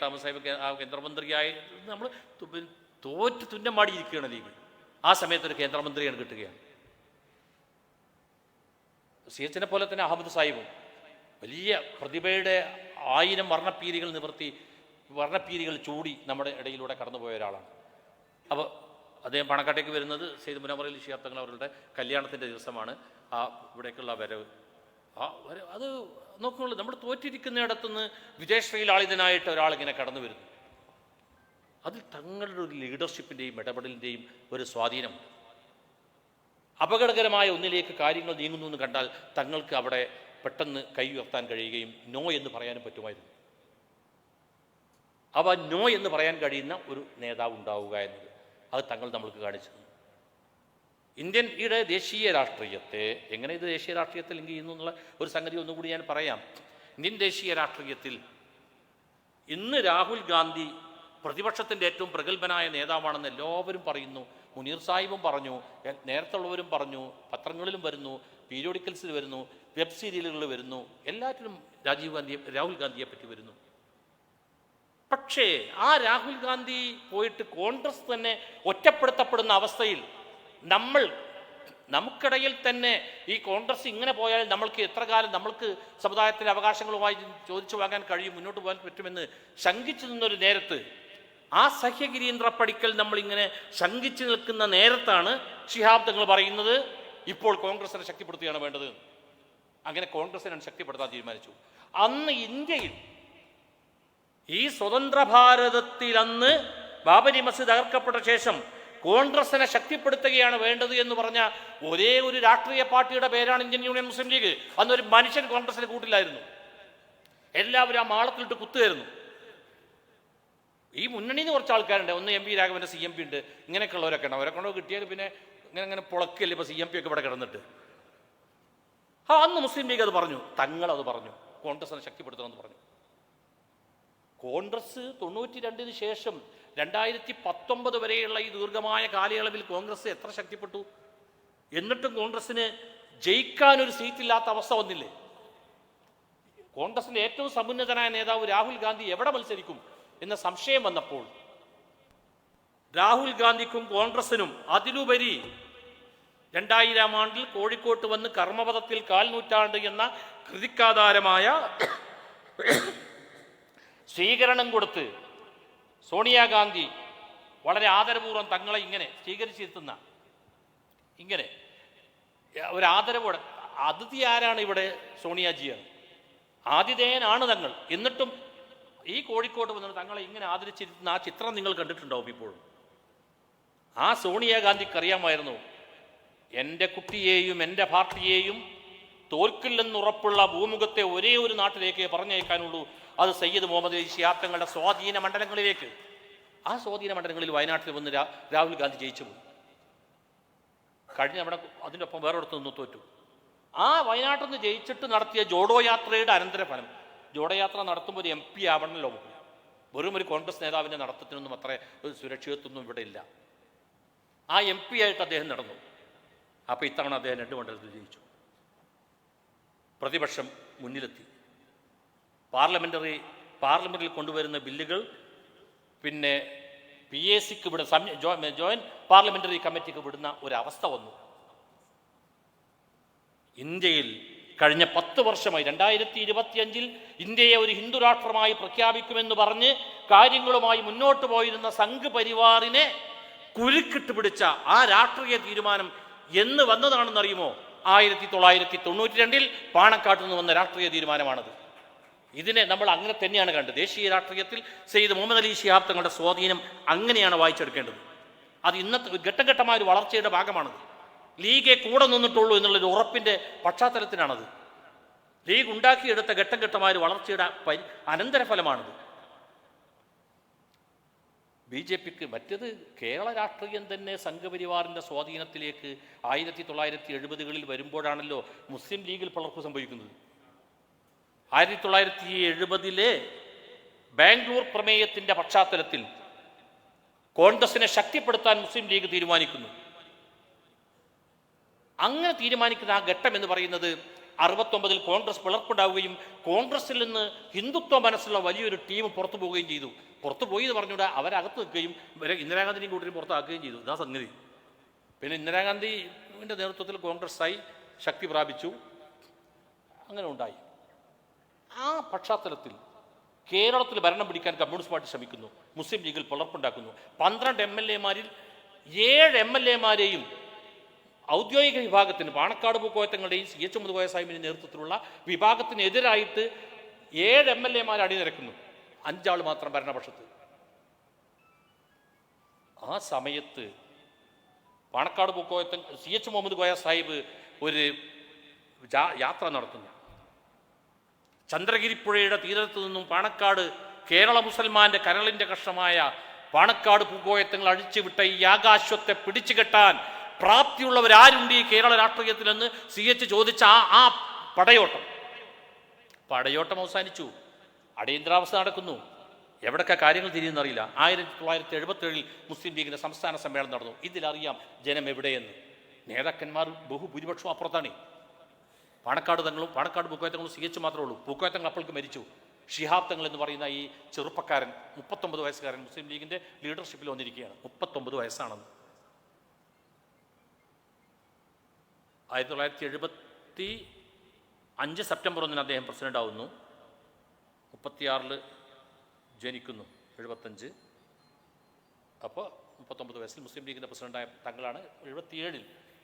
അഹമ്മദ് സാഹിബ് കേന്ദ്രമന്ത്രിയായി നമ്മൾ തോറ്റ് തുന്നമാടിയിരിക്കുകയാണ് ലീഗ്. ആ സമയത്തൊരു കേന്ദ്രമന്ത്രിയാണ് കിട്ടുകയാണ്. CHനെ പോലെ തന്നെ അഹമ്മദ് സാഹിബും വലിയ പ്രതിഭയുടെ 1000 വർണ്ണപ്പീരികൾ ചൂടി നമ്മുടെ ഇടയിലൂടെ കടന്നുപോയ ഒരാളാണ്. അപ്പോൾ അദ്ദേഹം പണക്കാട്ടേക്ക് വരുന്നത് സെയ്ദ് മുനവ്വർ ശിഹാബ് തങ്ങൾ അവരുടെ കല്യാണത്തിൻ്റെ ദിവസമാണ്. ഇവിടേക്കുള്ള വരവ് അത് നോക്കുള്ളൂ. നമ്മൾ തോറ്റിരിക്കുന്നിടത്തുനിന്ന് വിദേശയിലാളിതനായിട്ട് ഒരാളിങ്ങനെ കടന്നു വരുന്നു. അതിൽ തങ്ങളുടെ ഒരു ലീഡർഷിപ്പിൻ്റെയും ഇടപെടലിൻ്റെയും ഒരു സ്വാധീനമുണ്ട്. അപകടകരമായ ഒന്നിലേക്ക് കാര്യങ്ങൾ നീങ്ങുന്നു എന്ന് കണ്ടാൽ തങ്ങൾക്ക് അവിടെ പെട്ടെന്ന് കൈ ഉയർത്താൻ കഴിയുകയും നോ എന്ന് പറയാനും പറ്റുമായിരുന്നു. അവ നോ എന്ന് പറയാൻ കഴിയുന്ന ഒരു നേതാവ് ഉണ്ടാവുക എന്നത് അത് തങ്ങൾ നമ്മൾക്ക് കാണിച്ചു. ഇന്ത്യയുടെ ദേശീയ രാഷ്ട്രീയത്തെ എങ്ങനെ ഇത് ദേശീയ രാഷ്ട്രീയത്തിൽ ലിങ്ക് ചെയ്യുന്നു എന്നുള്ള ഒരു സംഗതി ഒന്നുകൂടി ഞാൻ പറയാം. ഇന്ത്യൻ ദേശീയ രാഷ്ട്രീയത്തിൽ ഇന്ന് രാഹുൽ ഗാന്ധി പ്രതിപക്ഷത്തിൻ്റെ ഏറ്റവും പ്രഗത്ഭനായ നേതാവാണെന്ന് എല്ലാവരും പറയുന്നു. മുനീർ സാഹിബും പറഞ്ഞു, നേരത്തെ ഉള്ളവരും പറഞ്ഞു, പത്രങ്ങളിലും വരുന്നു, പീരിയോഡിക്കൽസിൽ വരുന്നു, വെബ് സീരിയലുകളിൽ വരുന്നു, എല്ലാറ്റിലും രാഹുൽ ഗാന്ധിയെ പറ്റി വരുന്നു. പക്ഷേ ആ രാഹുൽ ഗാന്ധി പോയിട്ട് കോൺഗ്രസ് തന്നെ ഒറ്റപ്പെടുത്തപ്പെടുന്ന അവസ്ഥയിൽ നമുക്കിടയിൽ തന്നെ ഈ കോൺഗ്രസ് ഇങ്ങനെ പോയാൽ നമ്മൾക്ക് എത്ര കാലം നമ്മൾക്ക് സമുദായത്തിൻ്റെ അവകാശങ്ങളുമായി ചോദിച്ചു വാങ്ങാൻ കഴിയും, മുന്നോട്ട് പോകാൻ പറ്റുമെന്ന് ശങ്കിച്ചു നിന്നൊരു നേരത്ത് ആ സഹ്യഗിരീന്ദ്ര പടിക്കൽ നമ്മളിങ്ങനെ ശങ്കിച്ചു നിൽക്കുന്ന നേരത്താണ് ശിഹാബ് തങ്ങൾ പറയുന്നത് ഇപ്പോൾ കോൺഗ്രസിനെ ശക്തിപ്പെടുത്തുകയാണ് വേണ്ടത്. അങ്ങനെ കോൺഗ്രസിനെ ശക്തിപ്പെടുത്താൻ തീരുമാനിച്ചു. അന്ന് ഇന്ത്യയിൽ ഈ സ്വതന്ത്ര ഭാരതത്തിൽ അന്ന് ബാബരി മസ്ജിദ് തകർക്കപ്പെട്ട ശേഷം കോൺഗ്രസിനെ ശക്തിപ്പെടുത്തുകയാണ് വേണ്ടത് എന്ന് പറഞ്ഞ ഒരേ ഒരു രാഷ്ട്രീയ പാർട്ടിയുടെ പേരാണ് ഇന്ത്യൻ യൂണിയൻ മുസ്ലിം ലീഗ്. അന്നൊരു മനുഷ്യൻ കോൺഗ്രസിന് കൂട്ടില്ലായിരുന്നു. എല്ലാവരും ആ മാളത്തിലിട്ട് കുത്തുകയായിരുന്നു. ഈ മുന്നണിയിൽ നിന്ന് കുറച്ച് ആൾക്കാരുണ്ട്. ഒന്ന് MP രാഘവൻ്റെ CMP ഉണ്ട്. ഇങ്ങനെയൊക്കെ ഉള്ളവരൊക്കെ ഉണ്ട്. അവരെ കൊണ്ടോ കിട്ടിയാൽ പിന്നെ ഇങ്ങനെ പുളക്കല്ലേ ഇപ്പോൾ CMP ഒക്കെ ഇവിടെ കിടന്നിട്ട്. അന്ന് മുസ്ലിം ലീഗ് അത് പറഞ്ഞു, തങ്ങളത് പറഞ്ഞു, കോൺഗ്രസിനെ ശക്തിപ്പെടുത്തണമെന്ന് പറഞ്ഞു. കോൺഗ്രസ് 92 ശേഷം 2019 വരെയുള്ള ഈ ദീർഘമായ കാലയളവിൽ കോൺഗ്രസ് എത്ര ശക്തിപ്പെട്ടു. എന്നിട്ടും കോൺഗ്രസിന് ജയിക്കാനൊരു സീറ്റില്ലാത്ത അവസ്ഥ വന്നില്ലേ? കോൺഗ്രസിൻ്റെ ഏറ്റവും സമുന്നതനായ നേതാവ് രാഹുൽ ഗാന്ധി എവിടെ മത്സരിക്കും എന്ന സംശയം വന്നപ്പോൾ രാഹുൽ ഗാന്ധിക്കും കോൺഗ്രസിനും അതിലുപരി 2000 ആണ്ടിൽ കോഴിക്കോട്ട് വന്ന് കർമ്മപഥത്തിൽ 4 നൂറ്റാണ്ട് എന്ന കൃതിക്കാധാരമായ സ്വീകരണം കൊടുത്ത് സോണിയാഗാന്ധി വളരെ ആദരപൂർവ്വം തങ്ങളെ ഇങ്ങനെ സ്വീകരിച്ചിരുത്തുന്ന ഇങ്ങനെ ഒരു ആദരവോടെ അതിഥി ആരാണ് ഇവിടെ? സോണിയാജിയാണ്. ആതിഥേയനാണ് തങ്ങൾ. എന്നിട്ടും ഈ കോഴിക്കോട്ട് വന്നിട്ട് തങ്ങളെ ഇങ്ങനെ ആദരിച്ചിരുത്തുന്ന ആ ചിത്രം നിങ്ങൾ കണ്ടിട്ടുണ്ടാവും ഇപ്പോഴും. ആ സോണിയാഗാന്ധിക്ക് അറിയാമായിരുന്നു എൻ്റെ കുട്ടിയെയും എൻ്റെ പാർട്ടിയെയും തോൽക്കില്ലെന്നുറപ്പുള്ള ഭൂമുഖത്തെ ഒരേ ഒരു നാട്ടിലേക്ക് പറഞ്ഞയക്കാനുള്ളൂ, അത് സയ്യിദ് മുഹമ്മദ് അലി ശിഹാബ് തങ്ങളുടെ സ്വാധീന മണ്ഡലങ്ങളിലേക്ക്. ആ സ്വാധീന മണ്ഡലങ്ങളിൽ വയനാട്ടിൽ വന്ന് രാഹുൽ ഗാന്ധി ജയിച്ചു പോയി. കഴിഞ്ഞ അവിടെ അതിൻ്റെ ഒപ്പം വേറൊരിടത്ത് നിന്ന് തോറ്റു. ആ വയനാട്ടിൽ നിന്ന് ജയിച്ചിട്ട് നടത്തിയ ജോഡോ യാത്രയുടെ അനന്തരഫലം, ജോഡോ യാത്ര നടത്തുമ്പോൾ ഒരു MP ആവണമല്ലോ. വെറും ഒരു കോൺഗ്രസ് നേതാവിൻ്റെ നടത്തത്തിനൊന്നും അത്ര ഒരു സുരക്ഷിതത്വമൊന്നും ഇവിടെ ഇല്ല. ആ MP ആയിട്ട് അദ്ദേഹം നടന്നു. അപ്പോൾ ഇത്തവണ അദ്ദേഹം 2 മണ്ഡലത്തിൽ ജയിച്ചു. പ്രതിപക്ഷം മുന്നിലെത്തി. പാർലമെൻറ്റിൽ കൊണ്ടുവരുന്ന ബില്ലുകൾ പിന്നെ PACക്ക് ജോയിൻറ്റ് പാർലമെൻ്ററി കമ്മിറ്റിക്ക് വിടുന്ന ഒരവസ്ഥ വന്നു. ഇന്ത്യയിൽ കഴിഞ്ഞ 10 വർഷമായി 2025 ഇന്ത്യയെ ഒരു ഹിന്ദു രാഷ്ട്രമായി പ്രഖ്യാപിക്കുമെന്ന് പറഞ്ഞ് കാര്യങ്ങളുമായി മുന്നോട്ട് പോയിരുന്ന സംഘ് പരിവാറിനെ കുരുക്കിട്ട് പിടിച്ച ആ രാഷ്ട്രീയ തീരുമാനം എന്ന് വന്നതാണെന്നറിയുമോ? 1992 പാണക്കാട്ട് നിന്ന് വന്ന രാഷ്ട്രീയ തീരുമാനമാണത്. ഇതിനെ നമ്മൾ അങ്ങനെ തന്നെയാണ് കണ്ടത്. ദേശീയ രാഷ്ട്രീയത്തിൽ സെയ്ദ് മുഹമ്മദ് അലി ശിഹാബ് തങ്ങളുടെ സ്വാധീനം അങ്ങനെയാണ് വായിച്ചെടുക്കേണ്ടത്. അത് ഇന്നത്തെ ഘട്ടഘട്ടമായ ഒരു വളർച്ചയുടെ ഭാഗമാണത്. ലീഗെ കൂടെ നിന്നിട്ടുള്ളൂ എന്നുള്ളൊരു ഉറപ്പിൻ്റെ പശ്ചാത്തലത്തിലാണത്. ലീഗ് ഉണ്ടാക്കിയെടുത്ത ഘട്ടം ഘട്ടമായ ഒരു വളർച്ചയുടെ അനന്തരഫലമാണത്. BJPക്ക് മറ്റേത് കേരള രാഷ്ട്രീയം തന്നെ സംഘപരിവാറിൻ്റെ സ്വാധീനത്തിലേക്ക് 1970കളിൽ വരുമ്പോഴാണല്ലോ മുസ്ലിം ലീഗിൽ പിളർപ്പ് സംഭവിക്കുന്നത്. 1970 ബാംഗ്ലൂർ പ്രമേയത്തിൻ്റെ പശ്ചാത്തലത്തിൽ കോൺഗ്രസിനെ ശക്തിപ്പെടുത്താൻ മുസ്ലിം ലീഗ് തീരുമാനിക്കുന്നു. അങ്ങനെ തീരുമാനിക്കുന്ന ആ ഘട്ടം എന്ന് പറയുന്നത് 69 കോൺഗ്രസ് പിളർപ്പുണ്ടാവുകയും കോൺഗ്രസിൽ നിന്ന് ഹിന്ദുത്വ മനസ്സുള്ള വലിയൊരു ടീം പുറത്തു പോവുകയും ചെയ്തു. പുറത്തു പോയി എന്ന് പറഞ്ഞുകൂടെ അവരകത്ത് നിൽക്കുകയും ഇന്ദിരാഗാന്ധിനെയും കൂട്ടിയും പുറത്താക്കുകയും ചെയ്തു. ഇതാ സംഗതി. പിന്നെ ഇന്ദിരാഗാന്ധിൻ്റെ നേതൃത്വത്തിൽ കോൺഗ്രസ്സായി ശക്തി പ്രാപിച്ചു. അങ്ങനെ ഉണ്ടായി. ആ പശ്ചാത്തലത്തിൽ കേരളത്തിൽ ഭരണം പിടിക്കാൻ കമ്മ്യൂണിസ്റ്റ് പാർട്ടി ശ്രമിക്കുന്നു. മുസ്ലിം ലീഗിൽ പിളർപ്പുണ്ടാക്കുന്നു. 12 MLA-മാരിൽ 7 MLA-മാരെയും ഔദ്യോഗിക വിഭാഗത്തിന് പാണക്കാട് പൂക്കോയത്തങ്ങളുടെയും CH മുഹമ്മദ് കോയ സാഹിബിൻ്റെ നേതൃത്വത്തിലുള്ള വിഭാഗത്തിനെതിരായിട്ട് 7 MLA-മാർ അണിനിരക്കുന്നു. 5 ആൾ മാത്രം ഭരണപക്ഷത്ത്. ആ സമയത്ത് പാണക്കാട് പൂക്കോയത്തൻ CH മുഹമ്മദ് കോയ സാഹിബ് ഒരു യാത്ര നടത്തുന്നു. ചന്ദ്രഗിരിപ്പുഴയുടെ തീരത്തു നിന്നും പാണക്കാട് കേരള മുസൽമാന്റെ കരളിൻ്റെ കഷ്ണമായ പാണക്കാട് പൂക്കോയത്തങ്ങൾ അഴിച്ചുവിട്ട ഈ ആകാശത്തെ പിടിച്ചു കെട്ടാൻ പ്രാപ്തിയുള്ളവരാരുണ്ട് ഈ കേരള രാഷ്ട്രീയത്തിലെന്ന് CH ചോദിച്ച ആ പടയോട്ടം അവസാനിച്ചു. അടിയന്തരാവസ്ഥ നടക്കുന്നു. എവിടൊക്കെ കാര്യങ്ങൾ തിരിയുന്നറിയില്ല. 1977 മുസ്ലിം ലീഗിൻ്റെ സംസ്ഥാന സമ്മേളനം നടന്നു. ഇതിലറിയാം ജനം എവിടെയെന്ന്. നേതാക്കന്മാർ ബഹുഭൂരിപക്ഷവും അപ്പുറത്താണ്. പാണക്കാട് പൂക്കോയത്തങ്ങളും CH മാത്രമേ ഉള്ളൂ. പൂക്കോയത്തങ്ങൾ അപ്പോൾക്ക് മരിച്ചു. ശിഹാബ് തങ്ങൾ എന്ന് പറയുന്ന ഈ ചെറുപ്പക്കാരൻ 39 വയസ്സുകാരൻ മുസ്ലിം ലീഗിൻ്റെ ലീഡർഷിപ്പിൽ വന്നിരിക്കുകയാണ്. 39 വയസ്സാണെന്ന്. 1975 സെപ്റ്റംബർ 1 അദ്ദേഹം പ്രസിഡന്റ് ആവുന്നു. 36 ജനിക്കുന്നു. 75. അപ്പോൾ 39 വയസ്സിൽ മുസ്ലിം ലീഗിൻ്റെ പ്രസിഡന്റായ തങ്ങളാണ് 77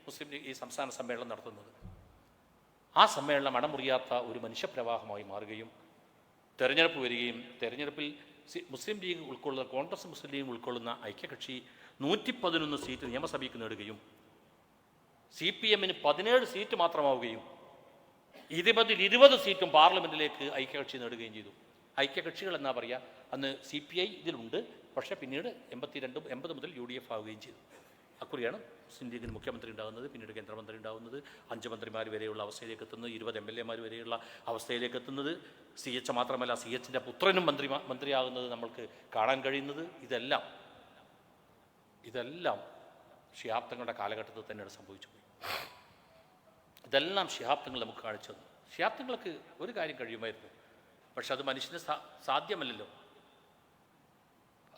മുസ്ലിം ലീഗ് ഈ സംസ്ഥാന സമ്മേളനം നടത്തുന്നത്. ആ സമ്മേളനം അടമുറിയാത്ത ഒരു മനുഷ്യപ്രവാഹമായി മാറുകയും തെരഞ്ഞെടുപ്പ് വരികയും തെരഞ്ഞെടുപ്പിൽ മുസ്ലിം ലീഗ് ഉൾക്കൊള്ളുന്ന കോൺഗ്രസ് മുസ്ലിം ലീഗ് ഉൾക്കൊള്ളുന്ന ഐക്യകക്ഷി 111 സീറ്റ് നിയമസഭയ്ക്ക് നേടുകയും CPM-ന് 17 സീറ്റ് മാത്രമാവുകയും 20 സീറ്റും പാർലമെൻറ്റിലേക്ക് ഐക്യകക്ഷി നേടുകയും ചെയ്തു. ഐക്യകക്ഷികൾ എന്നാ പറയുക. അന്ന് CPI ഇതിലുണ്ട്. പക്ഷേ പിന്നീട് 80 മുതൽ UDF ആവുകയും ചെയ്തു. അക്കുറിയാണ് മുസ്ലിം ലീഗിന് മുഖ്യമന്ത്രി ഉണ്ടാകുന്നത്, പിന്നീട് കേന്ദ്രമന്ത്രി ഉണ്ടാകുന്നത്, 5 മന്ത്രിമാർ വരെയുള്ള അവസ്ഥയിലേക്ക് എത്തുന്നത്, 20 MLA-മാർ വരെയുള്ള അവസ്ഥയിലേക്ക് എത്തുന്നത്, CH മാത്രമല്ല CH-ൻ്റെ പുത്രനും മന്ത്രിയാകുന്നത് നമ്മൾക്ക് കാണാൻ കഴിയുന്നത്. ഇതെല്ലാം ശിഹാബ് തങ്ങളുടെ കാലഘട്ടത്തിൽ തന്നെയാണ് സംഭവിച്ചു പോയി. ഇതെല്ലാം ശിഹാബ് തങ്ങൾ നമുക്ക് കാണിച്ചു തന്നു. ശിഹാബ് തങ്ങൾക്ക് ഒരു കാര്യം കഴിയുമായിരുന്നു, പക്ഷെ അത് മനുഷ്യന് സാധ്യമല്ലല്ലോ.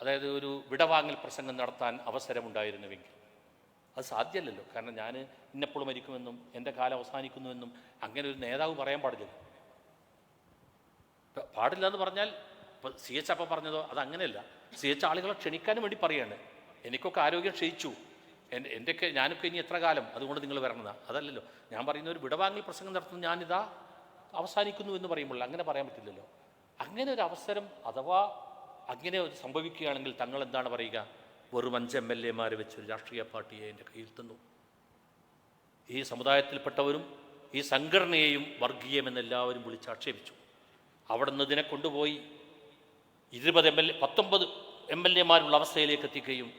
അതായത് ഒരു വിടവാങ്ങൽ പ്രസംഗം നടത്താൻ അവസരമുണ്ടായിരുന്നുവെങ്കിൽ അത് സാധ്യമല്ലല്ലോ. കാരണം ഞാൻ ഇന്നെപ്പോഴും മരിക്കുമെന്നും എൻ്റെ കാലം അവസാനിക്കുന്നുവെന്നും അങ്ങനെ ഒരു നേതാവ് പറയാൻ പാടില്ല എന്ന് പറഞ്ഞാൽ ഇപ്പോൾ CH അപ്പം പറഞ്ഞതോ അതങ്ങനെയല്ല. CH ആളുകളെ ക്ഷണിക്കാനും വേണ്ടി പറയാണ്. എനിക്കൊക്കെ ആരോഗ്യം ക്ഷയിച്ചു, ഞാനൊക്കെ ഇനി എത്ര കാലം, അതുകൊണ്ട് നിങ്ങൾ വരണമെന്നാ. അതല്ലല്ലോ. ഞാൻ പറയുന്ന ഒരു വിടവാങ്ങൽ പ്രസംഗം നടത്തുന്ന ഞാനിതാ അവസാനിക്കുന്നു എന്ന് പറയുമ്പോൾ അങ്ങനെ പറയാൻ പറ്റില്ലല്ലോ. അങ്ങനെ ഒരു അവസരം അഥവാ അങ്ങനെ സംഭവിക്കുകയാണെങ്കിൽ തങ്ങൾ എന്താണ് പറയുക? വെറും 5 MLA-മാർ വെച്ചൊരു രാഷ്ട്രീയ പാർട്ടിയെ എൻ്റെ കയ്യിൽ തന്നു. ഈ സമുദായത്തിൽപ്പെട്ടവരും ഈ സംഘടനയെയും വർഗീയമെന്നെല്ലാവരും വിളിച്ചാക്ഷേപിച്ചു. അവിടെ നിന്ന് ഇതിനെ കൊണ്ടുപോയി 19 MLA-മാരുള്ള അവസ്ഥയിലേക്ക് എത്തിക്കുകയും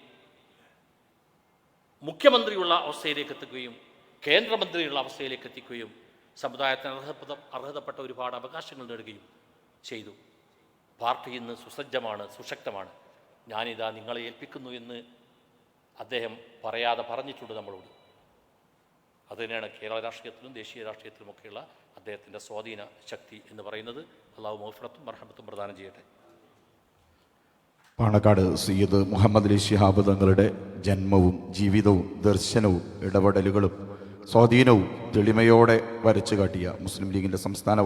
മുഖ്യമന്ത്രിയുള്ള അവസ്ഥയിലേക്ക് എത്തിക്കുകയും കേന്ദ്രമന്ത്രിയുള്ള അവസ്ഥയിലേക്ക് എത്തിക്കുകയും സമുദായത്തിന് അർഹതപ്പെട്ട ഒരുപാട് അവകാശങ്ങൾ നേടുകയും ചെയ്തു. പാർട്ടി ഇന്ന് സുസജ്ജമാണ്, സുശക്തമാണ്. ഞാനിതാ നിങ്ങളെ ഏൽപ്പിക്കുന്നു എന്ന് അദ്ദേഹം പറയാതെ പറഞ്ഞിട്ടുണ്ട് നമ്മളോട്. അതുതന്നെയാണ് കേരള രാഷ്ട്രീയത്തിലും ദേശീയ രാഷ്ട്രീയത്തിലുമൊക്കെയുള്ള അദ്ദേഹത്തിൻ്റെ സ്വാധീന ശക്തി എന്ന് പറയുന്നത്. അള്ളാഹു മഗ്ഫിറത്തും മർഹമത്തും പ്രദാനം ചെയ്യട്ടെ. പാണക്കാട് സയ്യിദ് മുഹമ്മദ് അലി ശിഹാബ് തങ്ങളുടെ ജന്മവും ജീവിതവും ദർശനവും ഇടപെടലുകളും സ്വാധീനവും തെളിമയോടെ വരച്ചു കാട്ടിയ മുസ്ലിം ലീഗിൻ്റെ സംസ്ഥാന